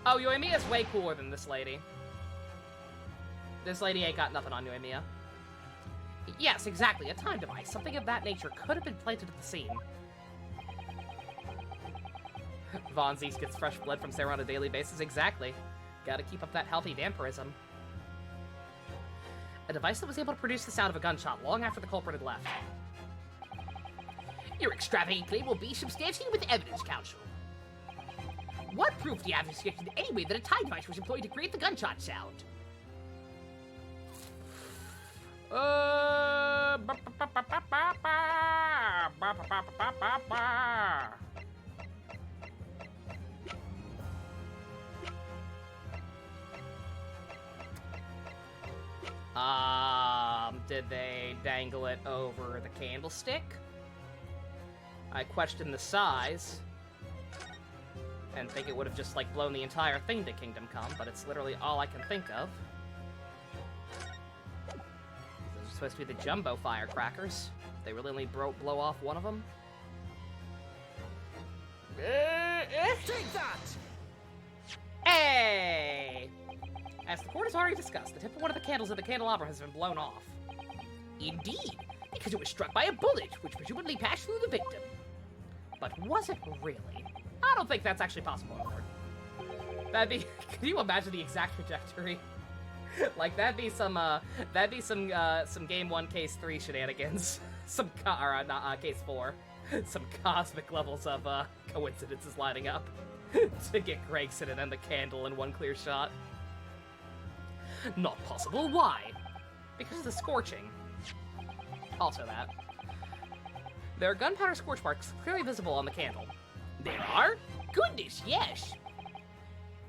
Oh, Yoimiya's way cooler than this lady. This lady ain't got nothing on Yoimiya. Yes, exactly, a time device. Something of that nature could have been planted at the scene. Von Zeeks gets fresh blood from Sarah on a daily basis. Exactly. Gotta keep up that healthy vampirism. A device that was able to produce the sound of a gunshot long after the culprit had left. Your extravagant claim will be substantiated with evidence, Counsel. What proof do you have to suggest in any way that a time device was employed to create the gunshot sound? Did they dangle it over the candlestick? I question the size, and think it would have just, like, blown the entire thing to Kingdom Come, but it's literally all I can think of. Those are supposed to be the jumbo firecrackers. They really only blow off one of them. Take that! Hey! As the court has already discussed, the tip of one of the candles at the candelabra has been blown off. Indeed, because it was struck by a bullet, which presumably passed through the victim. But was it really? I don't think that's actually possible, Lord. That'd be... Can you imagine the exact trajectory? Like, that'd be some Game 1, Case 3 shenanigans. Case 4. Some cosmic levels of, coincidences lining up to get Gregson and then the candle in one clear shot. Not possible, why? Because of the scorching. Also that. There are gunpowder scorch marks clearly visible on the candle. There are? Goodness, yes.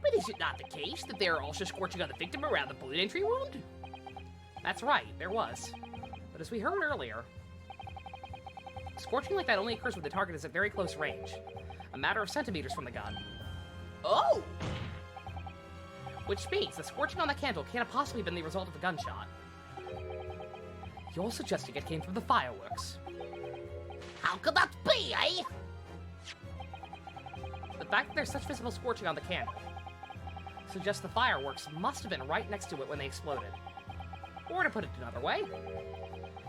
But is it not the case that there are also scorching on the victim around the bullet entry wound? That's right, there was. But as we heard earlier, scorching like that only occurs when the target is at very close range, a matter of centimeters from the gun. Oh! Which means the scorching on the candle can't have possibly been the result of a gunshot. You're suggesting it came from the fireworks. How could that be, eh? The fact that there's such visible scorching on the candle suggests the fireworks must have been right next to it when they exploded. Or to put it another way,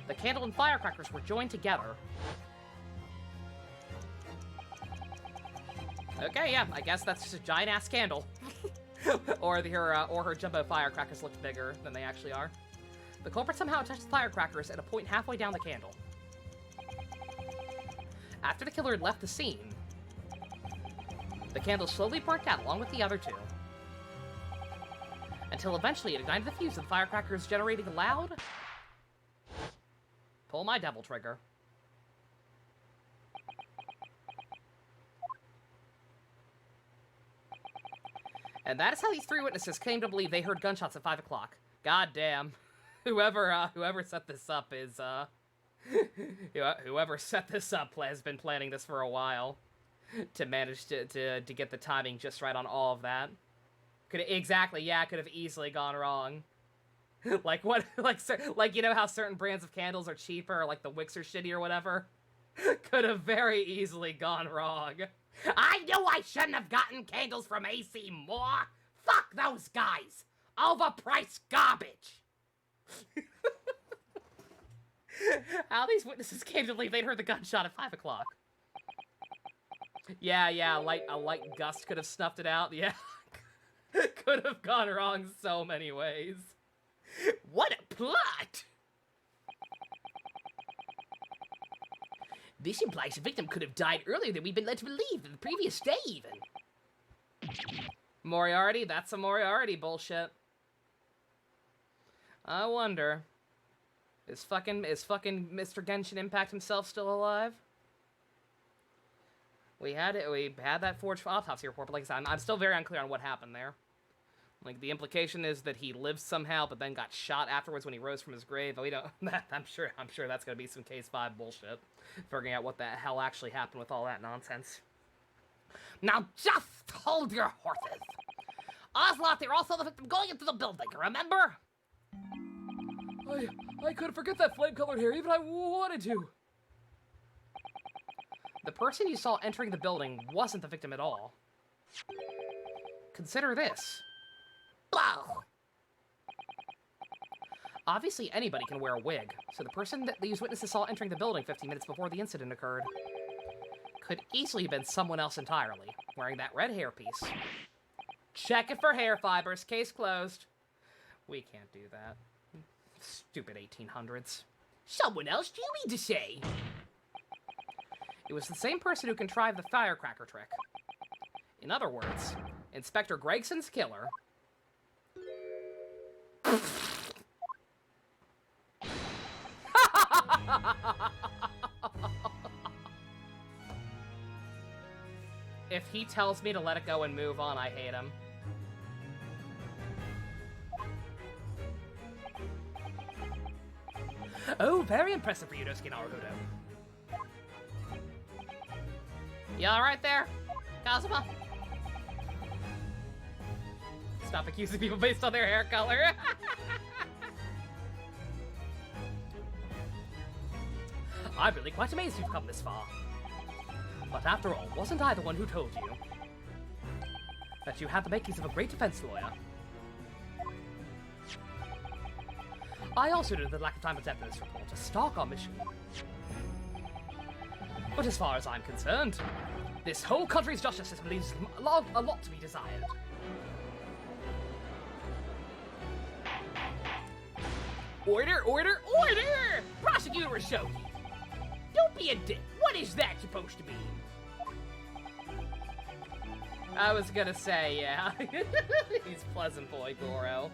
the candle and firecrackers were joined together. Okay, yeah, I guess that's just a giant-ass candle. or her jumbo firecrackers looked bigger than they actually are. The culprit somehow touched the firecrackers at a point halfway down the candle. After the killer had left the scene, the candle slowly burnt out along with the other two, until eventually it ignited the fuse of the firecrackers, generating a loud... Pull my devil trigger. And that is how these three witnesses claim to believe they heard gunshots at 5 o'clock. God damn. Whoever set this up is, whoever set this up has been planning this for a while to manage to get the timing just right on all of that. Could have easily gone wrong. Like you know how certain brands of candles are cheaper, or like the wicks are shitty or whatever? Could have very easily gone wrong. I knew I shouldn't have gotten candles from AC Moore. Fuck those guys. Overpriced garbage. How these witnesses came to believe they'd heard the gunshot at 5 o'clock. Yeah, a light gust could have snuffed it out. Yeah. Could have gone wrong so many ways. What a plot! This implies the victim could have died earlier than we've been led to believe, the previous day even. Moriarty? That's some Moriarty bullshit. I wonder, is fucking Mr. Genshin Impact himself still alive? We had that forged autopsy report, but like I said, I'm still very unclear on what happened there. Like, the implication is that he lived somehow, but then got shot afterwards when he rose from his grave. But we don't. I'm sure that's gonna be some Case 5 bullshit. Figuring out what the hell actually happened with all that nonsense. Now just hold your horses. Ocelot, they all saw the victim going into the building, remember? I couldn't forget that flame-colored hair, even I wanted to. The person you saw entering the building wasn't the victim at all. Consider this. Wow. Obviously, anybody can wear a wig, so the person that these witnesses saw entering the building 15 minutes before the incident occurred could easily have been someone else entirely, wearing that red hairpiece. Check it for hair fibers. Case closed. We can't do that. Stupid 1800s. Someone else, do you mean to say? It was the same person who contrived the firecracker trick. In other words, Inspector Gregson's killer... If he tells me to let it go and move on, I hate him. Oh, very impressive for Ryunosuke Naruhodo. You alright there, Kazuma? Stop accusing people based on their hair color. I'm really quite amazed you've come this far. But after all, wasn't I the one who told you that you had the makings of a great defense lawyer? I also know the lack of time was after this report, a stark omission. But as far as I'm concerned, this whole country's justice system leaves a lot to be desired. Order, order, order! Prosecutor Shogi! Don't be a dick. What is that supposed to be? I was gonna say, yeah. He's pleasant boy, Goro.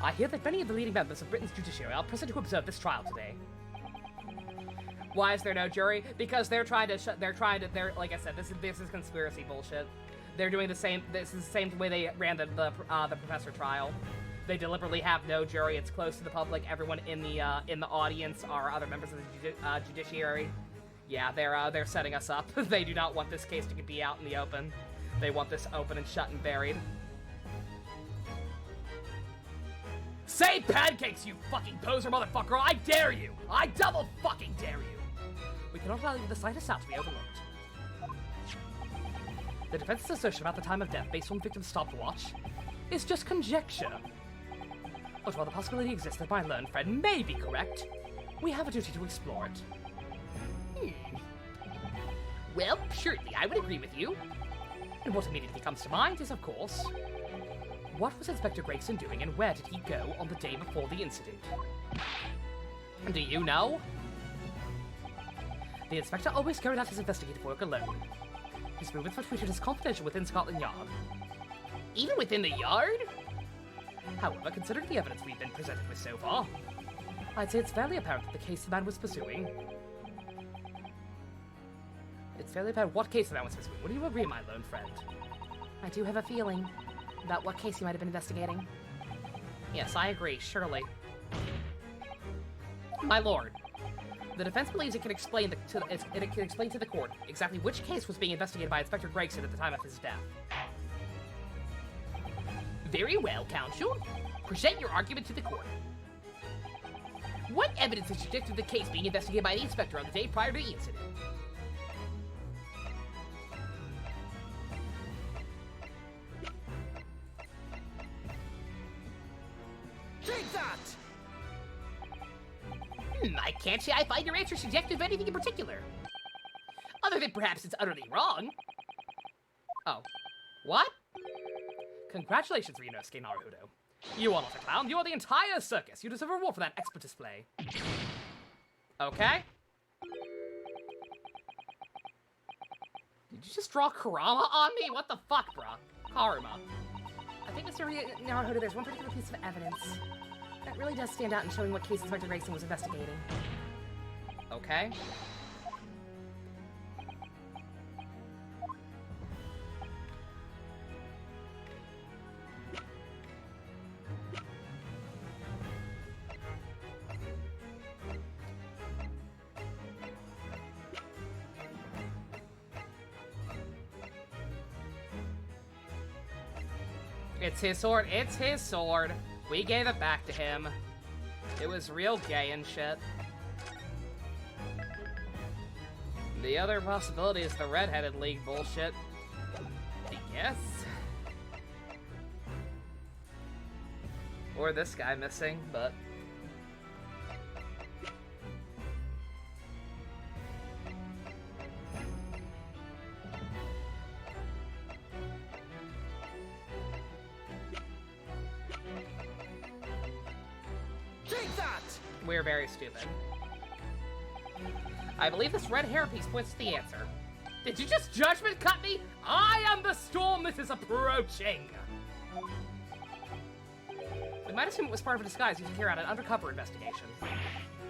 I hear that many of the leading members of Britain's judiciary are present to observe this trial today. Why is there no jury? Because they're like I said, this is conspiracy bullshit. They're doing the same, this is the same way they ran the professor trial. They deliberately have no jury, it's closed to the public, everyone in the audience are other members of the judiciary. Yeah, they're setting us up. They do not want this case to be out in the open. They want this open and shut and buried. Say pancakes, you fucking poser motherfucker! I dare you! I double fucking dare you! We cannot allow the slightest doubt to be overlooked. The defense's assertion about the time of death based on victim's stopwatch is just conjecture. But while the possibility exists that my learned friend may be correct, we have a duty to explore it. Well, surely I would agree with you. And what immediately comes to mind is, of course, what was Inspector Gregson doing and where did he go on the day before the incident? Do you know? The inspector always carried out his investigative work alone. His movements were treated as confidential within Scotland Yard. Even within the yard? However, considering the evidence we've been presented with so far, I'd say it's fairly apparent that the case the man was pursuing... It's fairly apparent what case the man was pursuing. Would you agree, my lone friend? I do have a feeling about what case he might have been investigating. Yes, I agree, surely. My lord, the defense believes it can explain to the court exactly which case was being investigated by Inspector Gregson at the time of his death. Very well, counsel. Present your argument to the court. What evidence is suggested of the case being investigated by the inspector on the day prior to the incident? Take that! I can't say I find your answer suggestive of anything in particular. Other than perhaps it's utterly wrong. Oh. What? Congratulations, Ryunosuke Naruhodo. You are not a clown, you are the entire circus. You deserve a reward for that expert display. Okay. Did you just draw Kurama on me? What the fuck, bruh? Karuma. I think, Mr. Naruhodo, there's one particular piece of evidence that really does stand out in showing what case Inspector Gregson was investigating. Okay. It's his sword. It's his sword. We gave it back to him. It was real gay and shit. The other possibility is the Red-Headed League bullshit. I guess. Or this guy missing, but... We're very stupid. I believe this red hairpiece points to the answer. Did you just judgment cut me? I am the storm that is approaching! We might assume it was part of a disguise used to carry out an undercover investigation.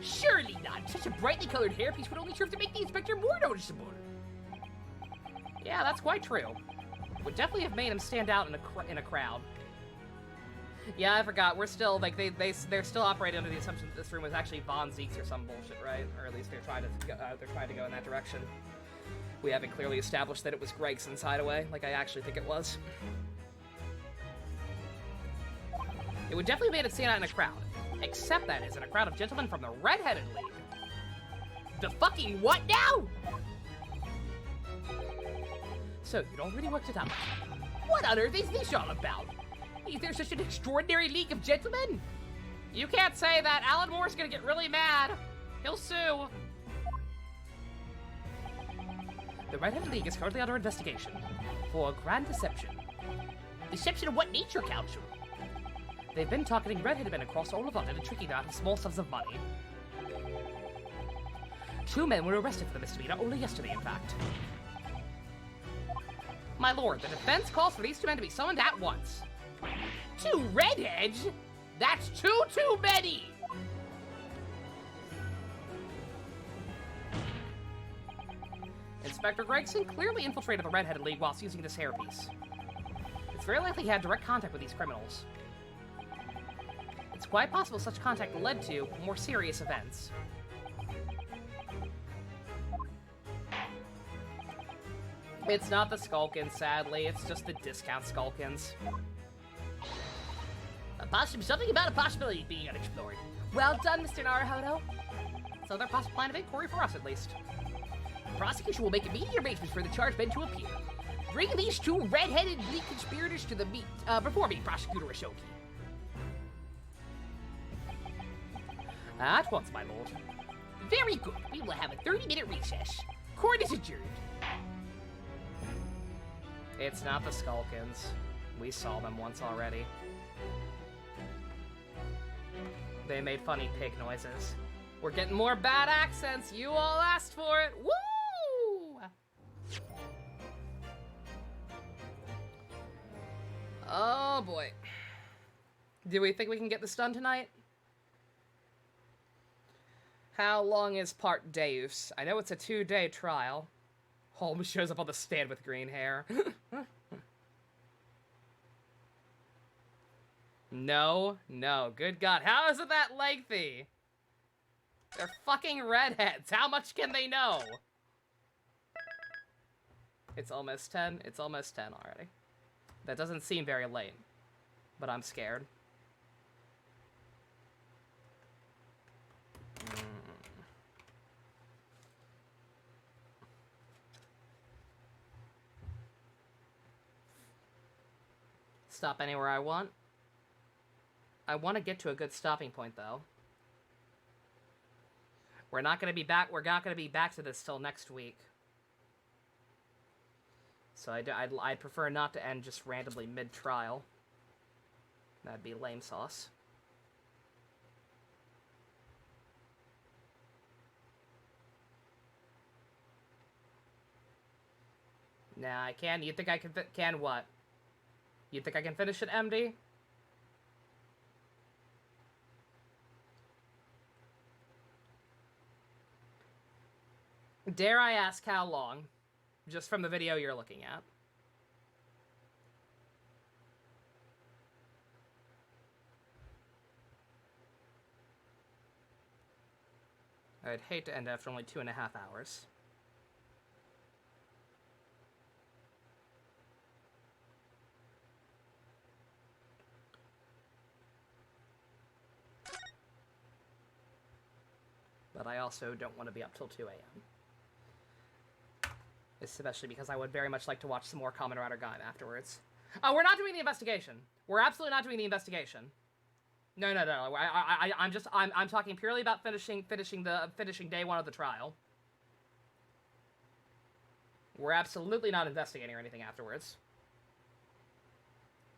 Surely not. Such a brightly colored hairpiece would only serve to make the inspector more noticeable. Yeah, that's quite true. Would definitely have made him stand out in a crowd. Yeah, I forgot. We're still, like, they're still operating under the assumption that this room was actually Von Zeke's or some bullshit, right? Or at least they're trying to go in that direction. We haven't clearly established that it was Gregson's hideaway, like I actually think it was. It would definitely have made it stand out in a crowd. Except that is in a crowd of gentlemen from the Red-Headed League. The fucking what now? So, you'd already worked it out. What on earth is this all about? Is there such an extraordinary league of gentlemen? You can't say that. Alan Moore's gonna get really mad. He'll sue. The Red-Headed League is currently under investigation for grand deception. Deception of what nature, counsel? They've been targeting red-headed men across all of London and tricking them out of small sums of money. 2 men were arrested for the misdemeanor only yesterday, in fact. My lord, the defense calls for these 2 men to be summoned at once. 2 redheads? That's too many! Inspector Gregson clearly infiltrated the Red-Headed League whilst using this hairpiece. It's very likely he had direct contact with these criminals. It's quite possible such contact led to more serious events. It's not the Skulkins, sadly. It's just the discount Skulkins. Something about a possibility being unexplored. Well done, Mr. Naruhodo. So they're possible plan of inquiry for us, at least. The prosecution will make immediate arrangements for the charged men to appear. Bring these two red-headed League conspirators to the before me, Prosecutor Ashoki. At once, my lord. Very good. We will have a 30-minute recess. Court is adjourned. It's not the Skulkins. We saw them once already. They made funny pig noises. We're getting more bad accents. You all asked for it. Woo! Oh boy. Do we think we can get this done tonight? How long is Part Deus? I know it's a 2-day trial. Holmes shows up on the stand with green hair. No, good God. How is it that lengthy? They're fucking redheads. How much can they know? It's almost 10. It's almost 10 already. That doesn't seem very late, but I'm scared. Stop anywhere I want. I want to get to a good stopping point, though. We're not going to be back. We're not going to be back to this till next week. So I'd prefer not to end just randomly mid-trial. That'd be lame sauce. Nah, I can. You think I can what? You think I can finish it, MD? Dare I ask how long? Just from the video you're looking at. I'd hate to end after only 2.5 hours. But I also don't want to be up till 2 a.m. Especially because I would very much like to watch some more Kamen Rider Gaim afterwards. Oh, we're not doing the investigation. We're absolutely not doing the investigation. No. I'm talking purely about finishing day 1 of the trial. We're absolutely not investigating or anything afterwards.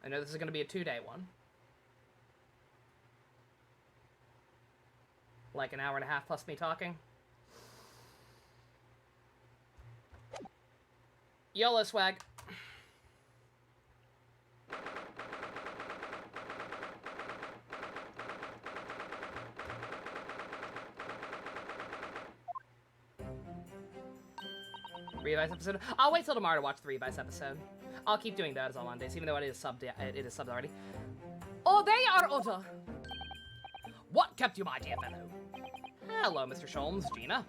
I know this is going to be a 2-day one. Like an hour and a half plus me talking. YOLO swag. Revice episode? I'll wait till tomorrow to watch the Revice episode. I'll keep doing that as on Mondays, even though it is subbed already. Oh, they are Oda. What kept you, my dear fellow? Hello, Mr. Sholmes, Gina.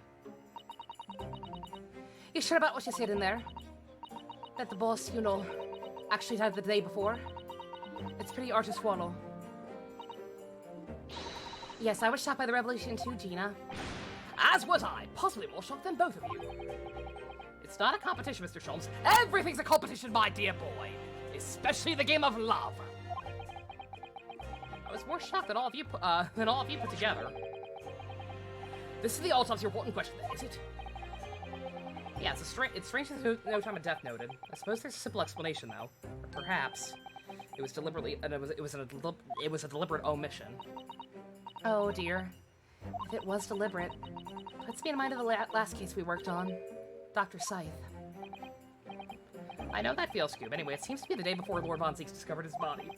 You sure about what you said in there? That the boss, you know, actually died the day before? It's pretty hard to swallow. Yes, I was shocked by the revelation too, Gina. As was I, possibly more shocked than both of you. It's not a competition, Mr. Sholmes. Everything's a competition, my dear boy. Especially the game of love. I was more shocked than all of you put together. This is the autopsy report in question, then, is it? Yeah, it's strange that no time of death noted. I suppose there's a simple explanation, though. Or perhaps it was deliberately, it was a deliberate omission. Oh dear. If it was deliberate, puts me in mind of the last case we worked on, Dr. Scythe. I know that feels, Scoob. Anyway, it seems to be the day before Lord Von Zieks discovered his body.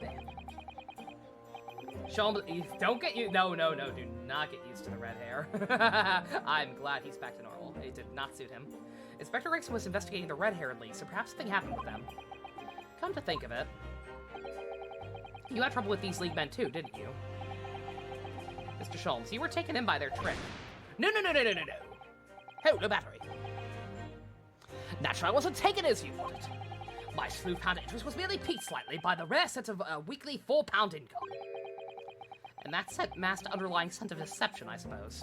Damn. Sholmes, don't get you. No, do not get used to the red hair. I'm glad he's back to normal. It did not suit him. Inspector Gregson was investigating the red-haired league, so perhaps something happened with them. Come to think of it, you had trouble with these league men too, didn't you? Mr. Sholmes, you were taken in by their trick. No. Hold the battery. Naturally, I wasn't taken as you put it. My sleuth-hound interest was merely piqued slightly by the rare sense of a weekly £4 income. And that's that masked underlying sense of deception, I suppose.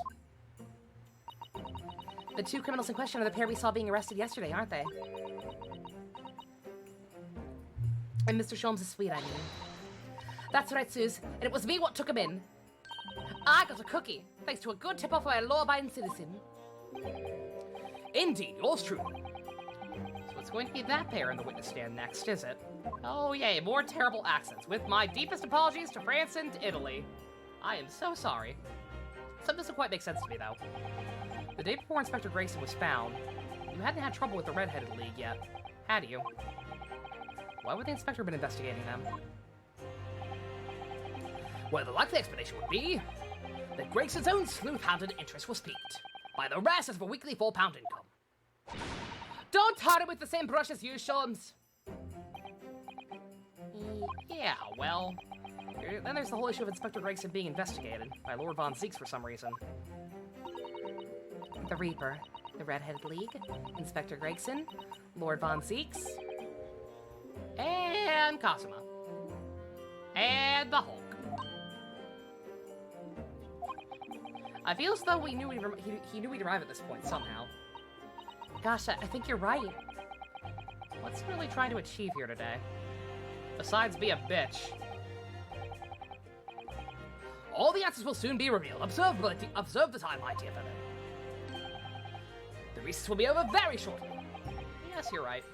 The two criminals in question are the pair we saw being arrested yesterday, aren't they? And Mr. Sholmes is sweet, I mean. That's right, Suze. And it was me what took him in. I got a cookie, thanks to a good tip-off by a law-abiding citizen. Indeed, yours truly. So it's going to be that pair in the witness stand next, is it? Oh yay, more terrible accents, with my deepest apologies to France and Italy. I am so sorry. Some doesn't quite make sense to me, though. The day before Inspector Grayson was found, you hadn't had trouble with the Red-Headed League yet, had you? Why would the inspector have been investigating them? Well, the likely explanation would be that Gregson's own sleuth-hounded interest was piqued by the rare sense of a weekly £4 income. Don't tar him with the same brush as you, Sholmes. Yeah, well... Then there's the whole issue of Inspector Gregson being investigated by Lord Von Zieks for some reason. The Reaper, the Red-Headed League, Inspector Gregson, Lord Von Zieks, and Cosima. And the Hulk. I feel as though he knew we'd arrive at this point somehow. Gosh, I think you're right. What's he really trying to achieve here today? Besides be a bitch. All the answers will soon be revealed. Observe the time, my dear fellow. The recess will be over very shortly. Yes, you're right.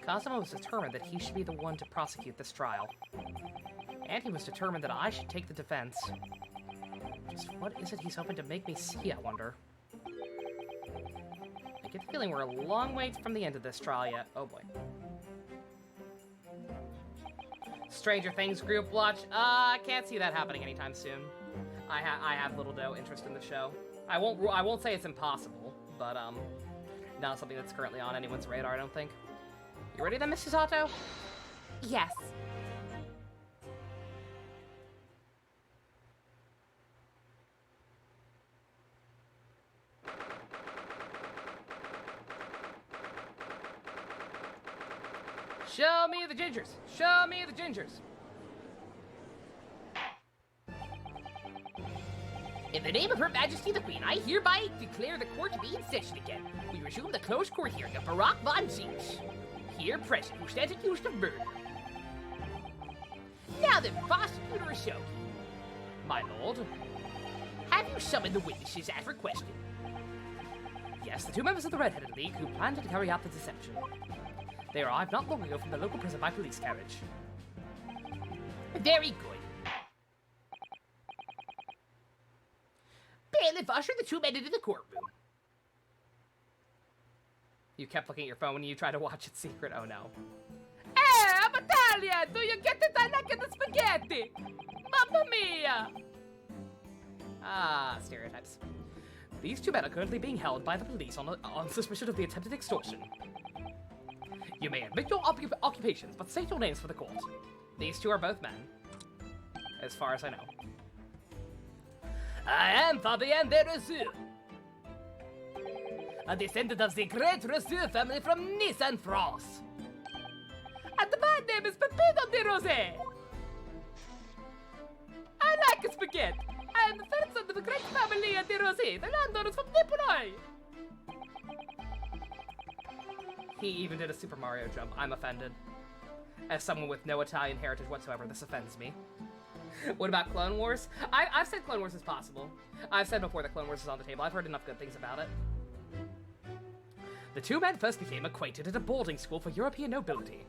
Cosimo was determined that he should be the one to prosecute this trial. And he was determined that I should take the defense. Just what is it he's hoping to make me see, I wonder? I get the feeling we're a long way from the end of this trial yet. Oh boy. Stranger Things group watch. I can't see that happening anytime soon. I have little to no interest in the show. I won't say it's impossible, but not something that's currently on anyone's radar, I don't think. You ready then, Mrs. Otto? Yes. Show me the gingers! Show me the gingers! In the name of Her Majesty the Queen, I hereby declare the court to be in session again. We resume the closed court hearing of Barack Von Zieks, here present, who stands accused of murder. Now then, Prosecutor Ashoki. My lord? Have you summoned the witnesses as requested? Yes, the two members of the Red-Headed League who planned to carry out the deception. They arrived not long ago from the local prison by police carriage. Very good. Bailiff, usher the two men into the courtroom. You kept looking at your phone when you tried to watch it secret. Oh no. Hey, I'm Italian! Do you get it? I like the spaghetti! Mamma mia! Ah, stereotypes. These two men are currently being held by the police on suspicion of the attempted extortion. You may admit your occupations, but state your names for the court. These two are both men, as far as I know. I am Fabien de Rousseau, a descendant of the great Rousseau family from Nice and France. And my name is Pepino de Rosé. I like spaghetti. I am the third son of the great family de Rosé, the landowners from Nippon. He even did a Super Mario jump. I'm offended. As someone with no Italian heritage whatsoever, this offends me. What about Clone Wars? I've said Clone Wars is possible. I've said before that Clone Wars is on the table. I've heard enough good things about it. The two men first became acquainted at a boarding school for European nobility.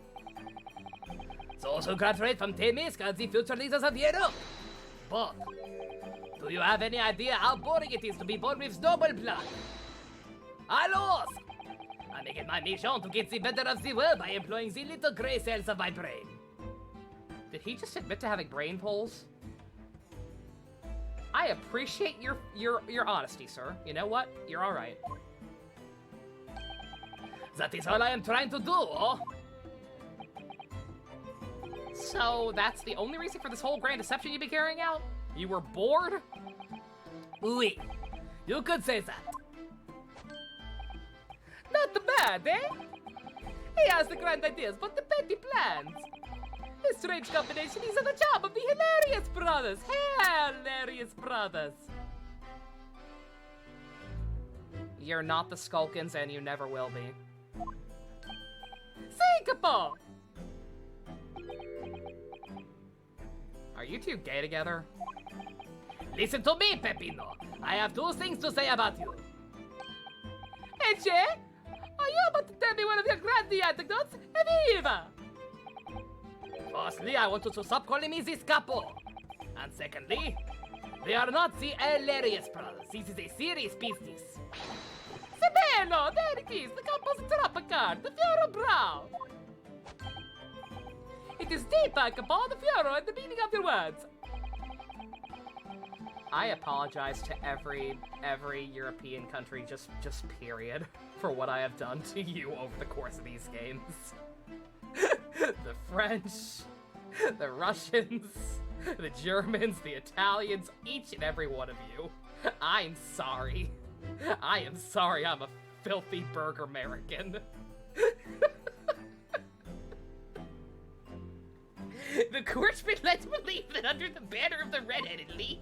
Those who graduate from Temis are the future leaders of Europe. But, do you have any idea how boring it is to be born with noble blood? I lost! I make it my mission to get the better of the world by employing the little grey cells of my brain. Did he just admit to having brain poles? I appreciate your honesty, sir. You know what? You're all right. That is all I am trying to do, oh? So that's the only reason for this whole grand deception you've been carrying out? You were bored? Oui. You could say that. Not bad, eh? He has the grand ideas, but the petty plans. This strange combination is the job of the Hilarious Brothers. Hilarious Brothers. You're not the Skulkins, and you never will be. Singapore! Are you two gay together? Listen to me, Peppino. I have 2 things to say about you. Hey, Jay! Are you about to tell me one of your grandy anecdotes? Evviva! Firstly, I want you to stop calling me this capo. And secondly, we are not the hilarious brothers. This is a serious business. Sebello! There it is! The composite drop card! The Fioro Brow! It is Deepak upon the Fioro at the beginning of your words. I apologize to every European country, just period, for what I have done to you over the course of these games. The French, the Russians, the Germans, the Italians, each and every one of you. I'm sorry. I am sorry I'm a filthy burger American. The Courtsman lets believe that under the banner of the Red-Headed League,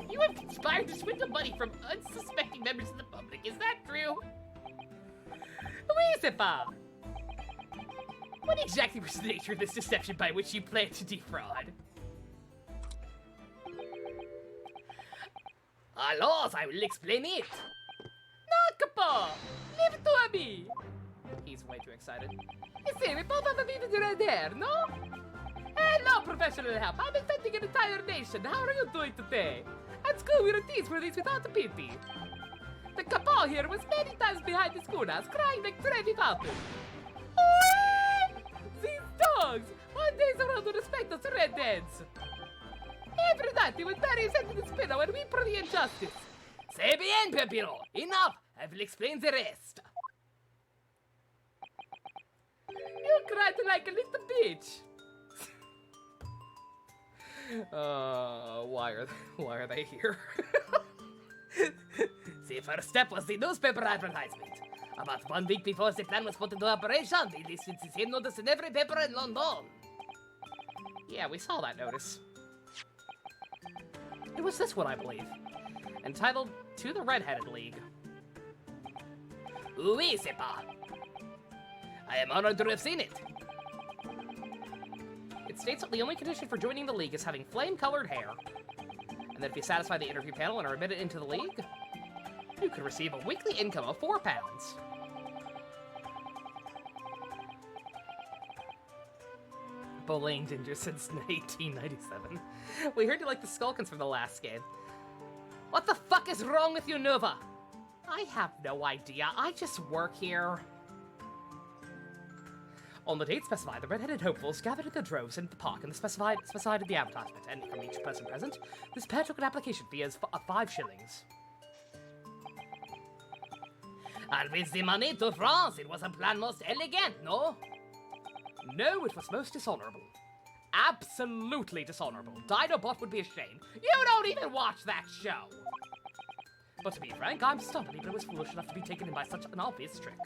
you have conspired to swindle money from unsuspecting members of the public. Is that true? Oui, c'est pas. What exactly was the nature of this deception by which you plan to defraud? Alors, I will explain it. No, Capo! Leave it to me! He's way too excited. You see, we both have a bit of red hair, no? Hello, professional help. I'm defending an entire nation. How are you doing today? At school, we were teased for this without pity. The Capo here was many times behind the schoolhouse, crying like Trevi Fountain. These dogs! One day around to respect us redheads. Every night he would bury his head in the spinner and weep for the injustice. C'est bien, Peppino. Enough. I will explain the rest. You cried like a little bitch. Why are they here? The first step was the newspaper advertisement. About 1 week before the plan was put into operation, they listed the same notice in every paper in London. Yeah, we saw that notice. It was this one, I believe. Entitled, To the Red-Headed League. Oui, c'est pas. I am honored to have seen it. It states that the only condition for joining the league is having flame-colored hair. And that if you satisfy the interview panel and are admitted into the league, you could receive a weekly income of £4. Bullying Ginger since 1897. We heard you like the Skulkins from the last game. What the fuck is wrong with you, Nova? I have no idea. I just work here. On the date specified, the red-headed hopefuls gathered in their droves in the park in the specified in the advertisement, and from each person present, this pair took an application fee of 5 shillings. And with the money to France, it was a plan most elegant, no? No, it was most dishonorable. Absolutely dishonorable. Dinobot would be ashamed. You don't even watch that show! But to be frank, I'm stunned that even was foolish enough to be taken in by such an obvious trick.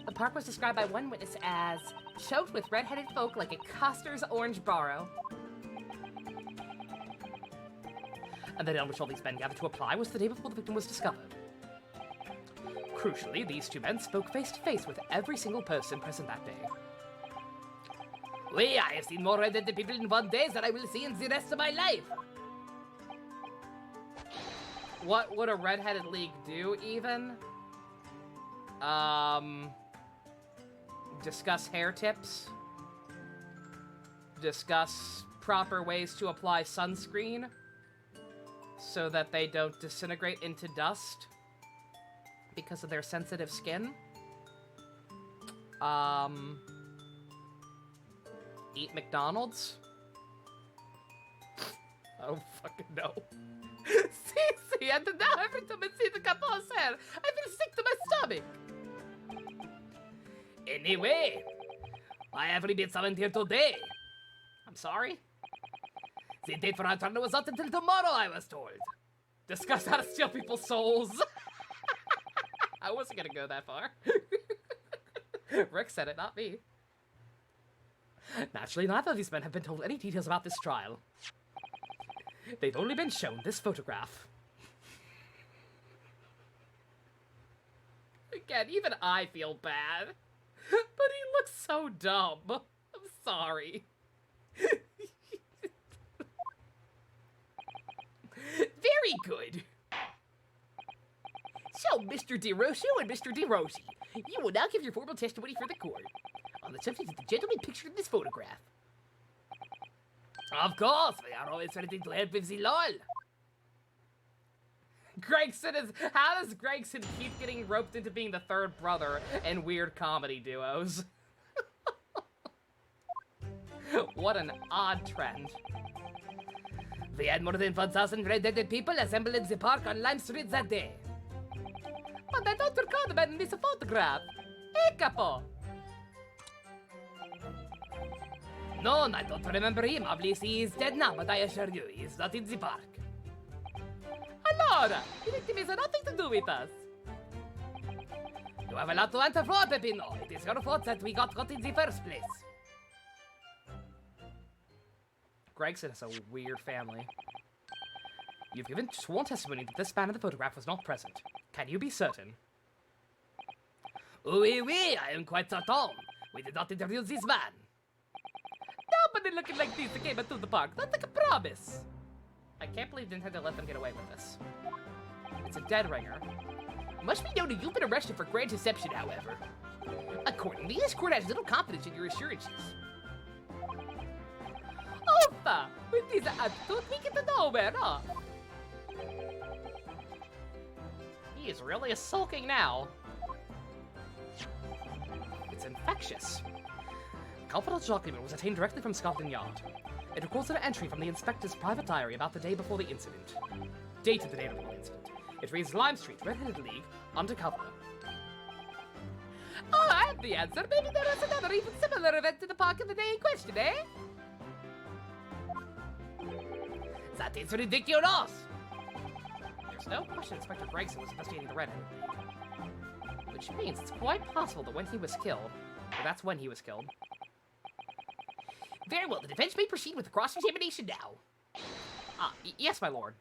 The park was described by one witness as choked with red-headed folk like a Coster's orange borrow. And the day on which all these men gathered to apply was the day before the victim was discovered. Crucially, these 2 men spoke face-to-face with every single person present that day. Oui, I have seen more red-headed people in 1 day than I will see in the rest of my life. What would a red-headed league do, even? Discuss hair tips. Discuss proper ways to apply sunscreen so that they don't disintegrate into dust because of their sensitive skin. eat McDonald's? I don't fucking know. See, and now every time I see the capos hair, I feel sick to my stomach. Anyway, I have only been summoned here today. I'm sorry? The date for our turn was not until tomorrow, I was told. Discuss how to steal people's souls. I wasn't gonna go that far. Rick said it, not me. Naturally, neither of these men have been told any details about this trial. They've only been shown this photograph. Again, even I feel bad. But he looks so dumb. I'm sorry. Very good. So, Mr. DeRosu and Mr. DeRosi, you will now give your formal testimony for the court on the subject of the gentleman pictured in this photograph. Of course, we are always ready to help with the law. Gregson is... How does Gregson keep getting roped into being the third brother in weird comedy duos? What an odd trend. We had more than 1,000 red-headed people assembled in the park on Lime Street that day. But I don't recall the man in this photograph. Hey, capo! No, I don't remember him. Obviously, he is dead now, but I assure you, he is not in the park. Allora, the victim has nothing to do with us. You have a lot to answer for, Pepino. It is your fault that we got caught in the first place. Gregson has a weird family. You've given sworn testimony that this man in the photograph was not present. Can you be certain? Oui, I am quite certain. We did not interview this man. Nobody looking like this came into the park. That's like a promise. I can't believe Nintendo let them get away with this. It's a dead ringer. Must be known that you've been arrested for grand deception, however. Accordingly, this court has little confidence in your assurances. Opa! With this attitude, we get to nowhere, huh? He is really a sulking now. It's infectious. Confidential document was obtained directly from Scotland Yard. It records an entry from the inspector's private diary about the day before the incident. Dated the date of the incident. It reads Lime Street, Red-Headed League, undercover. Oh, I have the answer. Maybe there was another even similar event in the park in the day in question, eh? That is ridiculous! There's no question Inspector Gregson was investigating the Red-Headed League. Which means it's quite possible that when he was killed, or that's when he was killed. Very well, the defense may proceed with the cross-examination now. Yes, my lord.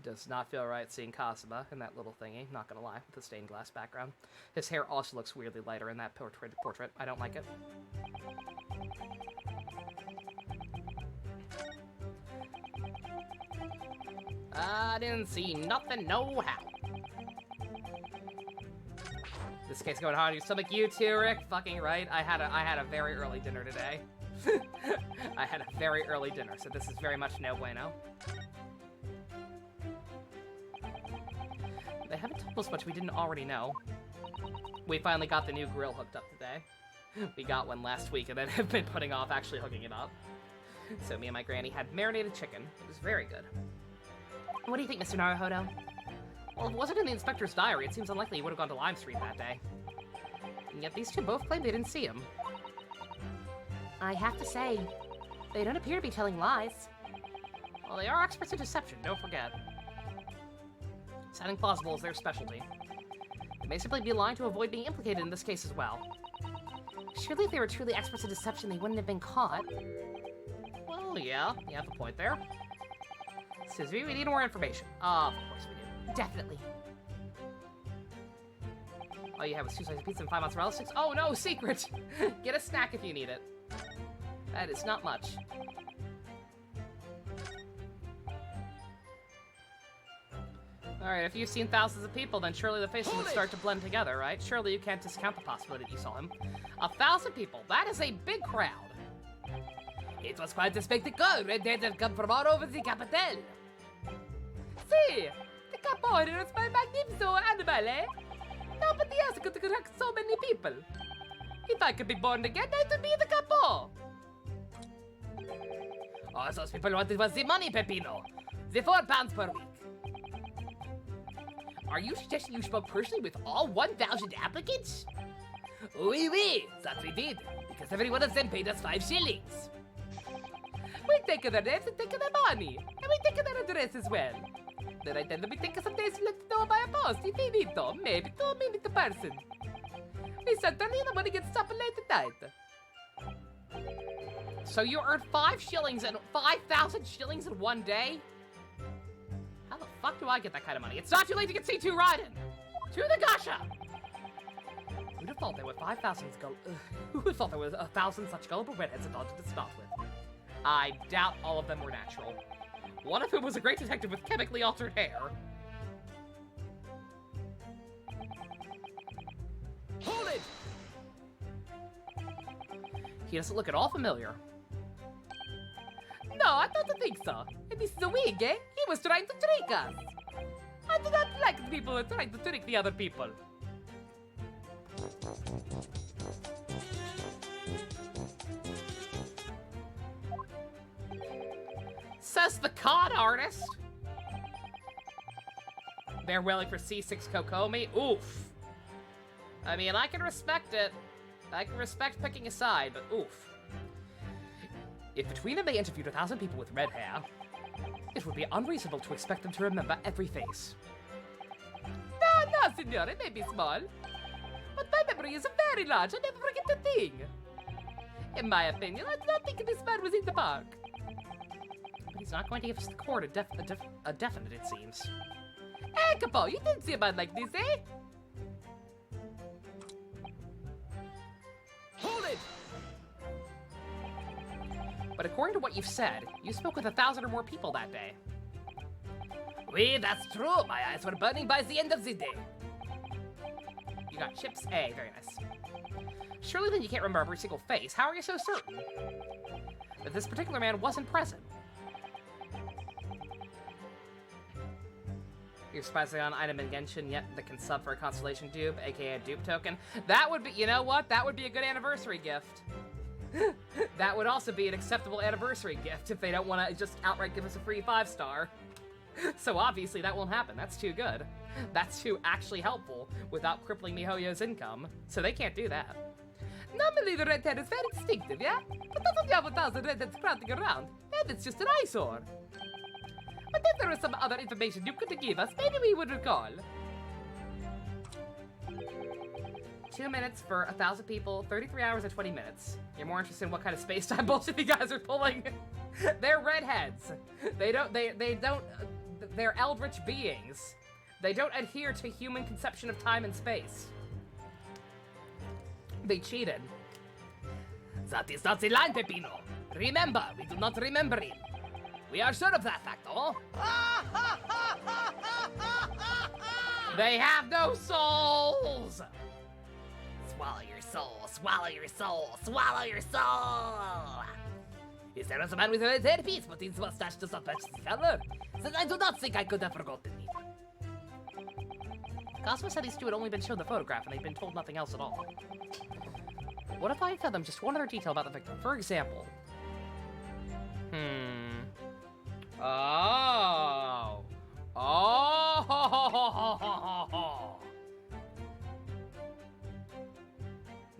Does not feel right seeing Kazuma in that little thingy, not gonna lie, with the stained glass background. His hair also looks weirdly lighter in that portrait. I don't like it. I didn't see nothing, no how. This case going hard on your stomach, you too, Rick? Fucking right. I had a very early dinner today. I had a very early dinner, so this is very much no bueno. They haven't told us much we didn't already know. We finally got the new grill hooked up today. We got one last week and then have been putting off actually hooking it up. So me and my granny had marinated chicken. It was very good. What do you think, Mr. Naruhodo? Well, if it wasn't in the inspector's diary, it seems unlikely he would have gone to Lime Street that day. And yet these two both claim they didn't see him. I have to say, they don't appear to be telling lies. Well, they are experts in deception, don't forget. Sounding plausible is their specialty. They may simply be lying to avoid being implicated in this case as well. Surely if they were truly experts in deception, they wouldn't have been caught. Well, yeah, you have a point there. Says we need more information. Of course we do. Definitely. All you have is 2 slices of pizza and 5 mozzarella sticks. Oh no, secret! Get a snack if you need it. That is not much. Alright, if you've seen thousands of people, then surely the faces would start to blend together, right? Surely you can't discount the possibility that you saw him. 1,000 people, that is a big crowd. It was quite a spectacle. Red Dead had come from all over the capital. See, the capo Oh, it's my magnificent animal, eh? Nobody else could attract so many people. If I could be born again, I would be the capo. All those people wanted was the money, Peppino. The £4 per week. Are you suggesting you spoke personally with all 1,000 applicants? Oui, that we did. Because every one of them paid us 5 shillings. We take their names and take their money. And we take their address as well. Then I tell them we take some days to let them know by a post if they need to. Maybe 2 minutes a person. We certainly the money gets stopped late at night. So you earned 5 shillings and 5,000 shillings in one day? How the fuck do I get that kind of money? It's not too late to get C2 riding! To the Gasha! Who'd have thought there were 5,000 who would have thought there was 1,000 such gullible redheads in Dodger to start with? I doubt all of them were natural. One of whom was a great detective with chemically altered hair. Hold it! He doesn't look at all familiar. No, I don't think so. This is a wig, eh? He was trying to trick us. I do not like people who are trying to trick the other people. Says the con artist. They're willing for C6 Kokomi? Oof. I mean, I can respect it. I can respect picking a side, but oof. If between them they interviewed 1,000 people with red hair, it would be unreasonable to expect them to remember every face. No, senor, it may be small. But my memory is very large. I never forget a thing. In my opinion, I do not think this man was in the park. But he's not going to give us the court a definite, it seems. Hey, Capo, you didn't see a man like this, eh? Hold it! But according to what you've said, you spoke with 1,000 or more people that day. Oui, that's true. My eyes were burning by the end of the day. You got chips A, very nice. Surely then you can't remember every single face. How are you so certain that this particular man wasn't present? You're surprisingly on item in Genshin yet that can sub for a constellation dupe, aka a dupe token. That would be, you know what? That would be a good anniversary gift. That would also be an acceptable anniversary gift if they don't want to just outright give us a free 5-star. So obviously that won't happen. That's too good. That's too actually helpful without crippling MiHoYo's income. So they can't do that. Normally the red hair is very distinctive, yeah? But doesn't you have 1,000 redheads crowding around? Maybe it's just an eyesore. But if there was some other information you could give us, maybe we would recall. 2 minutes for 1,000 people, 33 hours and 20 minutes. You're more interested in what kind of space-time bullshit you guys are pulling. They're redheads. They're eldritch beings. They don't adhere to human conception of time and space. They cheated. That is not the line, Peppino. Remember, we do not remember him. We are sure of that fact, oh? They have no souls! Swallow your soul, swallow your soul, swallow your soul! Is there a man with a red hairpiece, but his mustache does not match his color? Then I do not think I could have forgotten him. Cosmo said these two had only been shown the photograph and they'd been told nothing else at all. What if I fed them just one other detail about the victim? For example... Oh!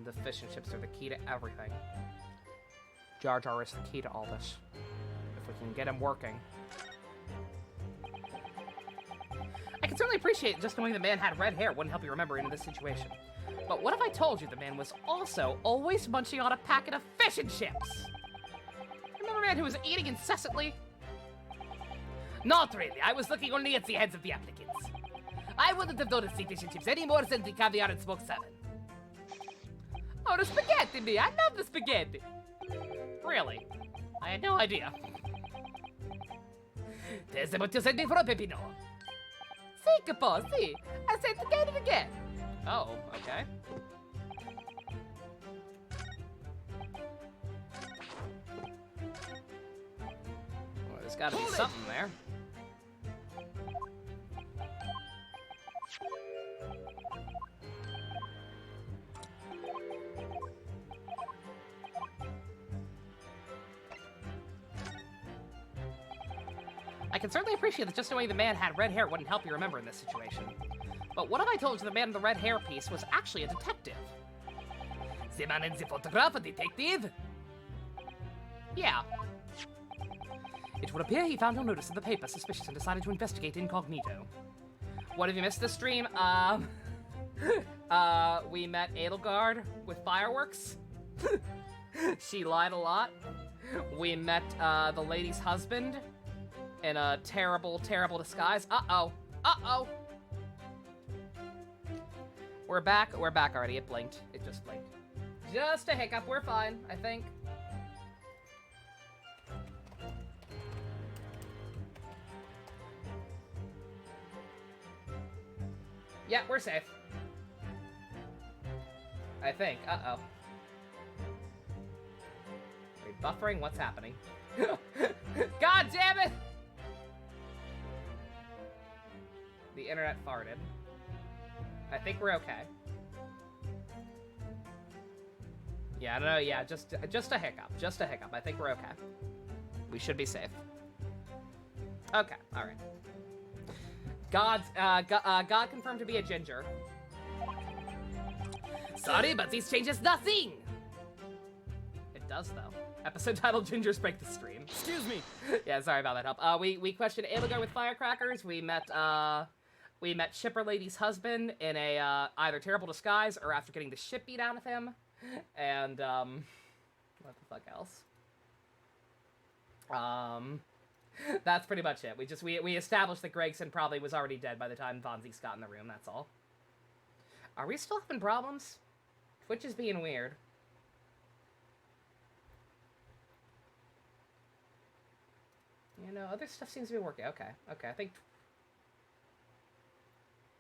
The fish and chips are the key to everything. Jar Jar is the key to all this. If we can get him working. I can certainly appreciate just knowing the man had red hair wouldn't help you remember in this situation. But what if I told you the man was also always munching on a packet of fish and chips? Remember a man who was eating incessantly? Not really. I was looking only at the heads of the applicants. I wouldn't have noticed the fish and chips any more than the caviar and smoked salmon. Oh, the spaghetti, me. I love the spaghetti. Really? I had no idea. Tell them what you sent me for, Peppino. See, Capo, see. I said again and again. Oh, okay. Well, there's gotta be something there. can certainly appreciate that just knowing the man had red hair wouldn't help you remember in this situation. But what if I told you the man in the red hair piece was actually a detective? The man in the photograph, a detective? Yeah. It would appear he found your notice in the paper suspicious and decided to investigate incognito. What have you missed this stream? We met Edelgard with fireworks. She lied a lot. We met, the lady's husband in a terrible, terrible disguise. Uh-oh. Uh-oh. We're back already. It blinked. It just blinked. Just a hiccup. We're fine, I think. Yeah, we're safe. I think. Uh-oh. Are we buffering? What's happening? God damn it! The internet farted. I think we're okay. Yeah, I don't know. Yeah, just a hiccup. Just a hiccup. I think we're okay. We should be safe. Okay, all right. God confirmed to be a ginger. Sorry, but this changes nothing! It does, though. Episode titled Gingers Break the Stream. Excuse me. Yeah, sorry about that help. We questioned Edelgard with firecrackers. We met Shipper Lady's husband in a, either terrible disguise or after getting the shit beat out of him. And, what the fuck else? That's pretty much it. We established that Gregson probably was already dead by the time Von Zieks got in the room, that's all. Are we still having problems? Twitch is being weird. You know, other stuff seems to be working. Okay, I think...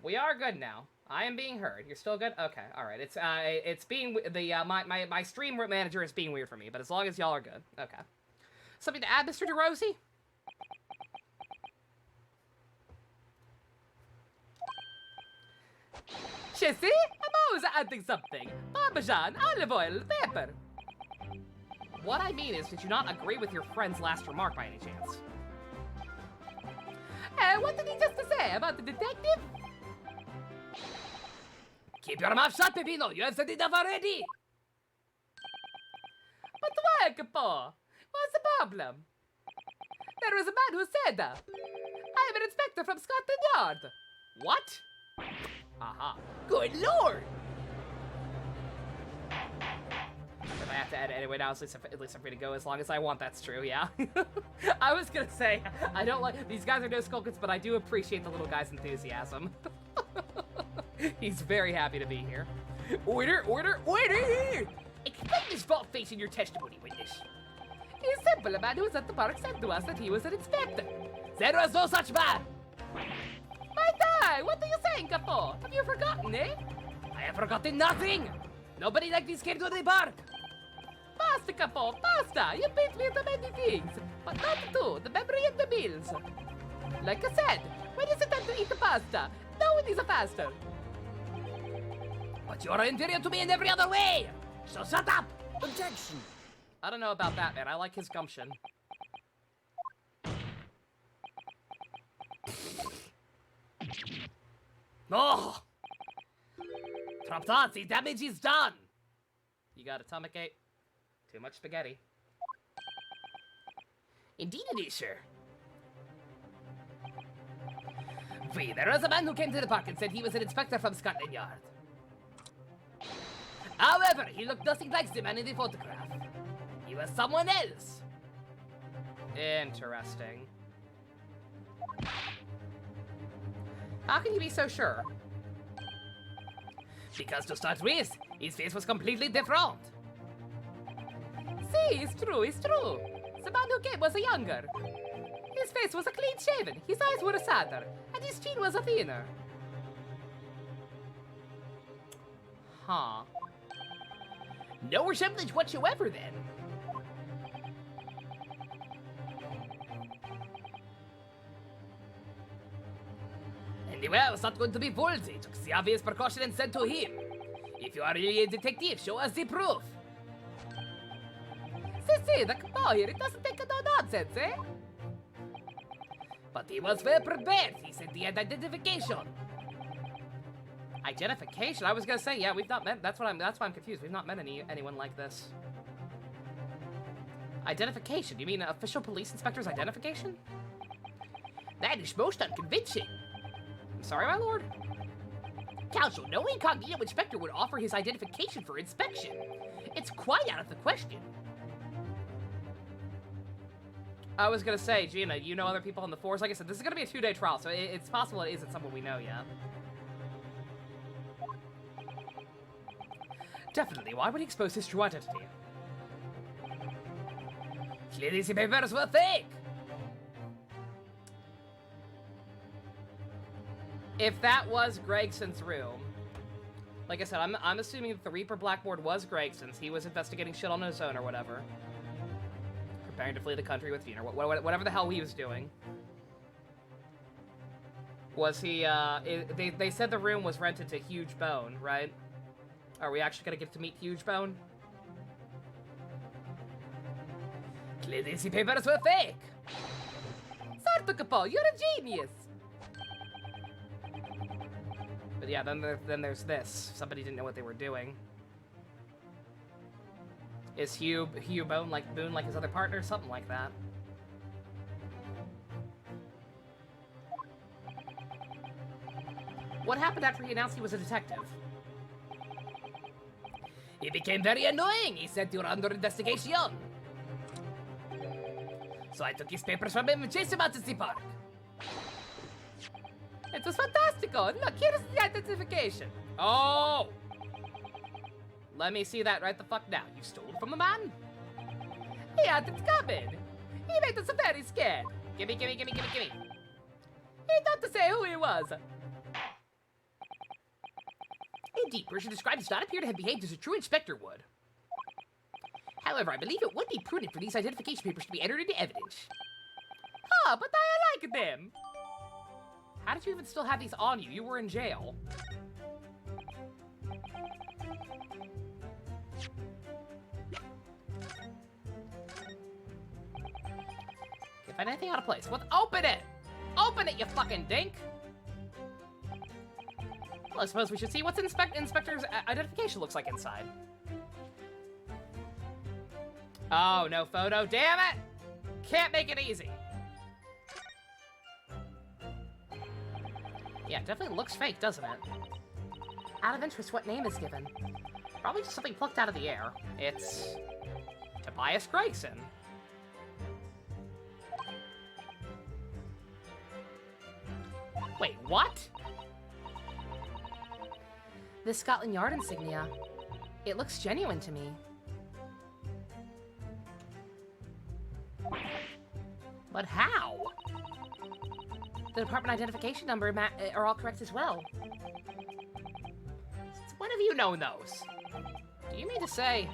We are good now. I am being heard. You're still good? Okay, alright. It's being... My stream manager is being weird for me, but as long as y'all are good. Okay. Something to add, Mr. DeRosie? Jesse, I'm always adding something. Parmesan, olive oil, pepper. What I mean is, did you not agree with your friend's last remark by any chance? What did he just say about the detective? Keep your mouth shut, Pepino. You have said enough already. But why, Capo? What's the problem? There was a man who said, I am an inspector from Scotland Yard. What? Aha. Good lord! If I have to edit anyway now, at least I'm free to go as long as I want, that's true, yeah. I was gonna say, I don't like, these guys are no skulkers, but I do appreciate the little guy's enthusiasm. He's very happy to be here. Order! Explain this vault face in your testimony, witness. It's simple. A man who was at the park said to us that he was an inspector. There was no such man! My die! What are you saying, Capo? Have you forgotten, eh? I have forgotten nothing! Nobody like this came to the park! Basta, Capo, basta! You beat me to many things, but not to the memory and the meals. Like I said, when is it time to eat the pasta? No one is a faster. But you're inferior to me in every other way! So shut up! Objection. I don't know about that, man. I like his gumption. Oh! Traptaz, the damage is done! You got a stomachache? Too much spaghetti. Indeed it is, sir. There was a man who came to the park and said he was an inspector from Scotland Yard. However, he looked nothing like the man in the photograph. He was someone else. Interesting. How can you be so sure? Because to start with, his face was completely different. See, it's true. The man who came was a younger. His face was a clean shaven, his eyes were sadder, and his chin was a thinner. Huh. No resemblance whatsoever, then. Anyway, I was not going to be fooled. I took the obvious precaution and said to him, if you are really a detective, show us the proof. See, the Capo here, it doesn't take no nonsense, eh? But But he was well prepared. He said he had identification. Identification? I was gonna say, yeah, we've not met. That's why I'm confused. We've not met anyone like this. Identification? You mean official police inspector's identification? That is most unconvincing. I'm sorry, my lord. Counsel, no incognito inspector would offer his identification for inspection. It's quite out of the question. I was gonna say, Gina, you know other people on the force? Like I said, this is gonna be a 2-day trial, so it's possible it isn't someone we know yet. Definitely, why would he expose his true identity? Clearly the papers were fake. If that was Gregson's room, like I said, I'm assuming that the Reaper blackboard was Gregson's. He was investigating shit on his own or whatever. Preparing to flee the country with Gina, whatever the hell he was doing. Was he, they said the room was rented to Huge Bone, right? Are we actually gonna get to meet Huge Bone? Clearly the papers were fake. Sartukapo, you're a genius. But yeah, then there's this. Somebody didn't know what they were doing. Is Hugh Boone like his other partner? Something like that. What happened after he announced he was a detective? He became very annoying. He said you're under investigation. So I took his papers from him and chased him out to the park. It was fantastico. Look, here's the identification. Oh! Let me see that right the fuck now. You stole from the man? He had it coming. He made us very scared. Gimme. He thought to say who he was. Indeed, Persia described does not appear to have behaved as a true inspector would. However, I believe it would be prudent for these identification papers to be entered into evidence. Ah, but I like them. How did you even still have these on you? You were in jail. Can't find anything out of place. What? Open it! Open it, you fucking dink! Well, I suppose we should see what's Inspector's identification looks like inside. Oh, no photo. Damn it! Can't make it easy. Yeah, it definitely looks fake, doesn't it? Out of interest, what name is given? Probably just something plucked out of the air. It's Tobias Gregson. Wait, what? This Scotland Yard insignia. It looks genuine to me. But how? The department identification number are all correct as well. Since when have you known those? Do you mean to say?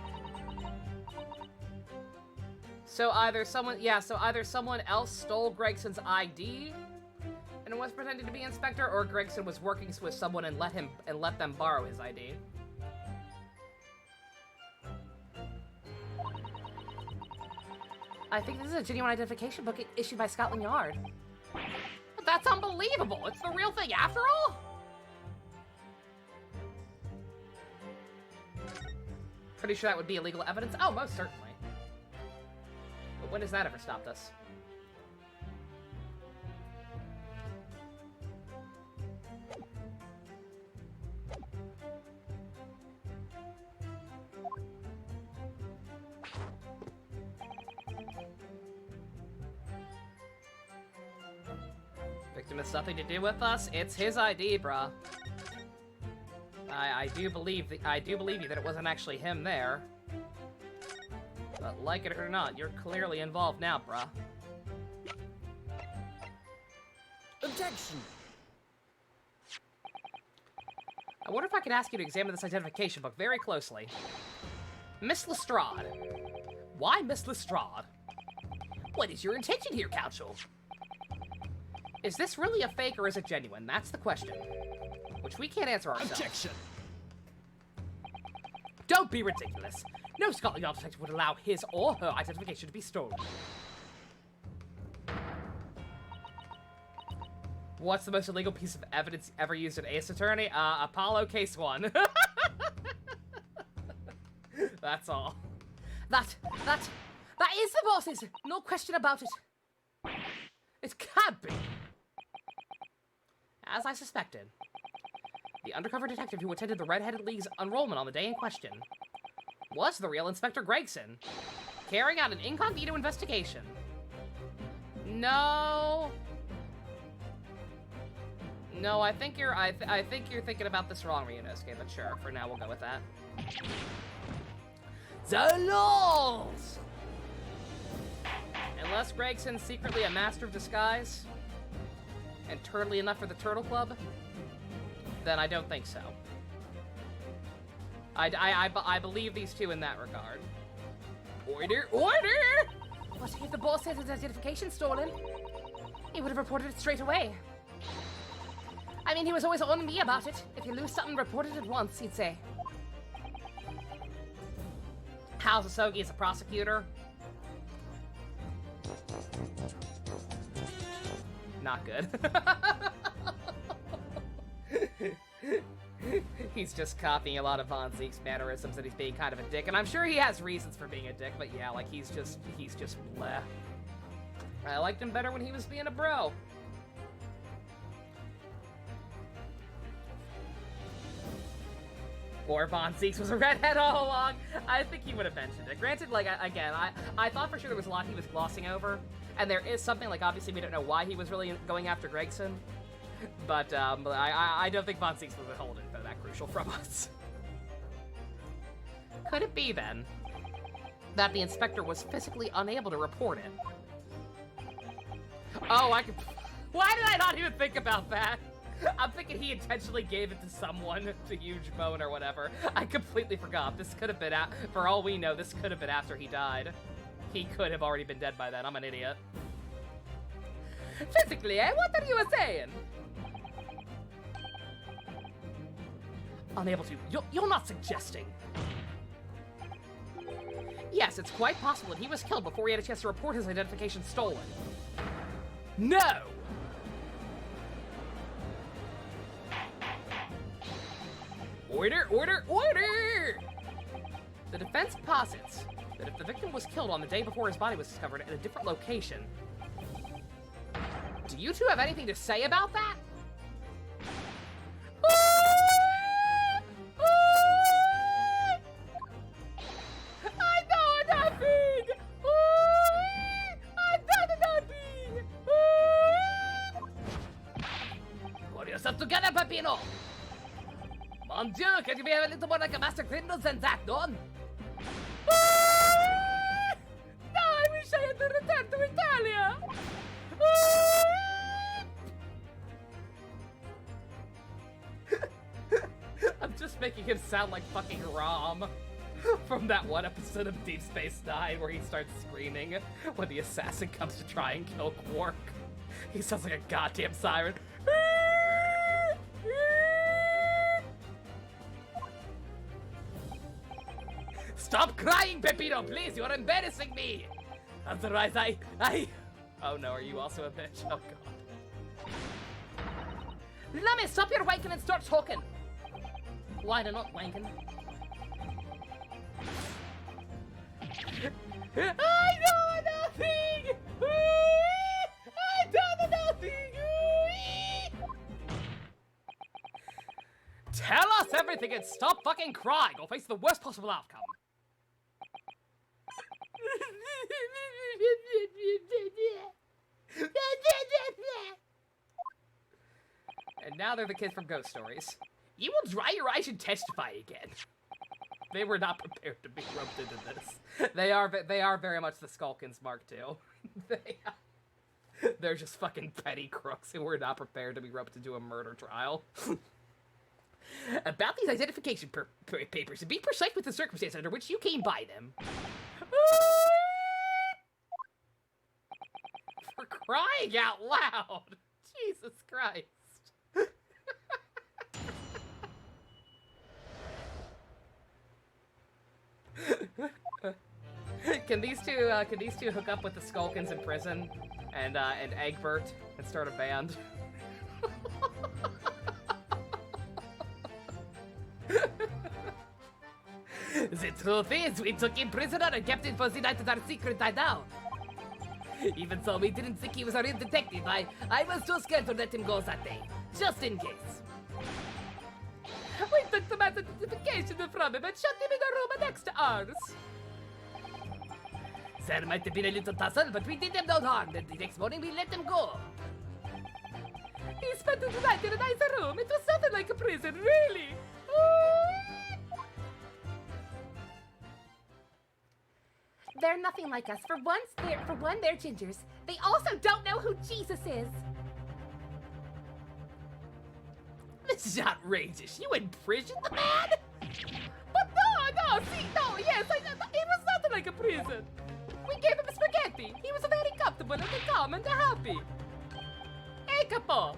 So either someone else stole Gregson's ID and was pretending to be inspector, or Gregson was working with someone and let them borrow his ID. I think this is a genuine identification book issued by Scotland Yard. But that's unbelievable! It's the real thing after all? Pretty sure that would be illegal evidence? Oh, most certainly. But when has that ever stopped us? Victim has nothing to do with us. It's his ID, bruh. I do believe you that it wasn't actually him there. But like it or not, you're clearly involved now, bruh. Objection! I wonder if I could ask you to examine this identification book very closely. Miss Lestrade. Why Miss Lestrade? What is your intention here, Counsel? Is this really a fake or is it genuine? That's the question. Which we can't answer ourselves. Objection! Don't be ridiculous. No Scotland Yard detective would allow his or her identification to be stolen. What's the most illegal piece of evidence ever used in Ace Attorney? Apollo Case 1. That's all. That is the boss's. No question about it. It can't be. As I suspected, the undercover detective who attended the Red-Headed League's enrollment on the day in question was the real Inspector Gregson, carrying out an incognito investigation. No, I think you're thinking about this wrong, Ryunosuke, but sure, for now we'll go with that. The laws! Unless Gregson's secretly a master of disguise and turtly enough for the Turtle Club, then I don't think so. I believe these two in that regard. Order, order! But if the boss had his identification stolen, he would have reported it straight away. I mean, he was always on me about it. If you lose something, report it at once, he'd say. Hal Sasogi is a prosecutor. Not good. He's just copying a lot of Von Zeke's mannerisms and he's being kind of a dick. And I'm sure he has reasons for being a dick, but yeah, like, he's just bleh. I liked him better when he was being a bro. Or Von Zeeks was a redhead all along. I think he would have mentioned it. Granted, like, again, I thought for sure there was a lot he was glossing over. And there is something, like, obviously we don't know why he was really going after Gregson. But I don't think Von Zeeks was withholding for that crucial from us. Could it be, then, that the inspector was physically unable to report it? Oh, why did I not even think about that? I'm thinking he intentionally gave it to someone, to Huge Bone or whatever. I completely forgot. This could have been, for all we know, this could have been after he died. He could have already been dead by then. I'm an idiot. Physically, eh? What are you saying? Unable to. You're not suggesting. Yes, it's quite possible that he was killed before he had a chance to report his identification stolen. No! Order, order, order! The defense posits that if the victim was killed on the day before his body was discovered at a different location. Do you two have anything to say about that? I know nothing! I know nothing! Pull yourself together, Peppino! Mon Dieu, can you be a little more like a master criminal than that, Don? No, I wish I had to return to Italia! I'm just making him sound like fucking Rom from that one episode of Deep Space Nine where he starts screaming when the assassin comes to try and kill Quark. He sounds like a goddamn siren. Stop crying, Peppino, please! You're embarrassing me! Otherwise, I... Oh no, are you also a bitch? Oh god. Lummy, stop your wanking and start talking! Why not wanking? I know nothing! I know nothing! Tell us everything and stop fucking crying or face the worst possible outcome. And now they're the kids from Ghost Stories. You will dry your eyes and testify again. They were not prepared to be roped into this. They are very much the Skulkins Mark II. They're just fucking petty crooks who were not prepared to be roped into a murder trial. About these identification papers, and be precise with the circumstance under which you came by them. For crying out loud! Jesus Christ. Can these two hook up with the Skulkins in prison and Egbert and start a band? The truth is, we took him prisoner and kept him for the night as our secret hideout. Even so, we didn't think he was a real detective. I was too scared to let him go that day, just in case. We took the man's identification from him and shut him in a room next to ours. There might have been a little tussle, but we did him no harm. The next morning, we let him go. He spent the night in a nice room. It was something like a prison, really. They're nothing like us. For one, they're gingers. They also don't know who Jesus is. This is outrageous. You imprisoned the man? But yes, it was nothing like a prison. We gave him spaghetti. He was very comfortable and calm and happy. Hey, Capo.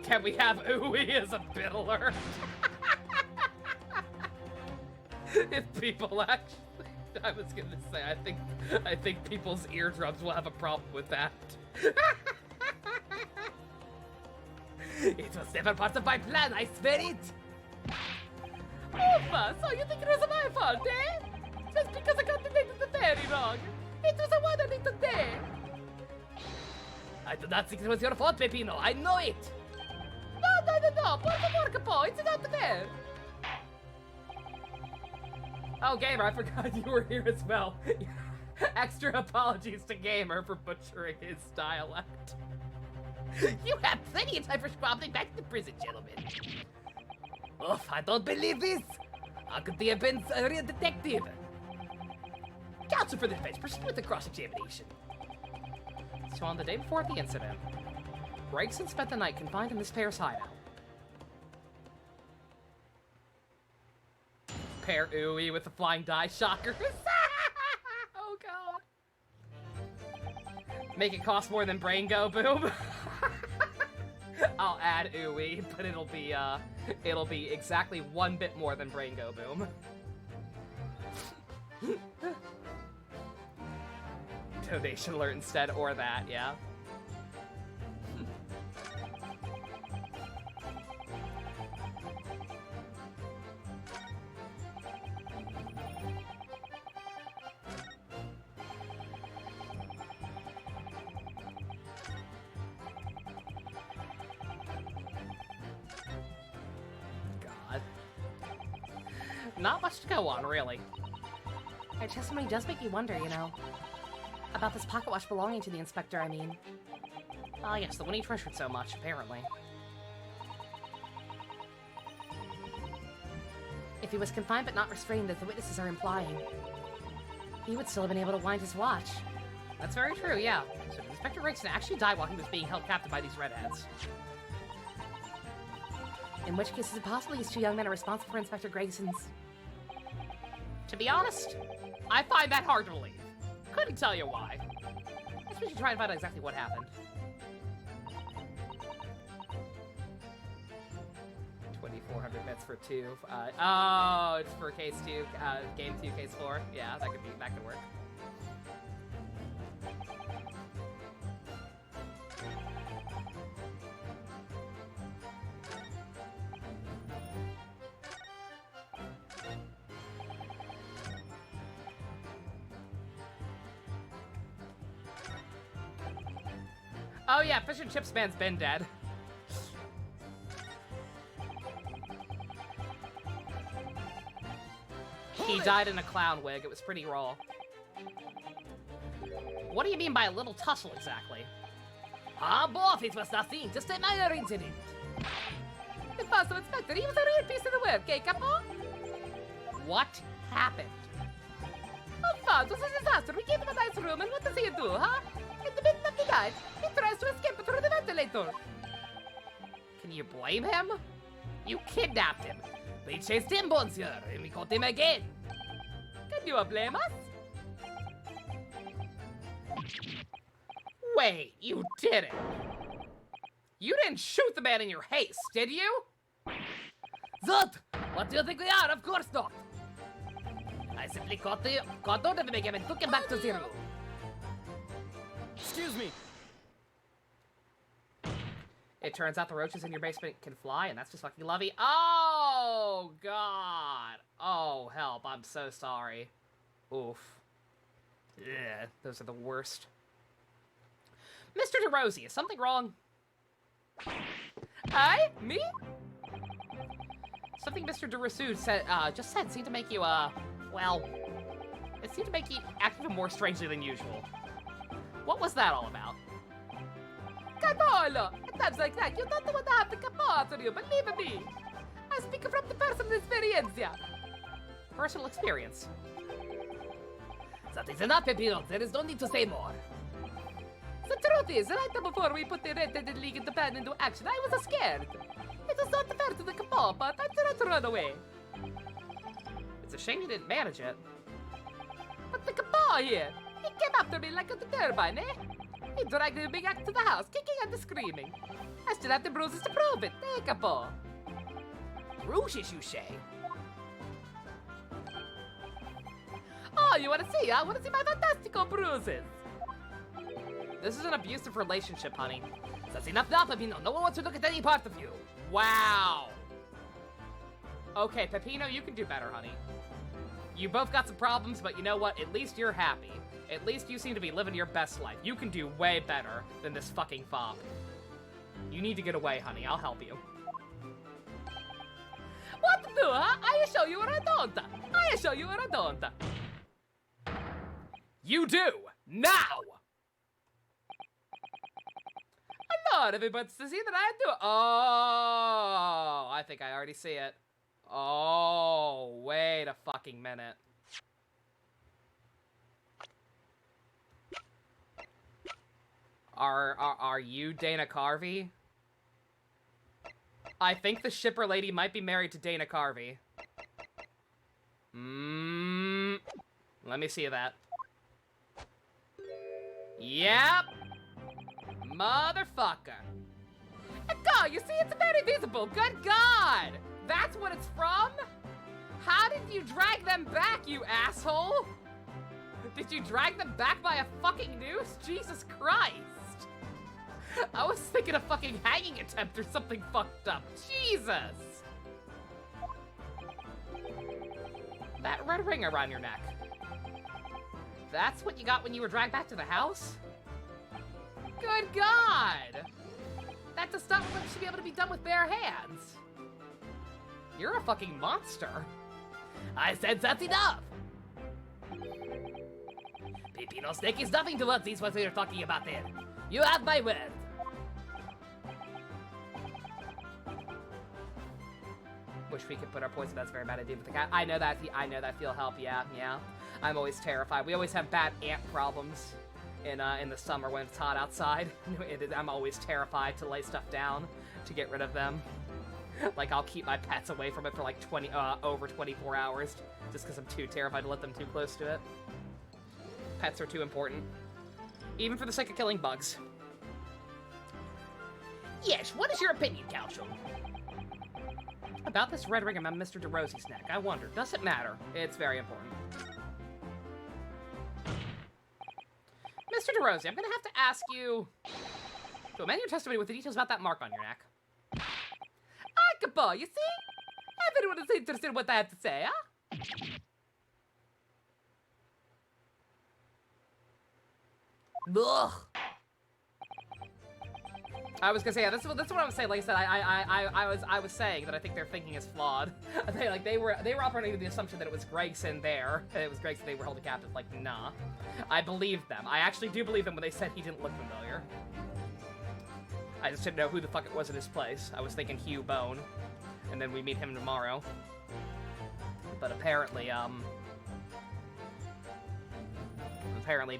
Can we have Ooey as a biddler? If people actually, I was gonna say, I think people's eardrums will have a problem with that. It was never part of my plan, I swear it. Opa, so you think it was my fault, eh? Just because I got the name of the fairy wrong. It was a wonderful day. I do not think it was your fault, Pepino. I know it. No. Por favor, Capo. It's not fair. Oh, Gamer, I forgot you were here as well. Extra apologies to Gamer for butchering his dialect. You have plenty of time for squabbling back to prison, gentlemen. Oof, I don't believe this. How could they have been a real detective? Counsel for the defense, proceed with the cross-examination. So on the day before the incident, Gregson spent the night confined in this pair's hideout. Pair Ooey with the flying die shockers. Oh, God. Make it cost more than Brain Go Boom. I'll add Ooey, but it'll be exactly 1 bit more than Brain Go Boom. Donation alert instead, or that, yeah. God. Not much to go on, really. Our testimony does make you wonder, you know. About this pocket watch belonging to the inspector, I mean. Ah, yes, the one he treasured so much, apparently. If he was confined but not restrained, as the witnesses are implying, he would still have been able to wind his watch. That's very true, yeah. So did Inspector Gregson actually die while he was being held captive by these redheads? In which case, is it possible these 2 young men are responsible for Inspector Gregson's... To be honest, I find that hard to believe. Couldn't tell you why. Guess we should try and find out exactly what happened. 2,400 bits for 2. Oh, it's for case 2, game 2, case 4. Yeah, that could work. Oh yeah, Fish and Chips Man's been dead. He died in a clown wig. It was pretty raw. What do you mean by a little tussle, exactly? Ah, boss, it was nothing. Just a minor incident. The Fossil Inspector, he was a real piece of the work, eh, Capo? What happened? Oh, Fos, it was a disaster. We gave him a nice room, and what does he do, huh? In the middle of the night, he tries to escape through the ventilator. Can you blame him? You kidnapped him. We chased him, monsieur, and we caught him again. Can you blame us? Wait, you didn't. You didn't shoot the man in your haste, did you? Zot! What do you think we are? Of course not. I simply caught out of him again and took him back to the room. Excuse me. It turns out the roaches in your basement can fly, and that's just fucking lovely. Oh, Oh, God. Oh, help. I'm so sorry. Oof. Yeah, those are the worst. Mr. DeRosie, is something wrong? Hi? Me? Something Mr. DeRosie said, just said seemed to make you, well, it seemed to make you act even more strangely than usual. What was that all about? Carmolo! At times like that, you don't want to have to come out on you, believe me. I speak from the personal experience, yeah. Personal experience. That is enough, Pepino. There is no need to say more. The truth is, right before we put the Red Dead League into plan into action, I was scared. It was not fair to the Cabal, but I tried to run away. It's a shame you didn't manage it. But the Cabal here, he came after me like a turbine, eh? He dragged me back to the house, kicking and screaming. I still have the bruises to prove it, eh, Cabal? Bruises, you say? Oh, you want to see? I want to see my fantastical bruises. This is an abusive relationship, honey. That's enough now, Pepino. No one wants to look at any part of you. Wow. Okay, Pepino, you can do better, honey. You both got some problems, but you know what? At least you're happy. At least you seem to be living your best life. You can do way better than this fucking fop. You need to get away, honey. I'll help you. What to do, huh? I show you what I don't. I show you what I don't. You do! Now! Not everybody's to see that I do. Oh, I think I already see it. Oh, wait a fucking minute. Are you Dana Carvey? I think the shipper lady might be married to Dana Carvey. Let me see that. Yep. Motherfucker. God, you see, it's very visible. Good God. That's what it's from? How did you drag them back, you asshole? Did you drag them back by a fucking noose? Jesus Christ. I was thinking a fucking hanging attempt or something fucked up. Jesus. That red ring around your neck. That's what you got when you were dragged back to the house? Good God! That's a stunt that should be able to be done with bare hands. You're a fucking monster. I said that's enough. Pepino Snake is nothing to what these what we are talking about there. You have my word. Wish we could put our poison. That's a very bad idea with the cat. I know that feel help. Yeah. I'm always terrified. We always have bad ant problems in the summer when it's hot outside. I'm always terrified to lay stuff down to get rid of them. Like, I'll keep my pets away from it for like over 24 hours just because I'm too terrified to let them too close to it. Pets are too important. Even for the sake of killing bugs. Yes, what is your opinion, Council? About this red ring on Mr. DeRosie's neck, I wonder, does it matter? It's very important. Mr. DeRosie, I'm gonna have to ask you to amend your testimony with the details about that mark on your neck. Akabo, you see? Everyone is interested in what I have to say, huh? Ugh. I was gonna say, yeah, that's what I was saying. Like I said, I was saying that I think their thinking is flawed. they were operating with the assumption that it was Gregson there. It was Gregson they were holding captive. Like, nah. I believed them. I actually do believe them when they said he didn't look familiar. I just didn't know who the fuck it was in his place. I was thinking Hugh Bone, and then we meet him tomorrow. But apparently,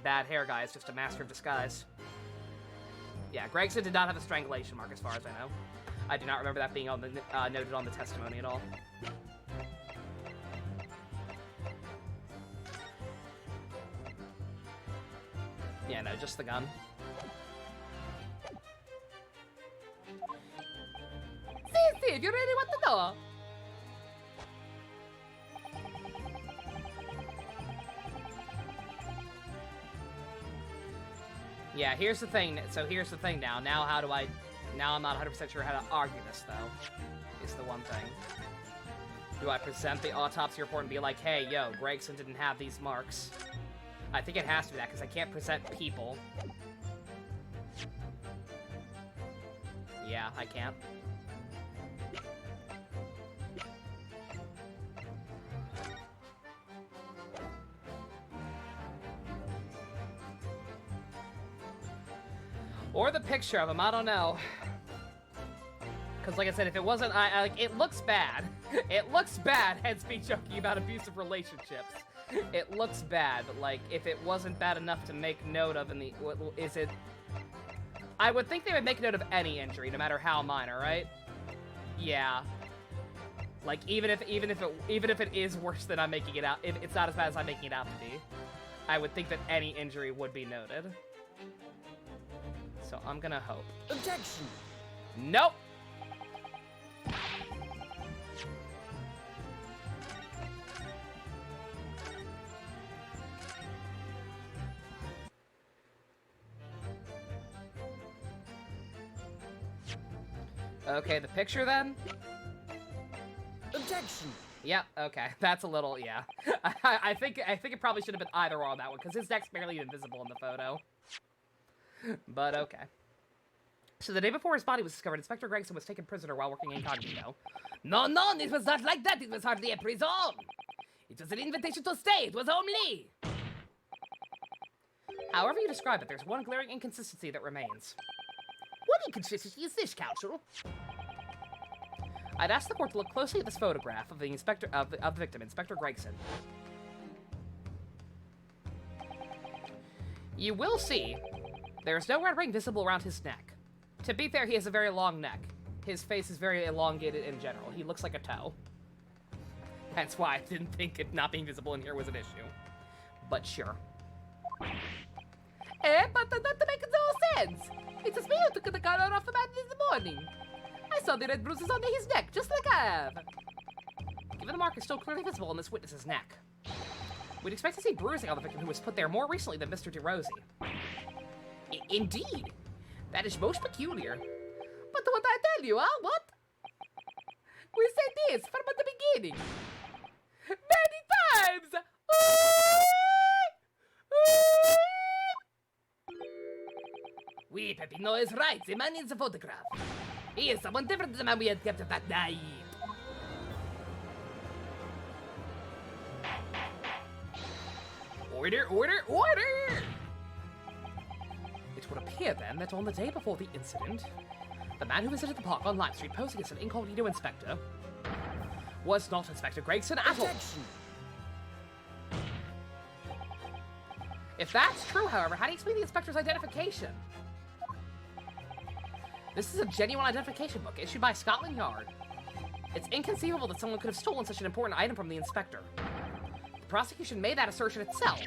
bad hair guy is just a master of disguise. Yeah, Gregson did not have a strangulation mark as far as I know. I do not remember that being on the noted on the testimony at all. Yeah, no, just the gun. See, if you really want to know. Yeah, here's the thing. So here's the thing now. Now I'm not 100% sure how to argue this, though. Is the one thing. Do I present the autopsy report and be like, hey, yo, Gregson didn't have these marks? I think it has to be that, because I can't present people. Yeah, I can't. Or the picture of him, I don't know. Because, like I said, if it wasn't, like, it looks bad. It looks bad, hence me joking about abusive relationships. It looks bad, but, like, if it wasn't bad enough to make note of in the, is it? I would think they would make note of any injury, no matter how minor, right? Yeah. Like, even if it is worse than I'm making it out, if it's not as bad as I'm making it out to be, I would think that any injury would be noted. So I'm gonna hope. Objection! Nope! Okay, the picture then? Objection! Yep, okay. That's a little, yeah. I think it probably should have been either or on that one, because his neck's barely even visible in the photo. But okay. So the day before his body was discovered, Inspector Gregson was taken prisoner while working incognito. No, it was not like that. It was hardly a prison. It was an invitation to stay. It was homely. However you describe it, there's one glaring inconsistency that remains. What inconsistency is this, Counsel? I'd ask the court to look closely at this photograph of the victim, Inspector Gregson. You will see there's no red ring visible around his neck. To be fair, he has a very long neck. His face is very elongated in general. He looks like a toe. Hence why I didn't think it not being visible in here was an issue. But sure. But that makes no sense. It was me who took the collar off the man in the morning. I saw the red bruises on his neck, just like I have. Given the mark is still clearly visible on this witness's neck, we'd expect to see bruising on the victim who was put there more recently than Mr. DeRosie. Indeed. That is most peculiar. But what I tell you, huh? What? We said this from the beginning. Many times! Oui, Peppino is right. The man in the photograph. He is someone different than the man we had kept at that night. Order! It would appear, then, that on the day before the incident, the man who visited the park on Lime Street posing as an incognito inspector was not Inspector Gregson at all. Objection! If that's true, however, how do you explain the inspector's identification? This is a genuine identification book issued by Scotland Yard. It's inconceivable that someone could have stolen such an important item from the inspector. The prosecution made that assertion itself.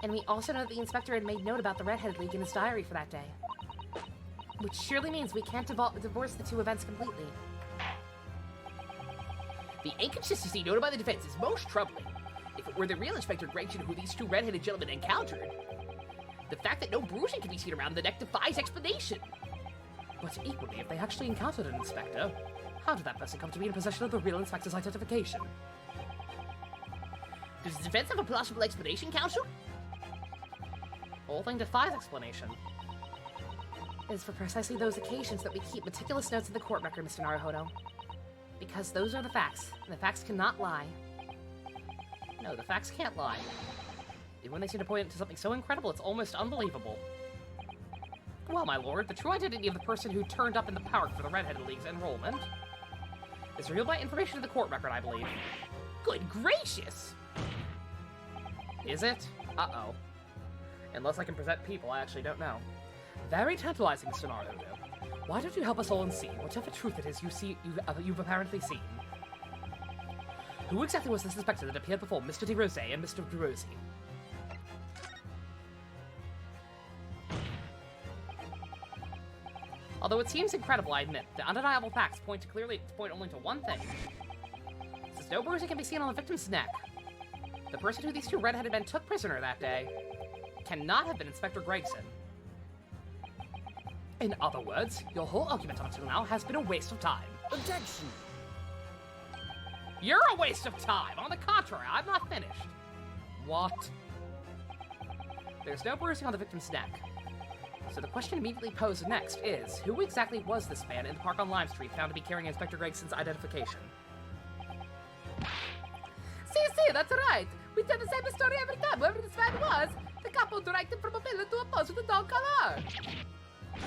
And we also know that the inspector had made note about the Redheaded League in his diary for that day. Which surely means we can't divorce the two events completely. The inconsistency noted by the defense is most troubling. If it were the real Inspector Gregson who these two red-headed gentlemen encountered, the fact that no bruising can be seen around the neck defies explanation. But equally, if they actually encountered an inspector, how did that person come to be in possession of the real inspector's identification? Does the defense have a plausible explanation, Counsel? Whole thing defies explanation. It is for precisely those occasions that we keep meticulous notes in the court record, Mr. Naruhodo. Because those are the facts, and the facts cannot lie. No, the facts can't lie. Even when they seem to point to something so incredible, it's almost unbelievable. Well, my lord, the true identity of the person who turned up in the park for the Redheaded League's enrollment is revealed by information in the court record, I believe. Good gracious! Is it? Uh-oh. Unless I can present people, I actually don't know. Very tantalizing, Mr. Naruhodo. Why don't you help us all and see whatever truth it is you've apparently seen? Who exactly was this inspector that appeared before Mr. DeRosie and Mr. DeRosie? Although it seems incredible, I admit, the undeniable facts point only to one thing. Since no bruising can be seen on the victim's neck, the person who these two red-headed men took prisoner that day cannot have been Inspector Gregson. In other words, your whole argument up until now has been a waste of time. Objection! You're a waste of time. On the contrary, I'm not finished. What? There's no bruising on the victim's neck. So the question immediately posed next is, who exactly was this man in the park on Lime Street found to be carrying Inspector Gregson's identification? See, that's right. We tell the same story every time. Whoever this man was, the capo dragged him from a pillar to a post with a dog collar.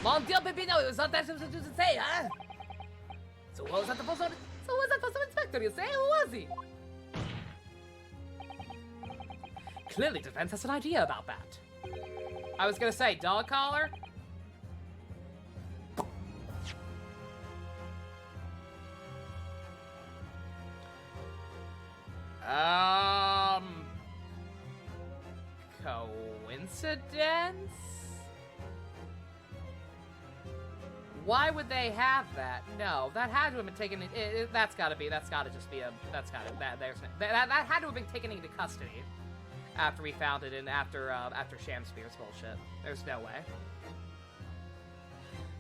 Mon Dieu, Pepino, it was not that supposed to say, huh? So what was that supposed to inspector, you say? Who was he? Clearly, defense has an idea about that. I was gonna say, dog collar? Coincidence? Why would they have that? No, that had to have been taken. That had to have been taken into custody after we found it and after Shamspeare's bullshit. There's no way.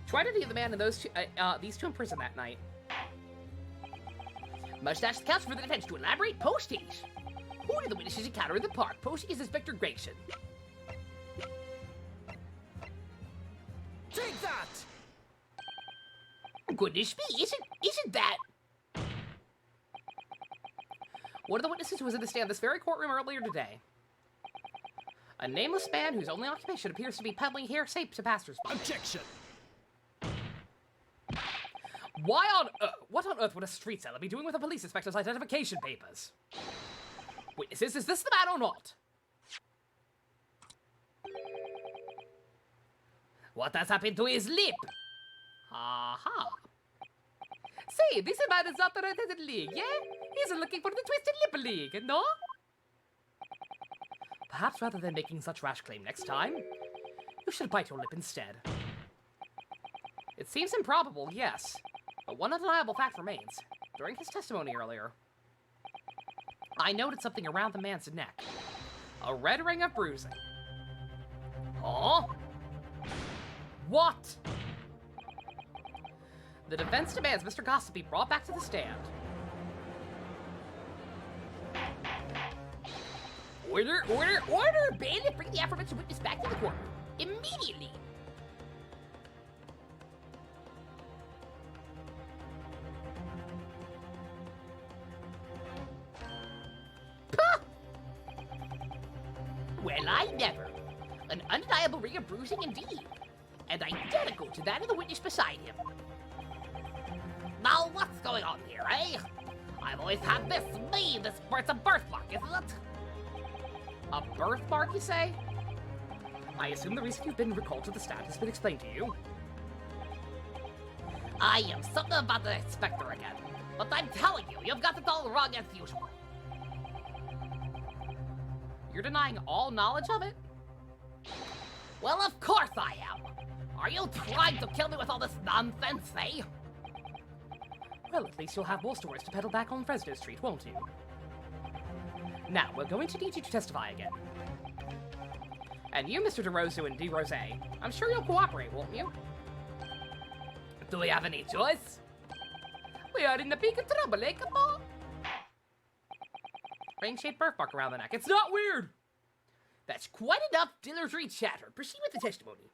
Try to be the man in these two in prison that night. Mustache the counsel for the defense to elaborate postage. Who did the witnesses encounter in the park? Posting is Inspector Gregson. Take that! Goodness me, isn't that... One of the witnesses who was in the stand in this very courtroom earlier today. A nameless man whose only occupation appears to be peddling hearsay to passersby. Objection! What on earth would a street seller be doing with a police inspector's identification papers? Witnesses, is this the man or not? What has happened to his lip? Aha. See, this man is not the red-headed league, yeah? He's looking for the twisted lip league, no? Perhaps rather than making such rash claim next time, you should bite your lip instead. It seems improbable, yes, but one undeniable fact remains. During his testimony earlier, I noted something around the man's neck. A red ring of bruising. Huh? What? The defense demands Mr. Gossip be brought back to the stand. Order! Bailiff, bring the aforementioned witness back to the courtroom. Immediately! Puh! Well, I never. An undeniable ring of bruising indeed. And identical to that of the witness beside him. Now, what's going on here, eh? I've always had this sports a birthmark, isn't it? A birthmark, you say? I assume the reason you've been recalled to the stand has been explained to you. I am something about the inspector again. But I'm telling you, you've got it all wrong as usual. You're denying all knowledge of it? Well, of course I am. Are you trying to kill me with all this nonsense, eh? Well, at least you'll have more stories to peddle back on Fresno Street, won't you? Now, we're going to need you to testify again. And you, Mr. DeRosa and DeRose, I'm sure you'll cooperate, won't you? Do we have any choice? We are in the big trouble, eh, Capo? Ring-shaped birthmark around the neck. It's not weird! That's quite enough dilatory chatter. Proceed with the testimony.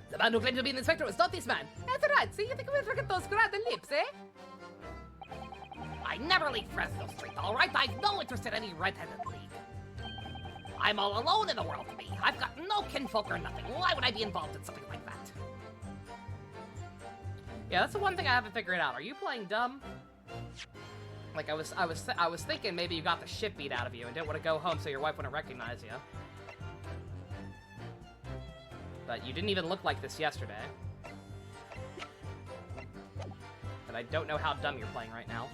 The man who claimed to be an inspector was not this man. That's right. See, you think we'll look at those grand lips, eh? I never leave Fresno Street, all right? I've no interest in any red-headed league. I'm all alone in the world, me. I've got no kinfolk or nothing. Why would I be involved in something like that? Yeah, that's the one thing I haven't figured out. Are you playing dumb? Like, I was thinking maybe you got the shit beat out of you and didn't want to go home so your wife wouldn't recognize you. But you didn't even look like this yesterday. And I don't know how dumb you're playing right now.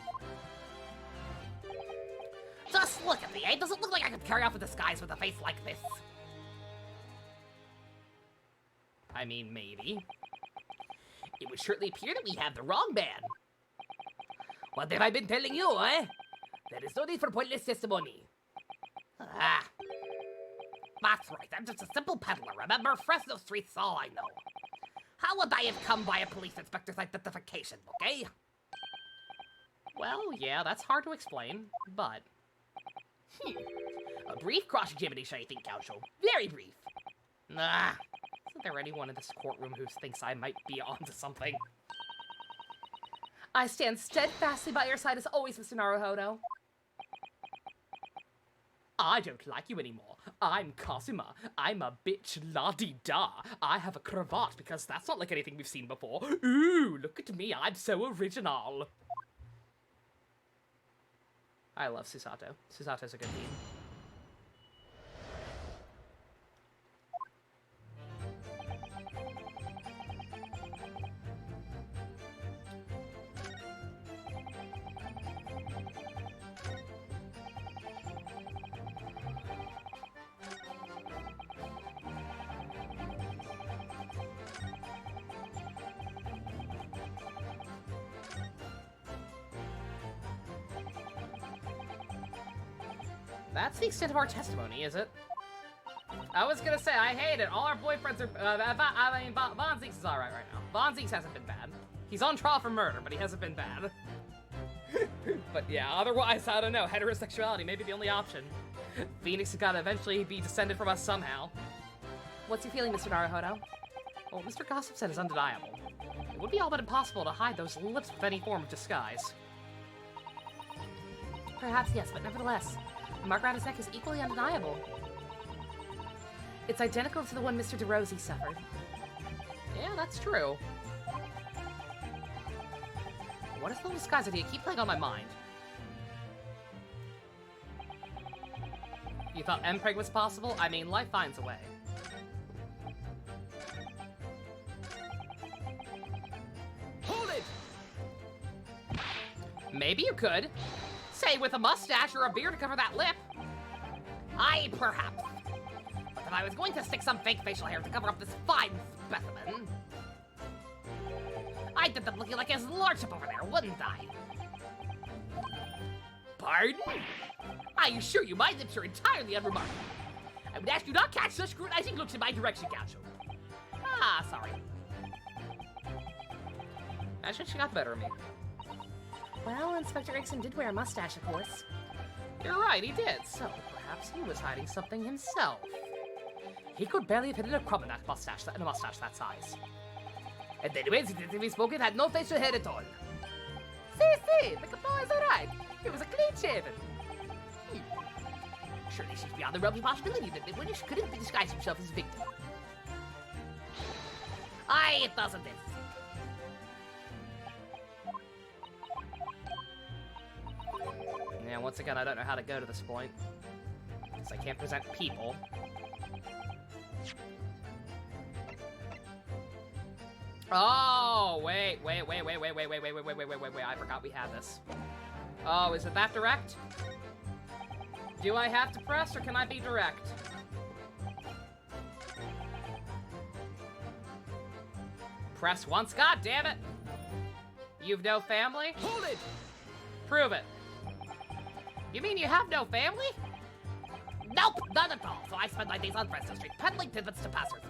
Just look at me, eh? Doesn't look like I could carry off a disguise with a face like this. I mean, maybe. It would surely appear that we have the wrong man. What have I been telling you, eh? There is no need for pointless testimony. Ah. That's right, I'm just a simple peddler, remember? Fresno Street's all I know. How would I have come by a police inspector's identification book, eh? Well, yeah, that's hard to explain, but... A brief cross-examination, I think, Counsel. Very brief. Nah. Isn't there anyone in this courtroom who thinks I might be onto something? I stand steadfastly by your side as always, Mr. Naruhodo. I don't like you anymore. I'm Kazuma. I'm a bitch la-di-da. I have a cravat because that's not like anything we've seen before. Ooh, look at me. I'm so original. I love Susato. Susato's a good team. That's the extent of our testimony, is it? I was gonna say, I hate it. All our boyfriends are... Von Zeeks is alright right now. Von Zeeks hasn't been bad. He's on trial for murder, but he hasn't been bad. But yeah, otherwise, I don't know. Heterosexuality may be the only option. Phoenix has gotta eventually be descended from us somehow. What's your feeling, Mr. Naruhodo? Well, Mr. Gossip said is undeniable. It would be all but impossible to hide those lips with any form of disguise. Perhaps yes, but nevertheless, the mark around his neck is equally undeniable. It's identical to the one Mr. DeRosie suffered. Yeah, that's true. What is the little disguise idea? Keep playing on my mind. You thought Mpreg was possible? I mean, life finds a way. Hold it! Maybe you could. Say, with a mustache or a beard to cover that lip. Aye, perhaps. But if I was going to stick some fake facial hair to cover up this fine specimen, I'd end up looking like his lordship over there, wouldn't I? Pardon? I assure you, my lips are entirely unremarkable. I would ask you not catch such scrutinizing looks in my direction, Counsel. Ah, sorry. Actually, she got the better of me. Well, Inspector Ixon did wear a mustache, of course. You're right, he did. So, perhaps he was hiding something himself. He could barely have hidden a crumb in a mustache that size. And anyways, it didn't be spoken, had no facial hair at all. See, the Kappa is alright. It was a clean shaven. Surely she's beyond the realm of possibility that the British couldn't disguise himself as a victim. Aye, it doesn't exist. Yeah, once again, I don't know how to go to this point. Because I can't present people. Oh, wait, I forgot we had this. Oh, is it that direct? Do I have to press, or can I be direct? Press once, god damn it! You've no family? Hold it! Prove it. You mean you have no family? Nope, none at all. So I spend my days on Fresno Street peddling tidbits to passersby.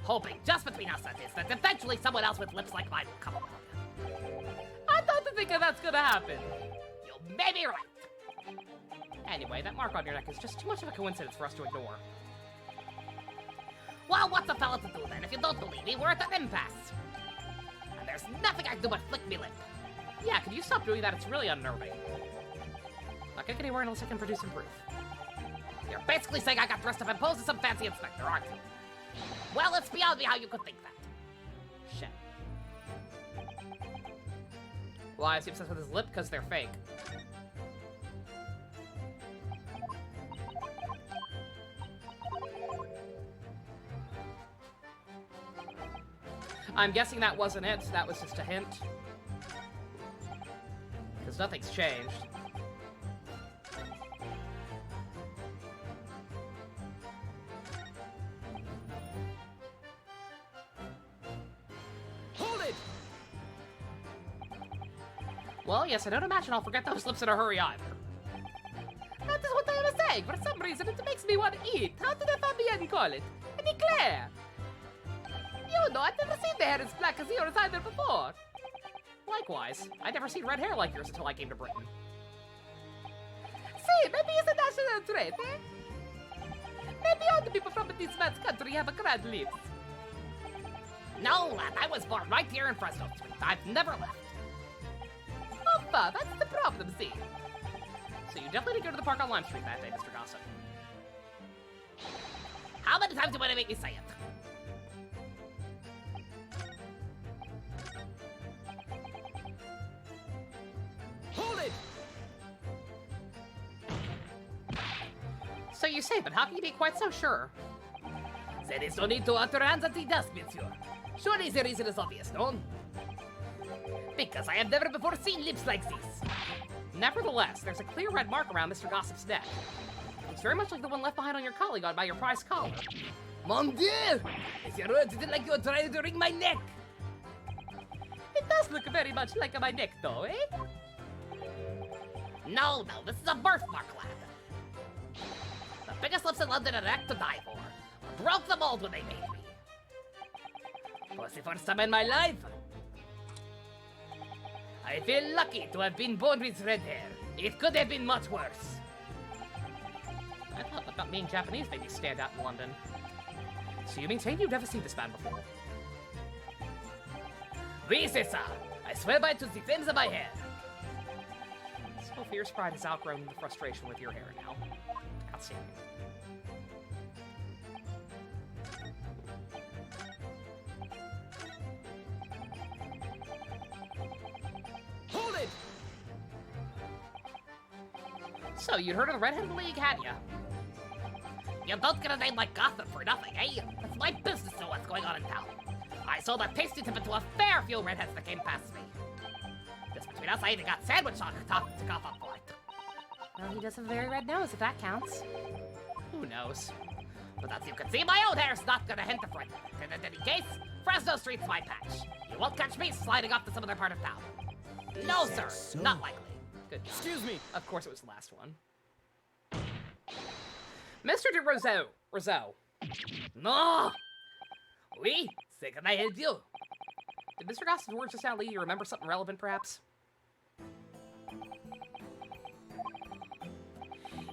Hoping, just between us that is, that eventually someone else with lips like mine will come along. I don't think that's gonna happen. You may be right. Anyway, that mark on your neck is just too much of a coincidence for us to ignore. Well, what's a fella to do then? If you don't believe me, we're at an impasse. And there's nothing I can do but flick me lip. Yeah, could you stop doing that? It's really unnerving. Not gonna get anywhere unless I can produce some proof. You're basically saying I got dressed up and posed as some fancy inspector, aren't you? Well, it's beyond me how you could think that. Shit. Why is he obsessed with his lip? Because they're fake. I'm guessing that wasn't it. That was just a hint. Because nothing's changed. Well, yes, I don't imagine I'll forget those lips in a hurry either. That is what I was saying. For some reason, it makes me want to eat. How did Fabienne call it? An eclair. You know, I've never seen the hair as black as yours either before. Likewise, I'd never seen red hair like yours until I came to Britain. See, maybe it's a national trait, eh? Maybe all the people from this man's country have a grand lips. No, lad, I was born right here in Fresno Street. I've never left. Oppa, that's the problem, see? So you definitely didn't go to the park on Lime Street that day, Mr. Gossip. How many times do you want to make me say it? Hold it! So you say, but how can you be quite so sure? There is no need to utter hands at the desk, monsieur. Surely the reason is obvious, no? Because I have never before seen lips like this. Nevertheless, there's a clear red mark around Mr. Gossip's neck. It's very much like the one left behind on your colleague by your prized collar. Mon Dieu! If your words didn't like you're trying to wring my neck. It does look very much like my neck, though, eh? No, this is a birthmark, lad. The biggest lips in London are act to die for. I broke the mold when they made me. For the first time in my life, I feel lucky to have been born with red hair. It could have been much worse. I thought that being Japanese made you stand out in London. So you maintain you've never seen this man before? Oui, c'est ça. I swear by to the flames of my hair. So fierce pride has outgrown the frustration with your hair now. Outstanding. Hold it! So, you'd heard of the Red-Headed League, hadn't ya? You don't get a name like Gotham for nothing, eh? It's my business to know what's going on in town. I sold a tasty tippet to a fair few redheads that came past me. Just between us, I even got sandwich talking to Gotham for it. Well, he does have a very red nose, if that counts. Who knows? But as you can see, my own hair's not gonna hint of it. In any case, Fresno Street's my patch. You won't catch me sliding off to some other part of town. No, sir. so? Not likely. Good job. Excuse me. Of course it was the last one. Mr. de Roseau. No! Oui, c'est can I help you? Did Mr. Gossip's words just now lead you to remember something relevant, perhaps?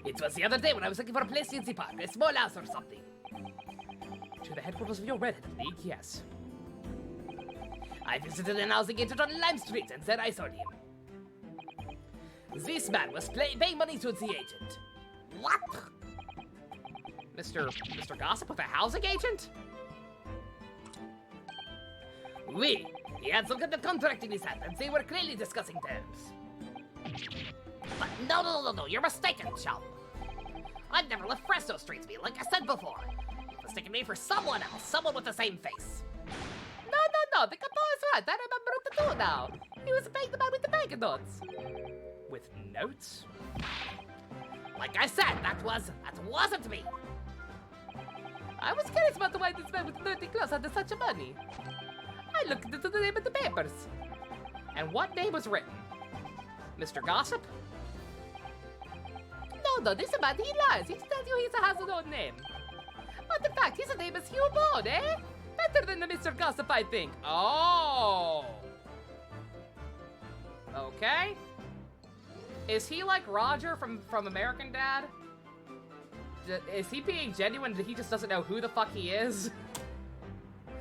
It was the other day when I was looking for a place in the park, a small house or something. To the headquarters of your Red-Headed League, yes. I visited an housing agent on Lime Street, and there I saw him. This man was paying money to the agent. What? Mr. Gossip with a housing agent? Oui, he had some kind of contract in his hand, and they were clearly discussing terms. But no, you're mistaken, chum. I've never left Fresno Street, like I said before. You've mistaken me for someone else, someone with the same face. No, the capo is right. I remember what to do now. He was paying the man with the bank notes. With notes? Like I said, that wasn't me. I was curious about why this man with dirty clothes had such money. I looked into the name of the papers. And what name was written? Mr. Gossip? No, this man, he lies. He tells you he has his own name. But in fact, his name is Hugh Bone, eh? Better than the Mr. Gossip, I think. Oh! Okay. Is he like Roger from American Dad? Is he being genuine that he just doesn't know who the fuck he is?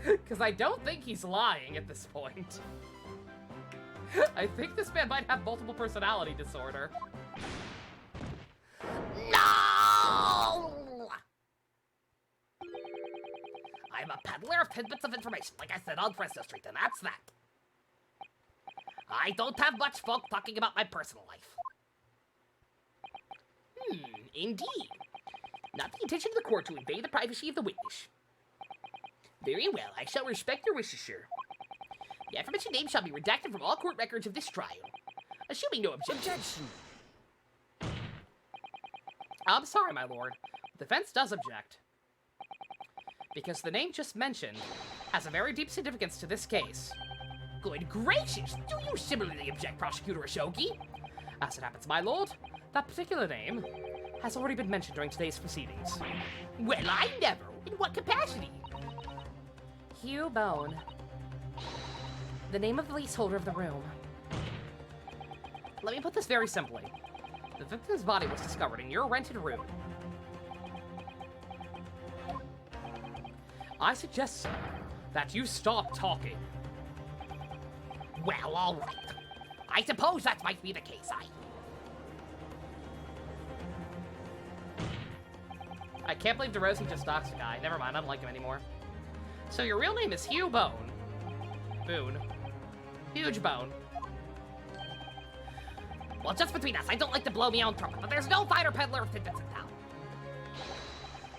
Because I don't think he's lying at this point. I think this man might have multiple personality disorder. No! I'm a peddler of tidbits of information, like I said, on Fresno Street, and that's that. I don't have much folk talking about my personal life. Indeed. Not the intention of the court to invade the privacy of the witness. Very well, I shall respect your wishes, sir. The aforementioned name shall be redacted from all court records of this trial. Assuming no objection. I'm sorry, my lord. The defense does object. Because the name just mentioned has a very deep significance to this case. Good gracious! Do you similarly object, Prosecutor Ashoki? As it happens, my lord, that particular name has already been mentioned during today's proceedings. Well, I never. In what capacity? Hugh Bone. The name of the leaseholder of the room. Let me put this very simply. The victim's body was discovered in your rented room. I suggest, sir, that you stop talking. Well, all right. I suppose that might be the case. I can't believe DeRosie just doxed a guy. Never mind, I don't like him anymore. So your real name is Hugh Bone. Boone. Huge Bone. Well, just between us, I don't like to blow me own trumpet, but there's no fighter peddler of tidbits in town.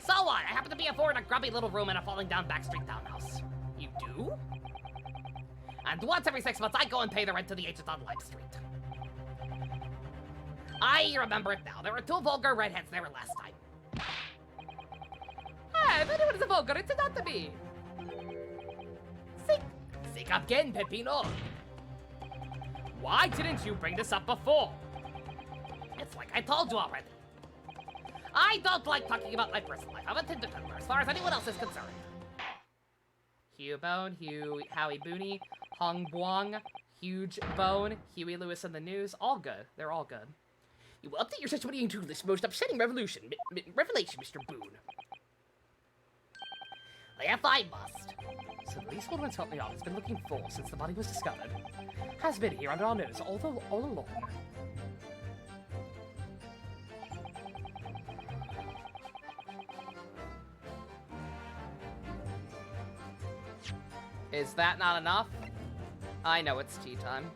So what? I happen to be afforded a grubby little room in a falling down backstreet townhouse. You do? And once every 6 months, I go and pay the rent to the agent on Lime Street. I remember it now. There were 2 vulgar redheads there last time. Hey, if anyone is a vulgar, it's not to me. Sick again, Pepino. Why didn't you bring this up before? It's like I told you already. I don't like talking about my personal life. I'm a Tinder peddler as far as anyone else is concerned. Hugh Bone, Howie Booney, Hong Buong, Huge Bone, Huey Lewis and the News. All good. They're all good. You will update your testimony into this most upsetting revelation, Mr. Boone. If I must. So the leaseholder in Scotland Yard has been looking for since the body was discovered. Has been here under our nose all along. Is that not enough? I know it's tea time.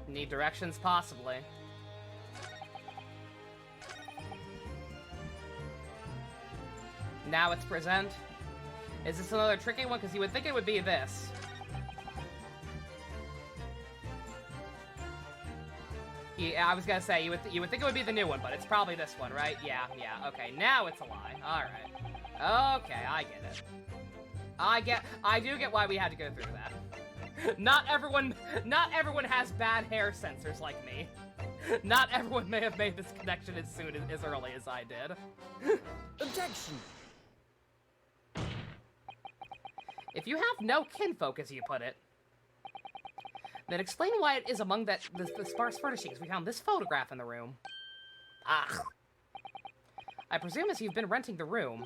Need directions, possibly. Now it's present. Is this another tricky one? Because you would think it would be this. Yeah, I was gonna say, you would think it would be the new one, but it's probably this one, right? Yeah, okay, now it's a lie. Alright. Okay, I get it. I do get why we had to go through that. Not everyone has bad hair sensors like me. Not everyone may have made this connection as early as I did. Objection! If you have no kinfolk, as you put it, then explain why it is among the sparse furnishings we found this photograph in the room. Ah. I presume as you've been renting the room,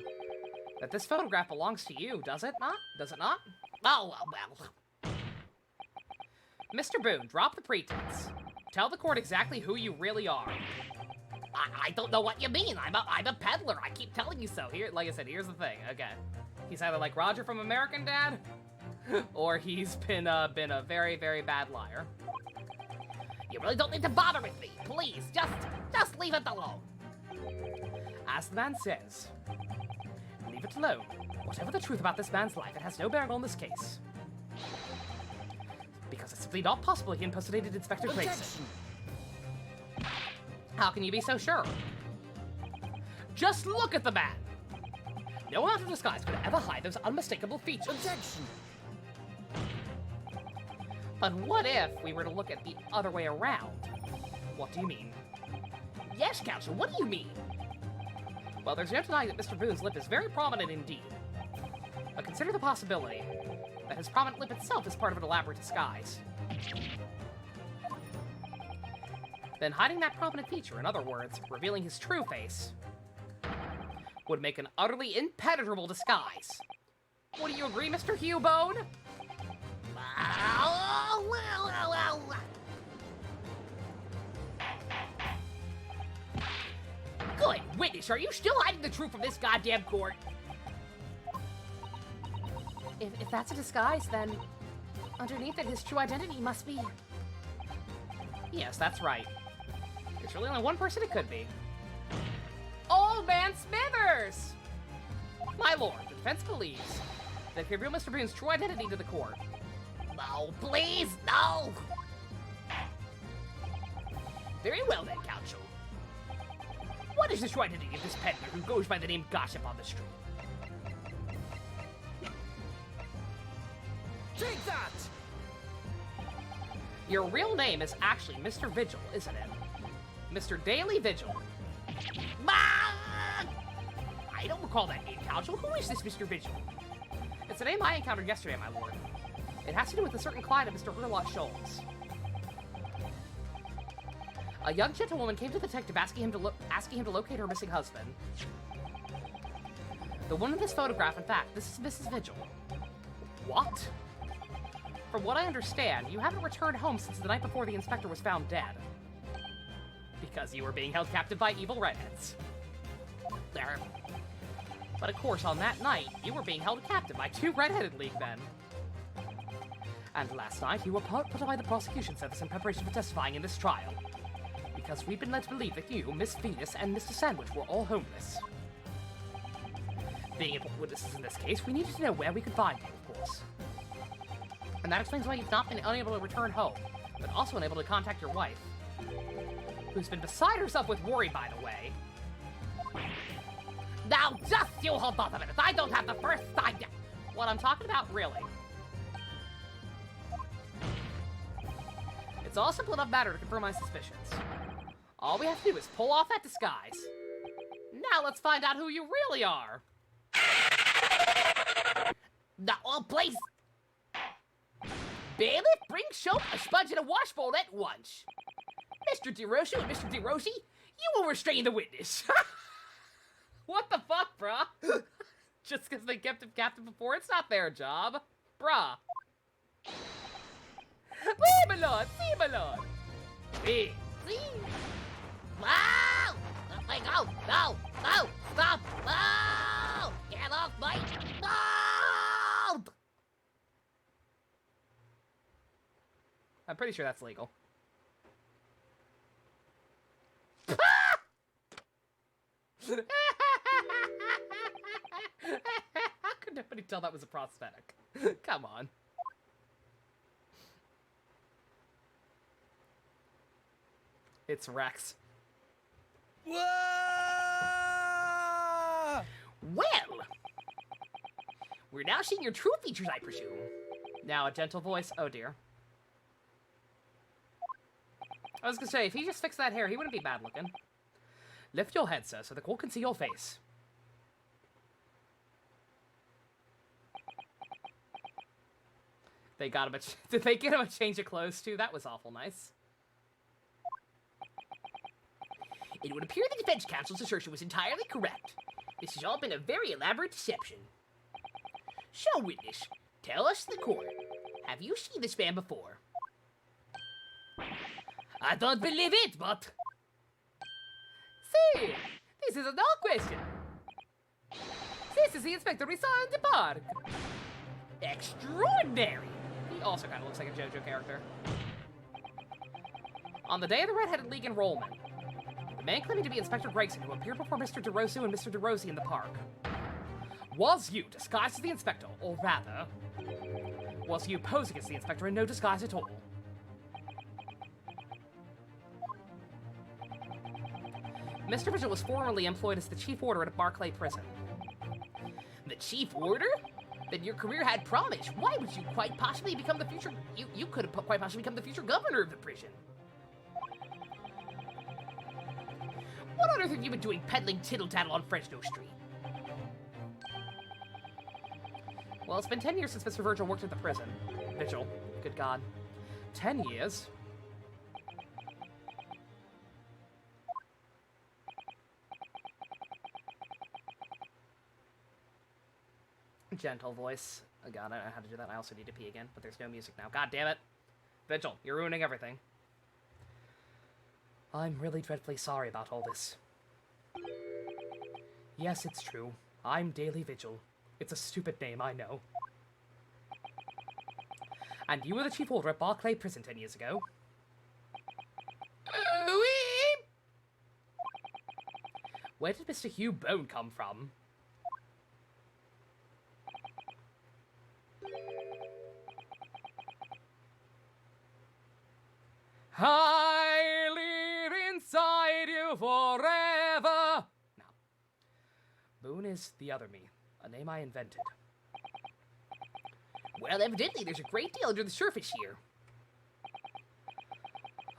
that this photograph belongs to you, does it not? Does it not? Oh, well. Mr. Boone, drop the pretense. Tell the court exactly who you really are. I don't know what you mean. I'm a peddler. I keep telling you so. Here, like I said, here's the thing. Okay, he's either like Roger from American Dad, or he's been a very, very bad liar. You really don't need to bother with me. Please, just leave it alone. As the man says, leave it alone. Whatever the truth about this man's life, it has no bearing on this case. Because it's simply not possible he impersonated Inspector Grayson. How can you be so sure? Just look at the man! No amount of disguise could ever hide those unmistakable features. Objection! But what if we were to look at the other way around? What do you mean? Yes, Counsel, what do you mean? Well, there's no denying that Mr. Boone's lip is very prominent indeed. But consider the possibility that his prominent lip itself is part of an elaborate disguise. Then hiding that prominent feature, in other words, revealing his true face, would make an utterly impenetrable disguise. Would you agree, Mr. Hugh Bone? Good witness, are you still hiding the truth from this goddamn court? If that's a disguise, then underneath it, his true identity must be... Yes, that's right. There's really only one person it could be. Old Man Smithers! My lord, the defense believes that he revealed Mr. Boone's true identity to the court. No, please, no! Very well then, Counsel. What is the true identity of this peddler who goes by the name Gossip on the street? Take that! Your real name is actually Mr. Vigil, isn't it? Mr. Daily Vigil. Ah! I don't recall that name, Counsel. Who is this Mr. Vigil? It's a name I encountered yesterday, my lord. It has to do with a certain client of Mr. Urlot Scholes. A young gentlewoman came to the detective asking him to locate her missing husband. The one in this photograph, in fact, this is Mrs. Vigil. What? From what I understand, you haven't returned home since the night before the inspector was found dead. Because you were being held captive by evil redheads. There. But of course, on that night, you were being held captive by 2 redheaded league men. And last night, you were put by the prosecution service in preparation for testifying in this trial. Because we've been led to believe that you, Miss Venus, and Mr. Sandwich were all homeless. Being important witnesses in this case, we needed to know where we could find you, of course. And that explains why you've not been unable to return home, but also unable to contact your wife. Who's been beside herself with worry, by the way. Now, just you hold on a minute. I don't have the first idea. What I'm talking about, really. It's all simple enough matter to confirm my suspicions. All we have to do is pull off that disguise. Now let's find out who you really are. Now, please. Bailiff, bring soap, a sponge, and a washbowl at once. Mr. DeRosa and Mr. DeRosi, you will restrain the witness. What the fuck, bruh? Just because they kept him captive before, it's not their job. Bruh. See, my lord, see, my lord. See? Wow! Let me go! No! No! Stop! No! Get off my... No! I'm pretty sure that's legal. How could nobody tell that was a prosthetic? Come on. It's Rex. Whoa! Well! We're now seeing your true features, I presume. Now a gentle voice. Oh dear. I was gonna say, if he just fixed that hair, he wouldn't be bad looking. Lift your head, sir, so the court can see your face. They got him a... Did they get him a change of clothes, too? That was awful nice. It would appear the defense counsel's assertion was entirely correct. This has all been a very elaborate deception. So, witness, tell us the court. Have you seen this man before? I don't believe it, but... See, this is a no question. This is the inspector we saw in the park. Extraordinary! He also kind of looks like a JoJo character. On the day of the Red-Headed League enrollment, the man claiming to be Inspector Gregson, who appeared before Mr. DeRosu and Mr. DeRosi in the park, was you disguised as the inspector, or rather, was you posing as the inspector in no disguise at all. Mr. Vigil was formerly employed as the chief warder at Barclay Prison. The chief warder? Then your career had promise. Why would you quite possibly become the future... You could have quite possibly become the future governor of the prison. What on earth have you been doing peddling tittle-tattle on Fresno Street? Well, it's been 10 years since Mr. Virgil worked at the prison. Vigil. Good God. 10 years? Gentle voice. Oh god, I don't know how to do that. I also need to pee again, but there's no music now. God damn it. Vigil, you're ruining everything. I'm really dreadfully sorry about all this. Yes, it's true. I'm Daily Vigil. It's a stupid name, I know. And you were the chief warder at Barclay Prison 10 years ago. Where did Mr. Hugh Bone come from? I live inside you forever. No. Boone is the other me, a name I invented. Well, evidently there's a great deal under the surface here.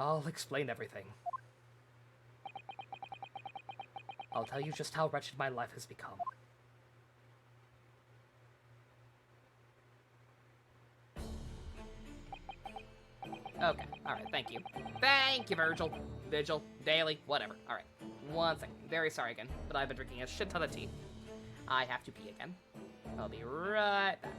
I'll explain everything. I'll tell you just how wretched my life has become. Okay, alright, thank you. Thank you, Vigil, Daily, whatever. Alright, one second. Very sorry again, but I've been drinking a shit ton of tea. I have to pee again. I'll be right back.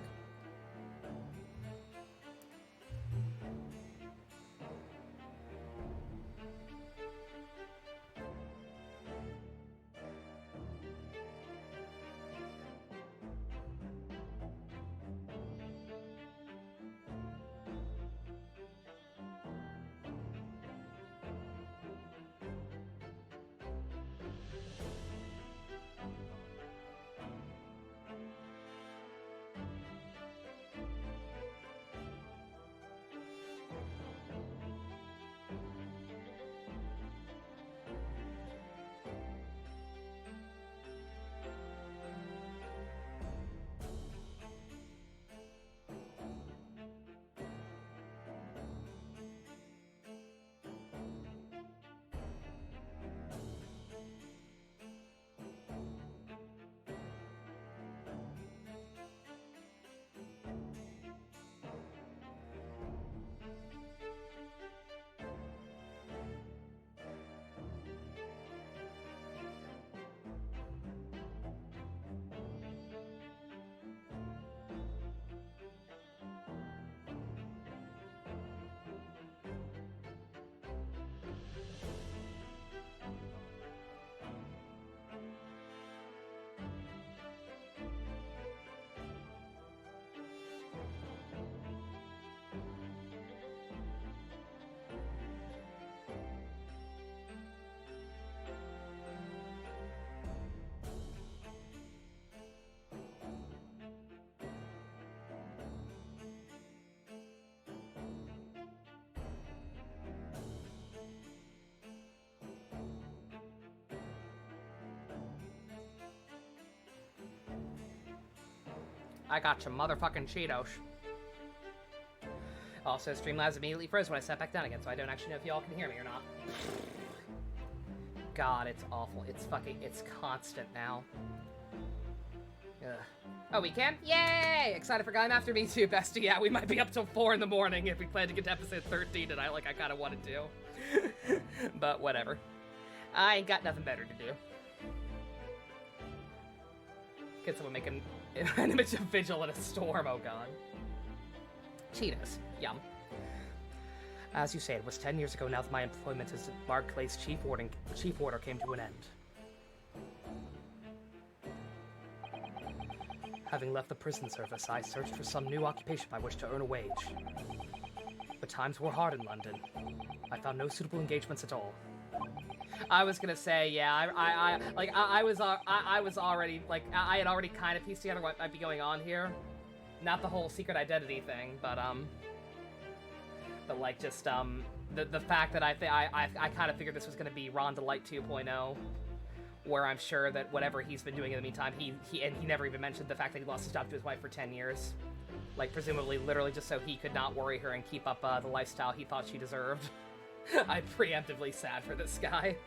I got you, motherfucking Cheetos. Also, Streamlabs immediately froze when I sat back down again, so I don't actually know if y'all can hear me or not. God, it's awful. It's constant now. Ugh. Oh, we can? Yay! Excited for Guy After Me too, bestie. Yeah, we might be up till 4 in the morning if we plan to get to episode 13 tonight, like I kind of wanted to. But whatever. I ain't got nothing better to do. Get someone making an image of Vigil in a storm, oh god. Cheetos. Yum. As you say, it was 10 years ago now that my employment as Barclay's chief warder came to an end. Having left the prison service, I searched for some new occupation by which to earn a wage. But times were hard in London. I found no suitable engagements at all. I was gonna say, yeah, I was already, like, I had already kind of pieced together what might be going on here. Not the whole secret identity thing, but like, just, the fact that I kind of figured this was gonna be Ron Delight 2.0, where I'm sure that whatever he's been doing in the meantime, he never even mentioned the fact that he lost his job to his wife for 10 years. Like, presumably, literally just so he could not worry her and keep up, the lifestyle he thought she deserved. I'm preemptively sad for this guy.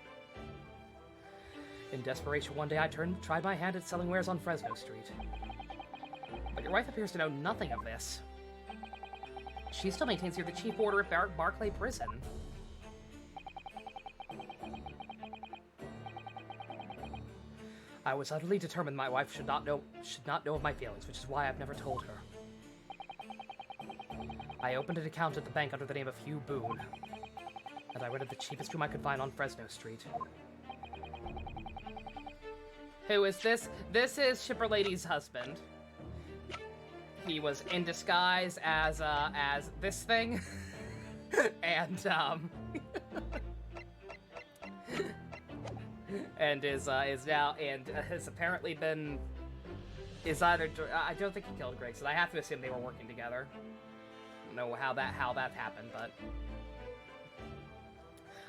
In desperation, one day I tried my hand at selling wares on Fresno Street. But your wife appears to know nothing of this. She still maintains you're the chief warder at Barclay Prison. I was utterly determined my wife should not know of my feelings, which is why I've never told her. I opened an account at the bank under the name of Hugh Boone, and I rented the cheapest room I could find on Fresno Street. Who is this? This is Shipper Lady's husband. He was in disguise as this thing, and and is now and has apparently been is either I don't think he killed Gregson. I have to assume they were working together. I don't know how that happened, but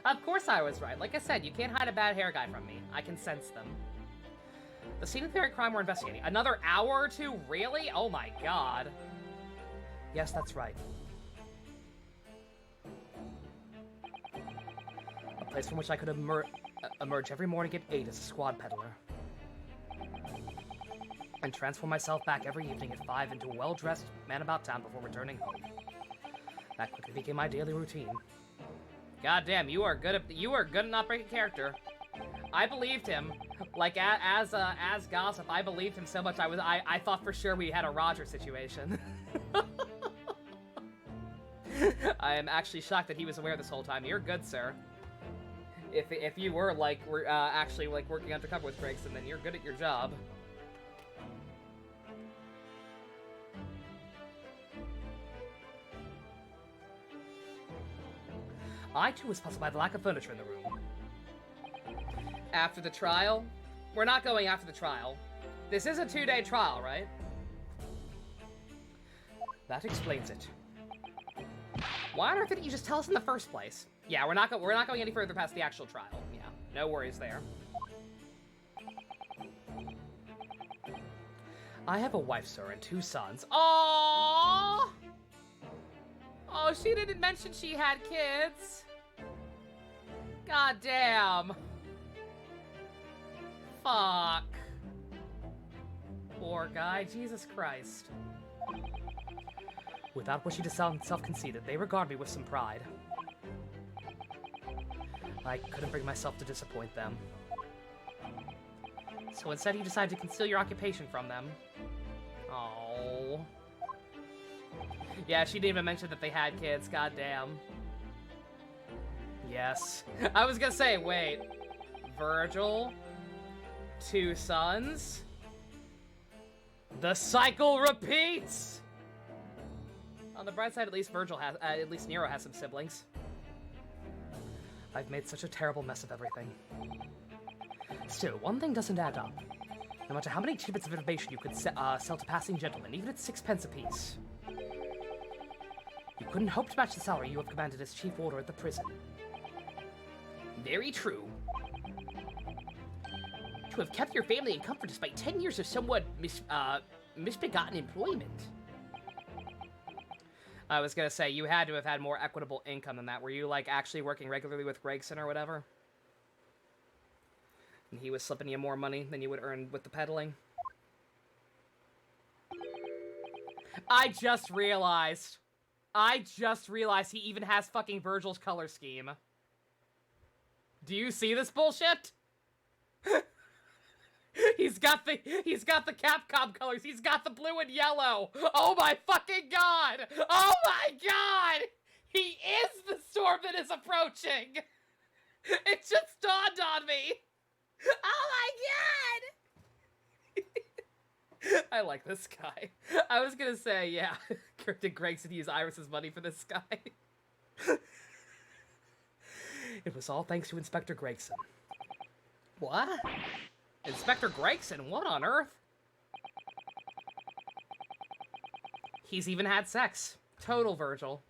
of course I was right. Like I said, you can't hide a bad hair guy from me. I can sense them. The scene of the very crime we're investigating. Another hour or two? Really? Oh my god. Yes, that's right. A place from which I could emerge every morning at 8 as a squad peddler. And transform myself back every evening at 5 into a well-dressed man about town before returning home. That quickly became my daily routine. God damn, you are good at not breaking character. I believed him. Like as gossip, I believed him so much I thought for sure we had a Roger situation. I am actually shocked that he was aware this whole time. You're good, sir. If you were actually like working undercover with Gregson, then you're good at your job. I too was puzzled by the lack of furniture in the room. After the trial? We're not going after the trial. This is a 2-day trial, right? That explains it. Why on earth didn't you just tell us in the first place? Yeah, we're not going any further past the actual trial. Yeah, no worries there. I have a wife, sir, and 2 sons. Aww! Oh, she didn't mention she had kids. God damn. Fuck. Poor guy, Jesus Christ. Without wishing to sound self-conceited, they regard me with some pride. I couldn't bring myself to disappoint them. So instead you decided to conceal your occupation from them. Oh. Yeah, she didn't even mention that they had kids, goddamn. Yes. I was gonna say, wait. Virgil? 2 sons? The cycle repeats! On the bright side, at least Nero has some siblings. I've made such a terrible mess of everything. Still, one thing doesn't add up. No matter how many tidbits of information you could sell to passing gentlemen, even at 6 pence apiece, you couldn't hope to match the salary you have commanded as chief warder at the prison. Very true. To have kept your family in comfort despite 10 years of somewhat misbegotten employment. I was gonna say, you had to have had more equitable income than that. Were you, like, actually working regularly with Gregson or whatever? And he was slipping you more money than you would earn with the peddling? I just realized he even has fucking Virgil's color scheme. Do you see this bullshit? He's got the Capcom colors. He's got the blue and yellow. Oh my fucking god! Oh my god! He is the storm that is approaching. It just dawned on me. Oh my god! I like this guy. I was gonna say, yeah, did Gregson use Iris's money for this guy? It was all thanks to Inspector Gregson. What? Inspector Gregson? What on earth? He's even had sex. Total Virgil.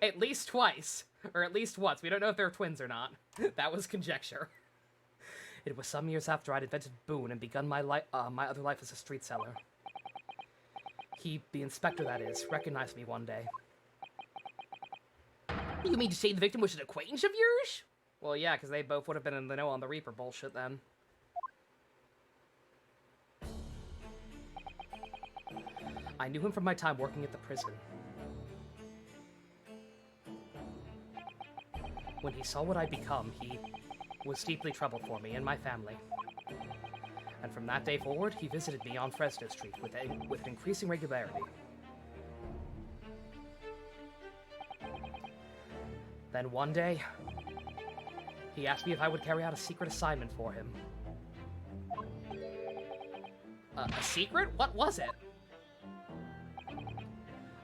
At least twice. Or at least once. We don't know if they're twins or not. That was conjecture. It was some years after I'd invented Boone and begun my other life as a street seller. He, the inspector that is, recognized me one day. You mean to say the victim was an acquaintance of yours? Well, yeah, because they both would have been in the know on the Reaper bullshit then. I knew him from my time working at the prison. When he saw what I'd become, he was deeply troubled for me and my family. And from that day forward, he visited me on Fresno Street with an increasing regularity. Then one day, he asked me if I would carry out a secret assignment for him. A secret? What was it?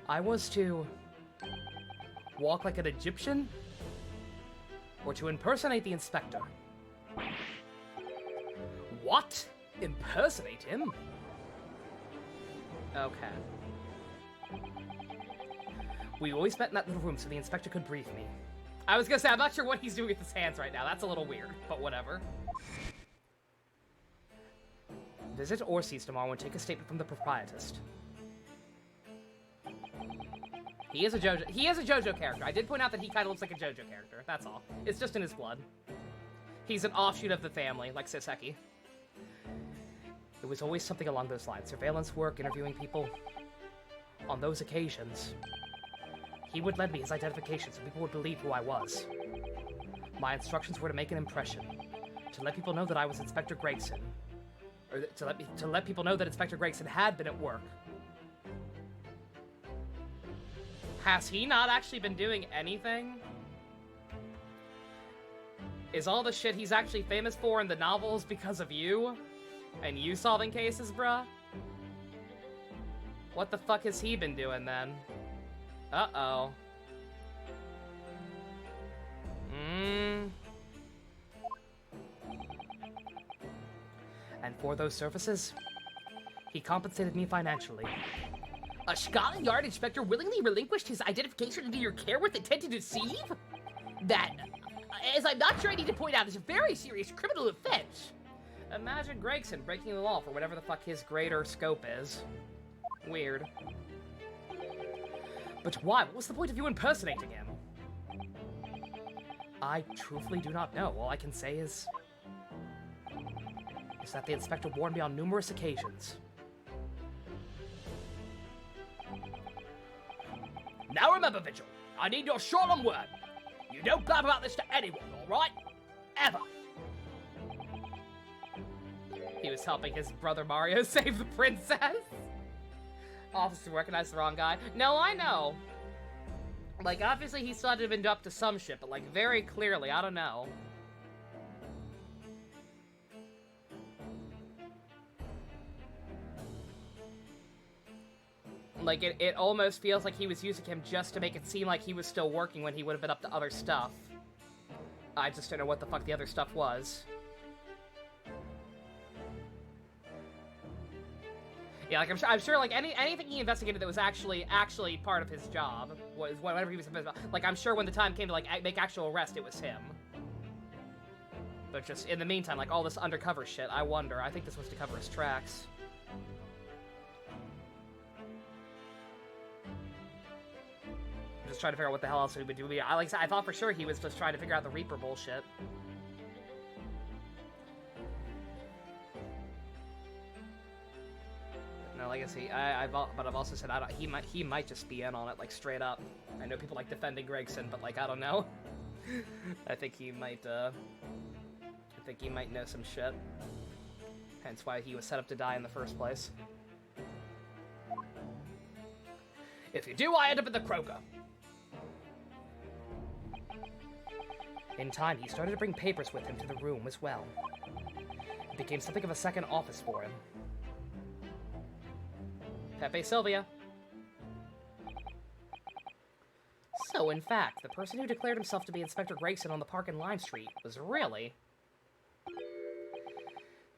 I was to walk like an Egyptian? or to impersonate the inspector. What? Impersonate him? Okay. We always met in that little room so the inspector could brief me. I was gonna say, I'm not sure what he's doing with his hands right now. That's a little weird, but whatever. Visit Orsi's tomorrow and take a statement from the proprietist. He is a JoJo character. I did point out that he kind of looks like a JoJo character. That's all. It's just in his blood. He's an offshoot of the family, like Saseki. It was always something along those lines. Surveillance work, interviewing people. On those occasions, he would lend me his identification so people would believe who I was. My instructions were to make an impression. To let people know that I was Inspector Gregson. Or to let people know that Inspector Gregson had been at work. Has he not actually been doing anything? Is all the shit he's actually famous for in the novels because of you? And you solving cases, bruh? What the fuck has he been doing then? Uh-oh. And for those services, he compensated me financially. A Scotland Yard inspector willingly relinquished his identification into your care with intent to deceive? That, as I'm not sure I need to point out, is a very serious criminal offense. Imagine Gregson breaking the law for whatever the fuck his greater scope is. Weird. But why? What was the point of you impersonating him? I truthfully do not know. All I can say is that the inspector warned me on numerous occasions. Now remember, Vigil, I need your solemn word. You don't blab about this to anyone, alright? Ever. He was helping his brother Mario save the princess. Officer recognized the wrong guy. No, I know. Like, obviously he still had to have been up to some shit, but, like, very clearly, I don't know. Like, it almost feels like he was using him just to make it seem like he was still working when he would have been up to other stuff. I just don't know what the fuck the other stuff was. Yeah, like, I'm sure, like, anything he investigated that was actually part of his job was whatever he was supposed to. Like, I'm sure when the time came to, like, make actual arrest, it was him. But just, in the meantime, like, all this undercover shit, I wonder. I think this was to cover his tracks. Just trying to figure out what the hell else he would do. I thought for sure he was just trying to figure out the Reaper bullshit. No, like I see, but I've also said he might just be in on it, like, straight up. I know people like defending Gregson, but, like, I don't know. I think he might know some shit. Hence why he was set up to die in the first place. If you do, I end up in the croaker. In time, he started to bring papers with him to the room as well. It became something of a second office for him. Pepe Sylvia. So, in fact, the person who declared himself to be Inspector Gregson on the park in Lime Street was really...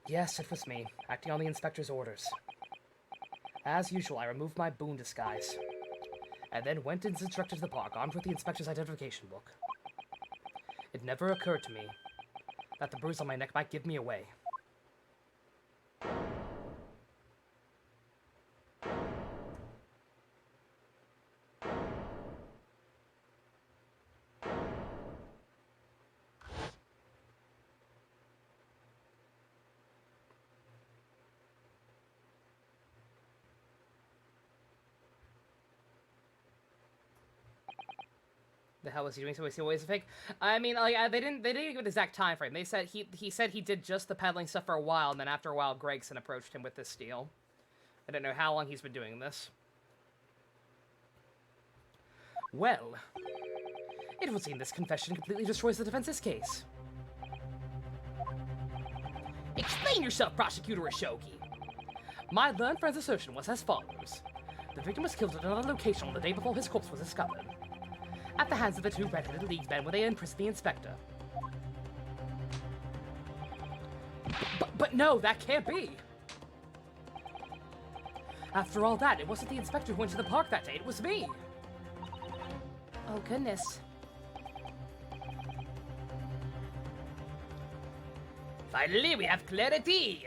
Yes, it was me, acting on the inspector's orders. As usual, I removed my boon disguise, and then went as instructed to the park, armed with the inspector's identification book. It never occurred to me that the bruise on my neck might give me away. The hell was he doing? So he always fake. I mean, like, they didn't give an exact time frame. They said he said he did just the peddling stuff for a while, and then after a while, Gregson approached him with this deal. I don't know how long he's been doing this. Well, it would seem this confession completely destroys the defense's case. Explain yourself, Prosecutor Ashoki. My learned friend's assertion was as follows: the victim was killed at another location on the day before his corpse was discovered, at the hands of the two red-headed League men when they imprisoned the inspector. But no, that can't be. After all that, it wasn't the inspector who went to the park that day, it was me. Oh, goodness. Finally, we have clarity.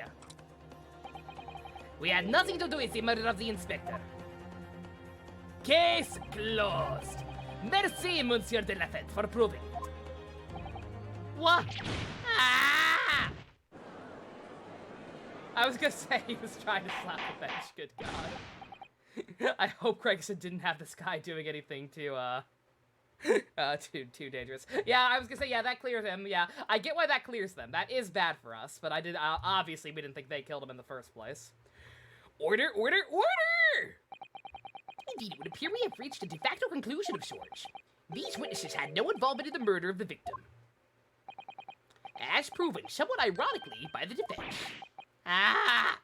We had nothing to do with the murder of the inspector. Case closed. Merci, Monsieur de la Fête, for proving it. What? Ah! I was gonna say he was trying to slap the bench, good god. I hope Gregson didn't have this guy doing anything too dangerous. Yeah, I was gonna say, yeah, that clears him, yeah. I get why that clears them. That is bad for us, but obviously we didn't think they killed him in the first place. Order, order, order! Indeed, it would appear we have reached a de facto conclusion of sorts. These witnesses had no involvement in the murder of the victim. As proven, somewhat ironically, by the defense. Ah!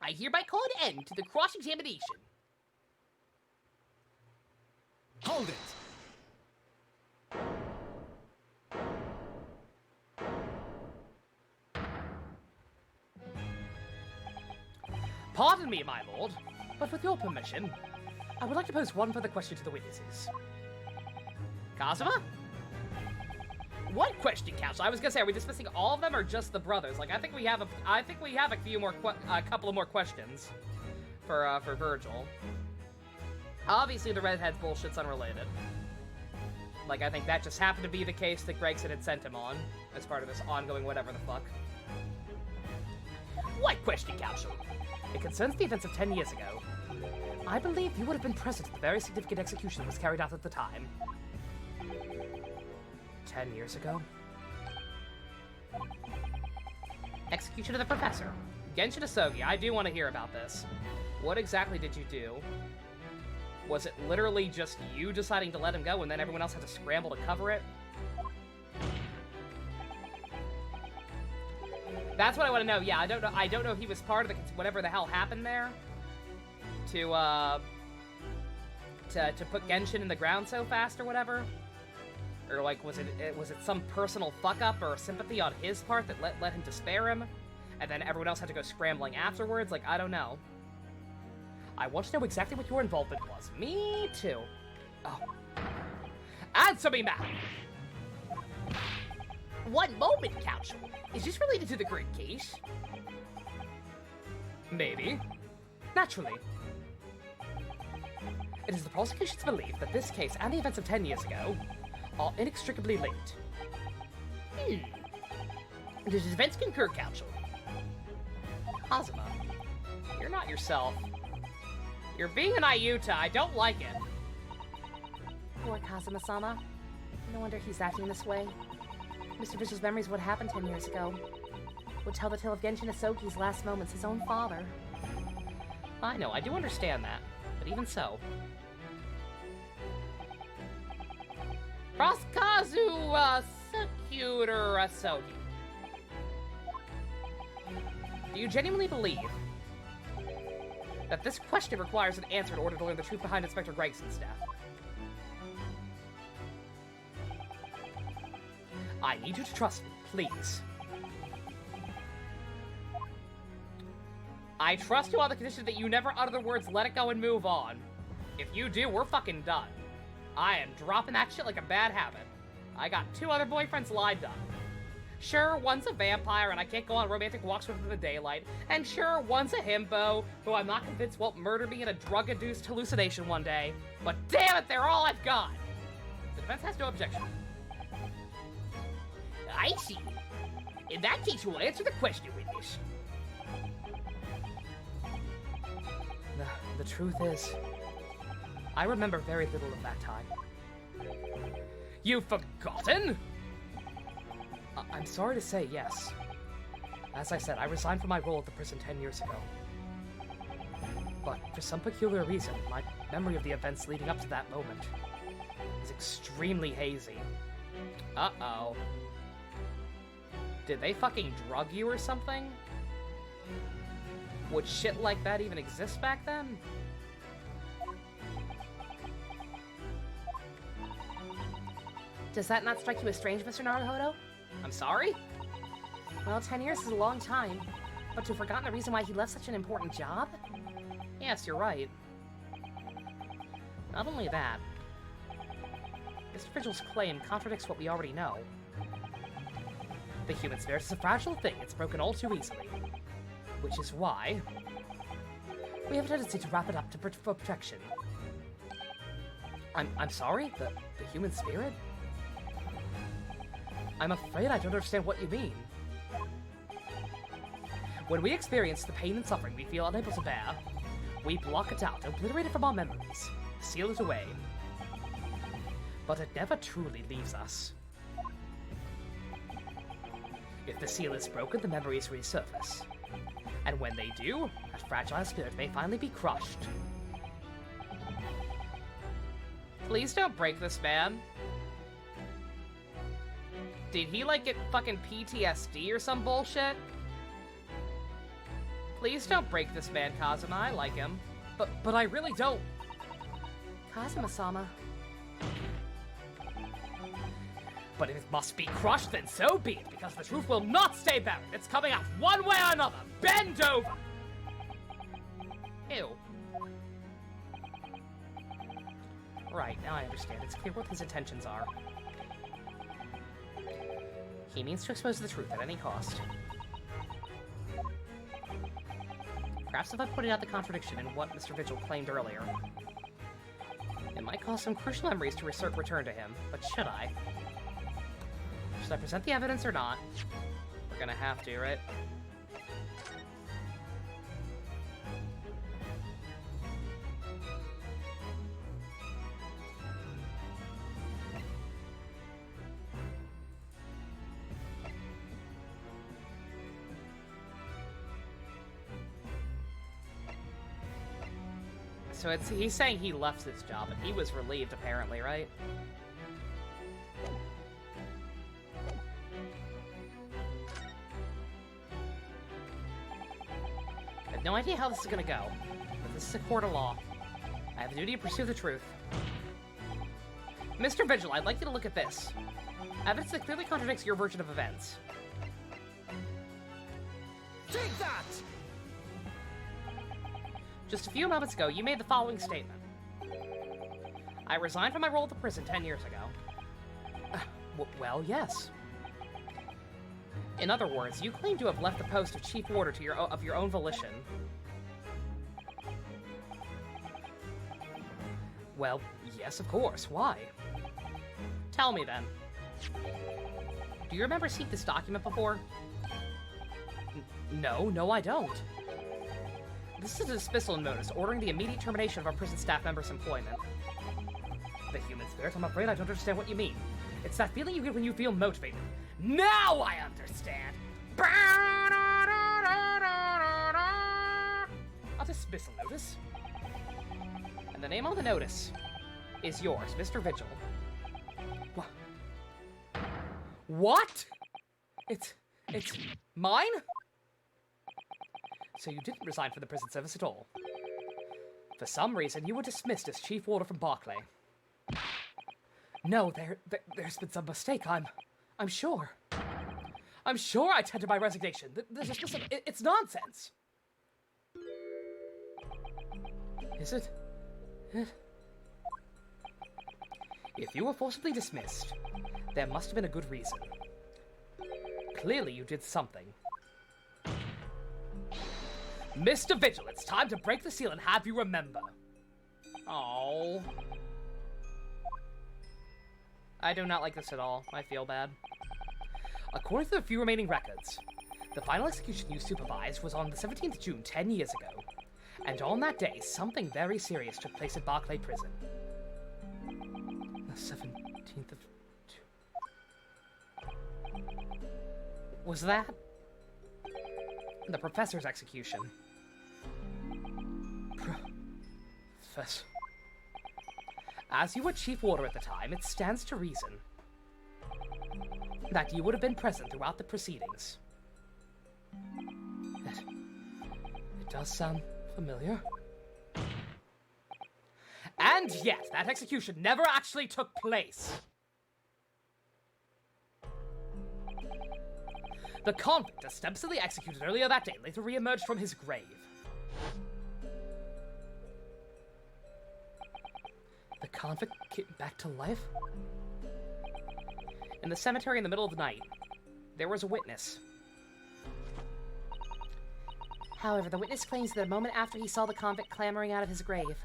I hereby call an end to the cross-examination. Hold it! Pardon me, my lord, but with your permission, I would like to pose one further question to the witnesses. Kazuma? What question, Counsel? I was gonna say, are we dismissing all of them or just the brothers? Like, I think we have a few more, a couple of more questions for Virgil. Obviously, the redhead's bullshit's unrelated. Like, I think that just happened to be the case that Gregson had sent him on as part of this ongoing whatever the fuck. What question, Counsel? It concerns the events of 10 years ago. I believe you would have been present at the very significant execution that was carried out at the time. 10 years ago? Execution of the professor. Genshin Asogi, I do want to hear about this. What exactly did you do? Was it literally just you deciding to let him go and then everyone else had to scramble to cover it? That's what I want to know. Yeah, I don't know if he was part of the whatever the hell happened there to put Genshin in the ground so fast or whatever. Or like was it some personal fuck up or sympathy on his part that let him despair him, and then everyone else had to go scrambling afterwards? Like, I don't know. I want to know exactly what your involvement was. Me too. Oh. Answer me, Matt! One moment, Counsel. Is this related to the current case? Maybe. Naturally. It is the prosecution's belief that this case and the events of 10 years ago are inextricably linked. Does the defense concur, Counsel? Kazuma, you're not yourself. You're being an Ayuta. I don't like it. Poor Kazuma-sama. No wonder he's acting this way. Mr. Vicious memories of what happened 10 years ago. Would tell the tale of Genshin Asogi's last moments, his own father. I know, I do understand that. But even so... Proskazu Secutor Asogi. Do you genuinely believe that this question requires an answer in order to learn the truth behind Inspector Gregson's death? I need you to trust me, please. I trust you on the condition that you never utter the words, let it go and move on. If you do, we're fucking done. I am dropping that shit like a bad habit. I got 2 other boyfriends lined up. Sure, one's a vampire and I can't go on romantic walks with him in the daylight. And sure, one's a himbo who I'm not convinced won't murder me in a drug-induced hallucination one day. But damn it, they're all I've got! The defense has no objection. I see. In that case, we'll answer the question, witness. The truth is, I remember very little of that time. You've forgotten? I'm sorry to say, yes. As I said, I resigned from my role at the prison 10 years ago. But for some peculiar reason, my memory of the events leading up to that moment is extremely hazy. Uh-oh. Did they fucking drug you or something? Would shit like that even exist back then? Does that not strike you as strange, Mr. Naruhodo? I'm sorry? Well, 10 years is a long time, but to have forgotten the reason why he left such an important job? Yes, you're right. Not only that, Mr. Vigil's claim contradicts what we already know. The human spirit is a fragile thing. It's broken all too easily. Which is why we have a tendency to wrap it up for protection. I'm sorry? The human spirit? I'm afraid I don't understand what you mean. When we experience the pain and suffering we feel unable to bear, we block it out, obliterate it from our memories, seal it away. But it never truly leaves us. If the seal is broken, the memories resurface. And when they do, that fragile spirit may finally be crushed. Please don't break this man. Did he, like, get fucking PTSD or some bullshit? Please don't break this man, Kazuma. I like him. But I really don't. Kazuma-sama. But if it must be crushed, then so be it, because the truth will not stay buried. It's coming out one way or another. Bend over! Ew. Right, now I understand. It's clear what his intentions are. He means to expose the truth at any cost. Perhaps if I pointed out the contradiction in what Mr. Vigil claimed earlier, it might cause some crucial memories to return to him, but should I? Should I present the evidence or not? We're gonna have to, right? So he's saying he left his job, and he was relieved, apparently, right? I have no idea how this is gonna go, but this is a court of law. I have a duty to pursue the truth. Mr. Vigil, I'd like you to look at this. Evidence that clearly contradicts your version of events. Take that! Just a few moments ago, you made the following statement. I resigned from my role at the prison 10 years ago. Well, yes. In other words, you claim to have left the post of chief warder of your own volition. Well, yes, of course. Why? Tell me, then. Do you remember seeing this document before? No, I don't. This is a dismissal notice ordering the immediate termination of our prison staff member's employment. The human spirit, I'm afraid I don't understand what you mean. It's that feeling you get when you feel motivated. Now I understand! A dismissal notice. And the name on the notice is yours, Mr. Vigil. What? It's mine? So you didn't resign from the prison service at all. For some reason, you were dismissed as chief warder from Barclay. No, there's been some mistake. I'm sure. I'm sure I tendered my resignation. The dismissal, it's nonsense. Is it? If you were forcibly dismissed, there must have been a good reason. Clearly you did something. Mr. Vigil, it's time to break the seal and have you remember. Oh. I do not like this at all. I feel bad. According to the few remaining records, the final execution you supervised was on the 17th of June 10 years ago. And on that day, something very serious took place at Barclay Prison. The 17th of June. Was that the professor's execution? Professor. As you were chief warder at the time, it stands to reason that you would have been present throughout the proceedings. It does sound familiar. And yet, that execution never actually took place. The convict, ostensibly executed earlier that day, later re-emerged from his grave. The convict came back to life? In the cemetery in the middle of the night, there was a witness. However, the witness claims that a moment after he saw the convict clambering out of his grave,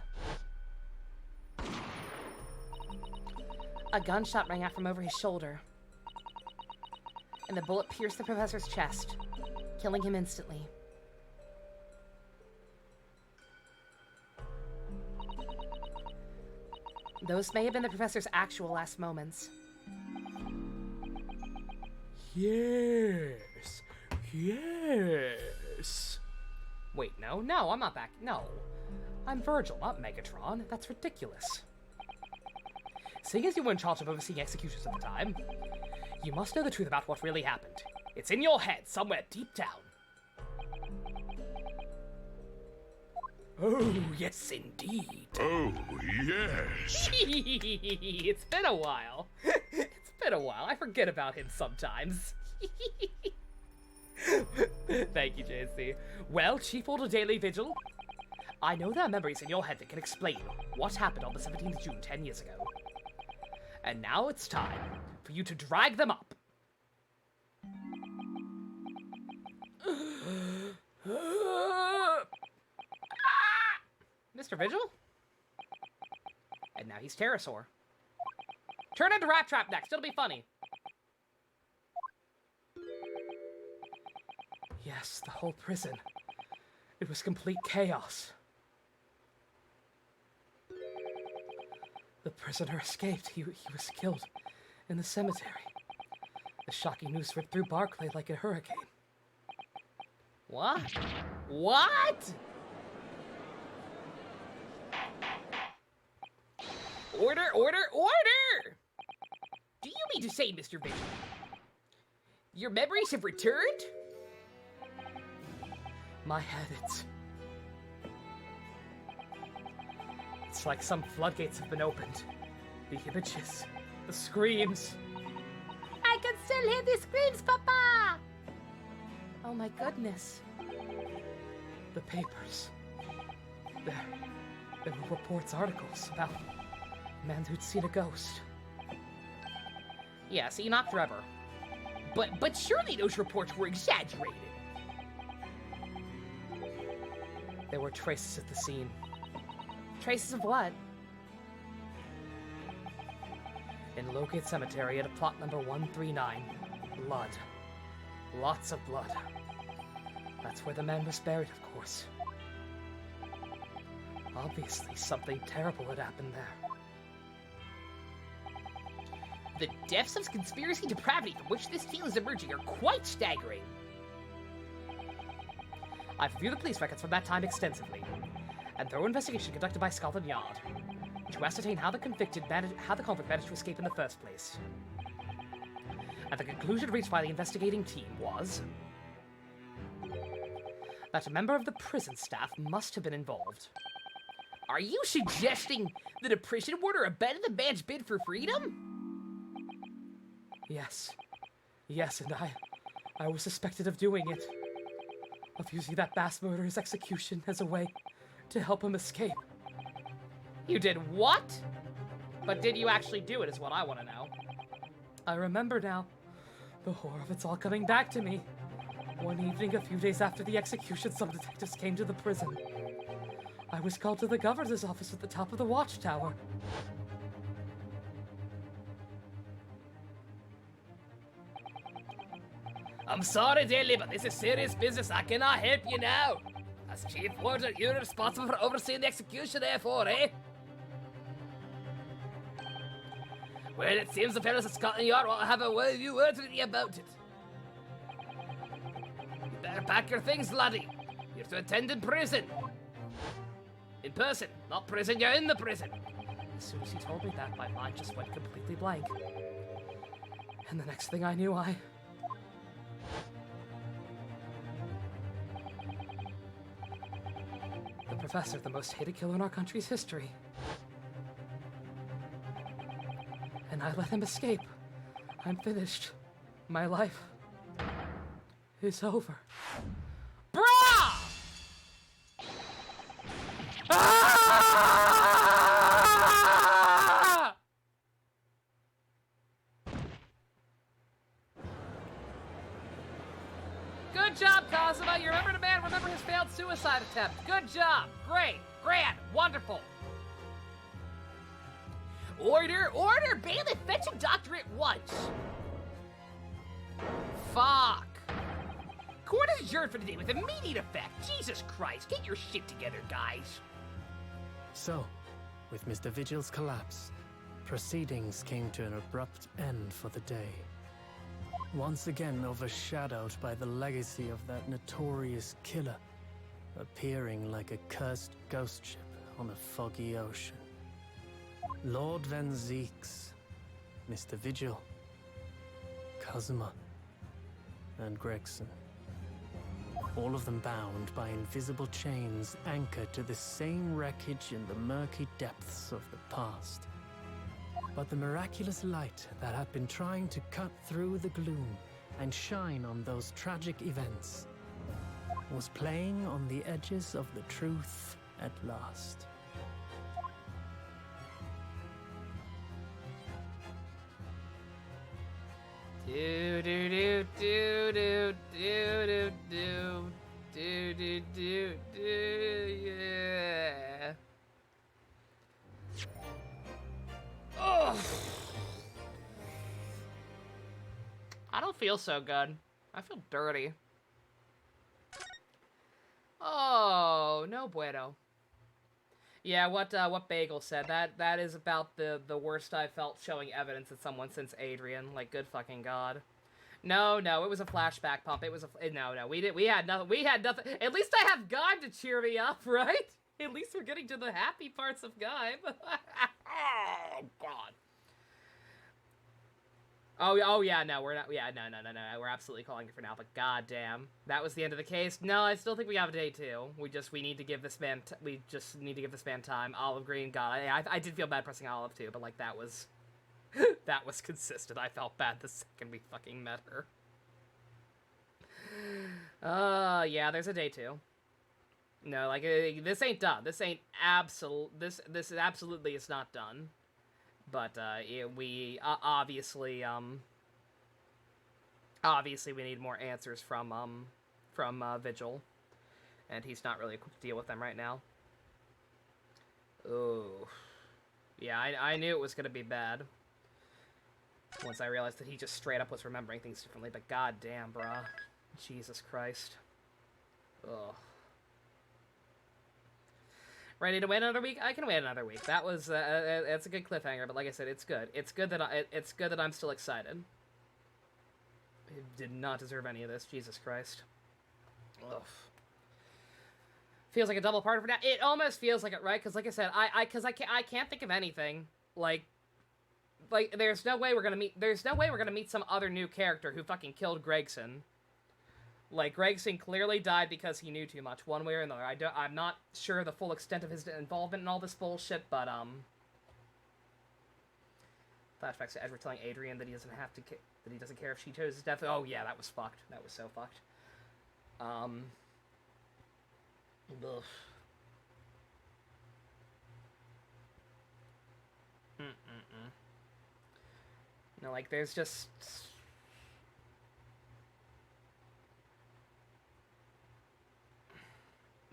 a gunshot rang out from over his shoulder, and the bullet pierced the professor's chest, killing him instantly. Those may have been the professor's actual last moments. Yes. Yes. Wait, no, I'm not back. No. I'm Virgil, not Megatron. That's ridiculous. Seeing as you were in charge of overseeing executions at the time, you must know the truth about what really happened. It's in your head, somewhere deep down. Oh, yes, indeed. Oh, yes. It's been a while. It's been a while. I forget about him sometimes. Thank you, JC. Well, Chief Order Daily Vigil, I know there are memories in your head that can explain what happened on the 17th of June 10 years ago. And now it's time for you to drag them up. Mr. Vigil? And now he's Pterosaur. Turn into Rat Trap next, it'll be funny. Yes, the whole prison. It was complete chaos. The prisoner escaped. He was killed in the cemetery. The shocking news ripped through Barclay like a hurricane. What? What? Order, order, order! Do you mean to say, Mr. Vigil, your memories have returned? My head, it's like some floodgates have been opened. The images, the screams. I can still hear the screams, Papa! Oh my goodness. The papers. There were reports, articles about men who'd seen a ghost. Yes, Enoch Drebber. But surely those reports were exaggerated. There were traces at the scene. Traces of what? In Lowgate Cemetery at plot number 139. Blood. Lots of blood. That's where the man was buried, of course. Obviously, something terrible had happened there. The depths of conspiracy depravity from which this tale is emerging are quite staggering. I've reviewed the police records from that time extensively, and thorough investigation conducted by Scotland Yard to ascertain how the convict managed to escape in the first place. And the conclusion reached by the investigating team was that a member of the prison staff must have been involved. Are you suggesting that a prison warder abandoned the man's bid for freedom? Yes, and I was suspected of doing it. Of using that mass murderer's execution as a way to help him escape. You did what? But did you actually do it is what I want to know. I remember now. The horror of it's all coming back to me. One evening, a few days after the execution, some detectives came to the prison. I was called to the governor's office at the top of the watchtower. I'm sorry, Daly, but this is serious business. I cannot help you now. As Chief Warder, you're responsible for overseeing the execution, therefore, eh? Well, it seems the fellows at Scotland Yard want to have a few words with you about it. You better pack your things, laddie. You're to attend in prison. In person, not prison, you're in the prison. As soon as he told me that, my mind just went completely blank. And the next thing I knew, The professor, the most hated killer in our country's history. And I let him escape. I'm finished. My life is over. Bruh! Ah! Good job, Kazuma. You remembered a man. Remember his failed suicide attempt. Good job. Great. Grand. Wonderful. Order! Order! Bailiff, fetch a doctor at once! Fuck. Court is adjourned for today with immediate effect. Jesus Christ, get your shit together, guys. So, with Mr. Vigil's collapse, proceedings came to an abrupt end for the day. Once again overshadowed by the legacy of that notorious killer, appearing like a cursed ghost ship on a foggy ocean. Lord Van Zeeks, Mr. Vigil, Kazuma, and Gregson. All of them bound by invisible chains anchored to the same wreckage in the murky depths of the past. But the miraculous light that had been trying to cut through the gloom and shine on those tragic events was playing on the edges of the truth at last. Do do do do do do do do do do do yeah. Oh, I don't feel so good. I feel dirty. Oh, no bueno. Yeah, what Bagel said, that is about the worst I've felt showing evidence of someone since Adrian. Like, good fucking god. No, it was a flashback pump. It was no, we had nothing. At least I have Gaim to cheer me up, right? At least we're getting to the happy parts of Gaim. Oh god. Oh yeah, no, we're not. Yeah, no. We're absolutely calling it for now. But goddamn, that was the end of the case. No, I still think we have a day 2. We need to give this man. We just need to give this man time. Olive Green, God, I did feel bad pressing Olive too, but like that was, that was consistent. I felt bad the second we fucking met her. Yeah, there's a day 2. No, like this ain't done. This ain't This absolutely is not done. But we obviously we need more answers from Vigil, and he's not really equipped to deal with them right now. Oh, yeah, I knew it was gonna be bad once I realized that he just straight up was remembering things differently. But goddamn, bruh, Jesus Christ, ugh. Ready to wait another week? I can wait another week. That was that's a good cliffhanger, but like I said, it's good. It's good that I'm still excited. It did not deserve any of this. Jesus Christ. Ugh. Feels like a double parter for now. It almost feels like it, right? Because like I said, I can't think of anything like there's no way we're gonna meet some other new character who fucking killed Gregson. Like, Gregson clearly died because he knew too much, one way or another. I'm not sure the full extent of his involvement in all this bullshit, but, flashbacks to Edward telling Adrian that he doesn't have to, that he doesn't care if she chose his death. Oh, yeah, that was fucked. That was so fucked. Ugh. No, like, there's just...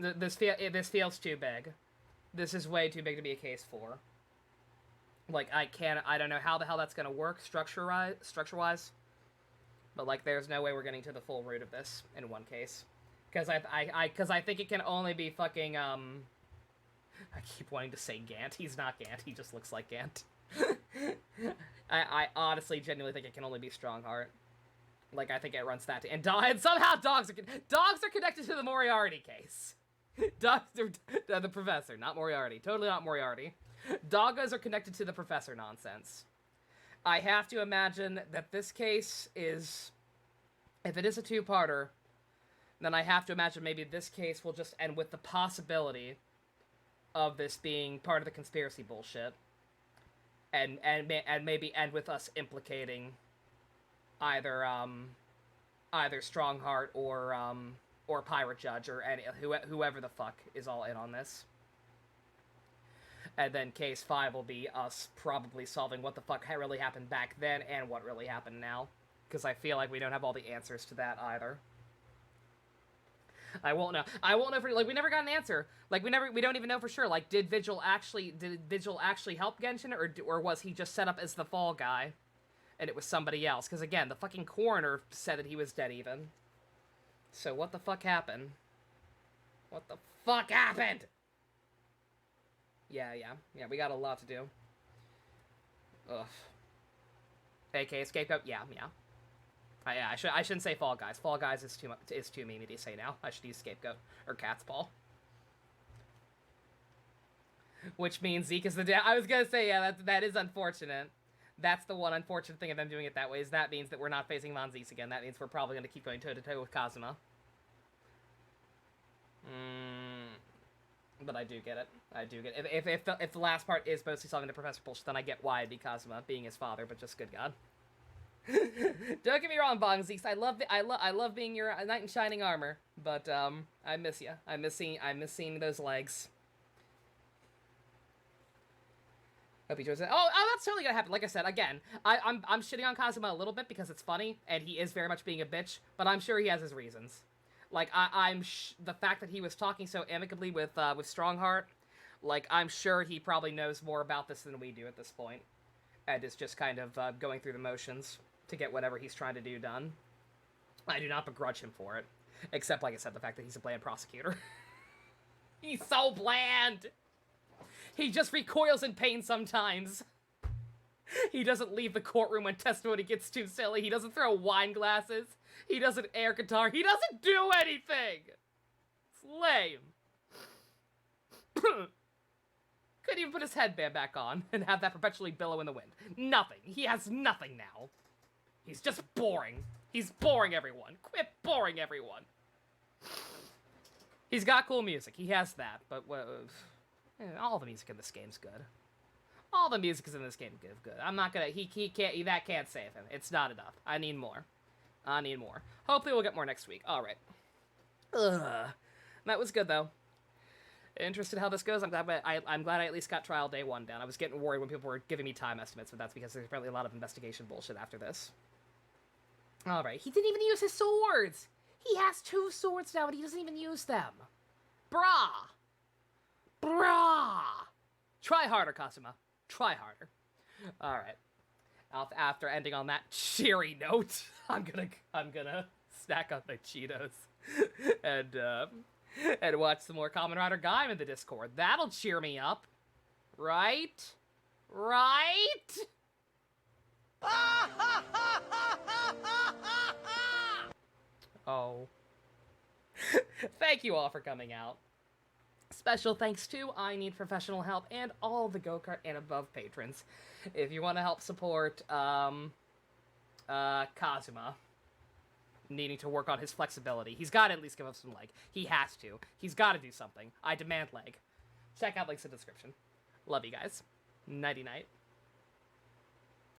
This feels too big. This is way too big to be a case 4. Like, I don't know how the hell that's gonna work structure-wise. But, like, there's no way we're getting to the full root of this in one case. Because I think it can only be fucking, I keep wanting to say Gant. He's not Gant, he just looks like Gant. I honestly, genuinely think it can only be Strongheart. Like, I think it runs that, and somehow dogs are connected to the Moriarty case. Dogs are the professor, not Moriarty. Totally not Moriarty. Doggos are connected to the professor nonsense. I have to imagine that this case is, if it is a 2-parter, then I have to imagine maybe this case will just end with the possibility of this being part of the conspiracy bullshit, and maybe end with us implicating either either Strongheart or Pirate Judge or whoever the fuck is all in on this. And then case 5 will be us probably solving what the fuck really happened back then and what really happened now. Because I feel like we don't have all the answers to that either. I won't know for, like, we never got an answer. Like, we don't even know for sure. Like, did Vigil actually help Genshin, or was he just set up as the fall guy? And it was somebody else. Because, again, the fucking coroner said that he was dead even. So, what the fuck happened? What the fuck happened? Yeah, we got a lot to do. Ugh. AK Scapegoat? Yeah. I shouldn't say Fall Guys. Fall Guys is too memey to say now. I should use Scapegoat or Cat's Paw. Which means Zeke is the I was gonna say, yeah, that is unfortunate. That's the one unfortunate thing of them doing it that way, is that means that we're not facing Von Zeus again. That means we're probably gonna keep going toe-to-toe with Kazuma. But I do get it. If the last part is mostly solving the Professor bullshit, then I get why it'd be Kazuma being his father, but just good God. Don't get me wrong, Bong Zeeks. I love being your knight in shining armor, but I miss you. I miss seeing those legs. Hope he enjoys it. Oh, that's totally gonna happen. Like I said, again, I'm shitting on Kazuma a little bit because it's funny and he is very much being a bitch, but I'm sure he has his reasons. Like the fact that he was talking so amicably with Strongheart, like I'm sure he probably knows more about this than we do at this point, and is just kind of going through the motions to get whatever he's trying to do done. I do not begrudge him for it, except, like I said, the fact that he's a bland prosecutor. He's so bland! He just recoils in pain sometimes. He doesn't leave the courtroom when testimony gets too silly. He doesn't throw wine glasses. He doesn't air guitar. He doesn't do anything! It's lame. Couldn't even put his headband back on and have that perpetually billow in the wind. Nothing. He has nothing now. He's just boring. He's boring everyone. Quit boring everyone. He's got cool music. He has that, but all the music in this game's good. All the music is in this game good. I'm not gonna. That can't save him. It's not enough. I need more. Hopefully we'll get more next week. All right. Ugh. That was good though. Interested how this goes. I'm glad I at least got trial day 1 down. I was getting worried when people were giving me time estimates, but that's because there's apparently a lot of investigation bullshit after this. All right. He didn't even use his swords. He has 2 swords now, and he doesn't even use them. Brah. Try harder, Kazuma. Try harder. All right. After ending on that cheery note, I'm gonna snack on my Cheetos and watch some more Kamen Rider Gaim in the Discord. That'll cheer me up, right? Oh. Thank you all for coming out. Special thanks to I Need Professional Help and all the Go-Kart and Above patrons. If you want to help support Kazuma needing to work on his flexibility, he's got to at least give up some leg. He has to. He's got to do something. I demand leg. Check out links in the description. Love you guys. Nighty-night.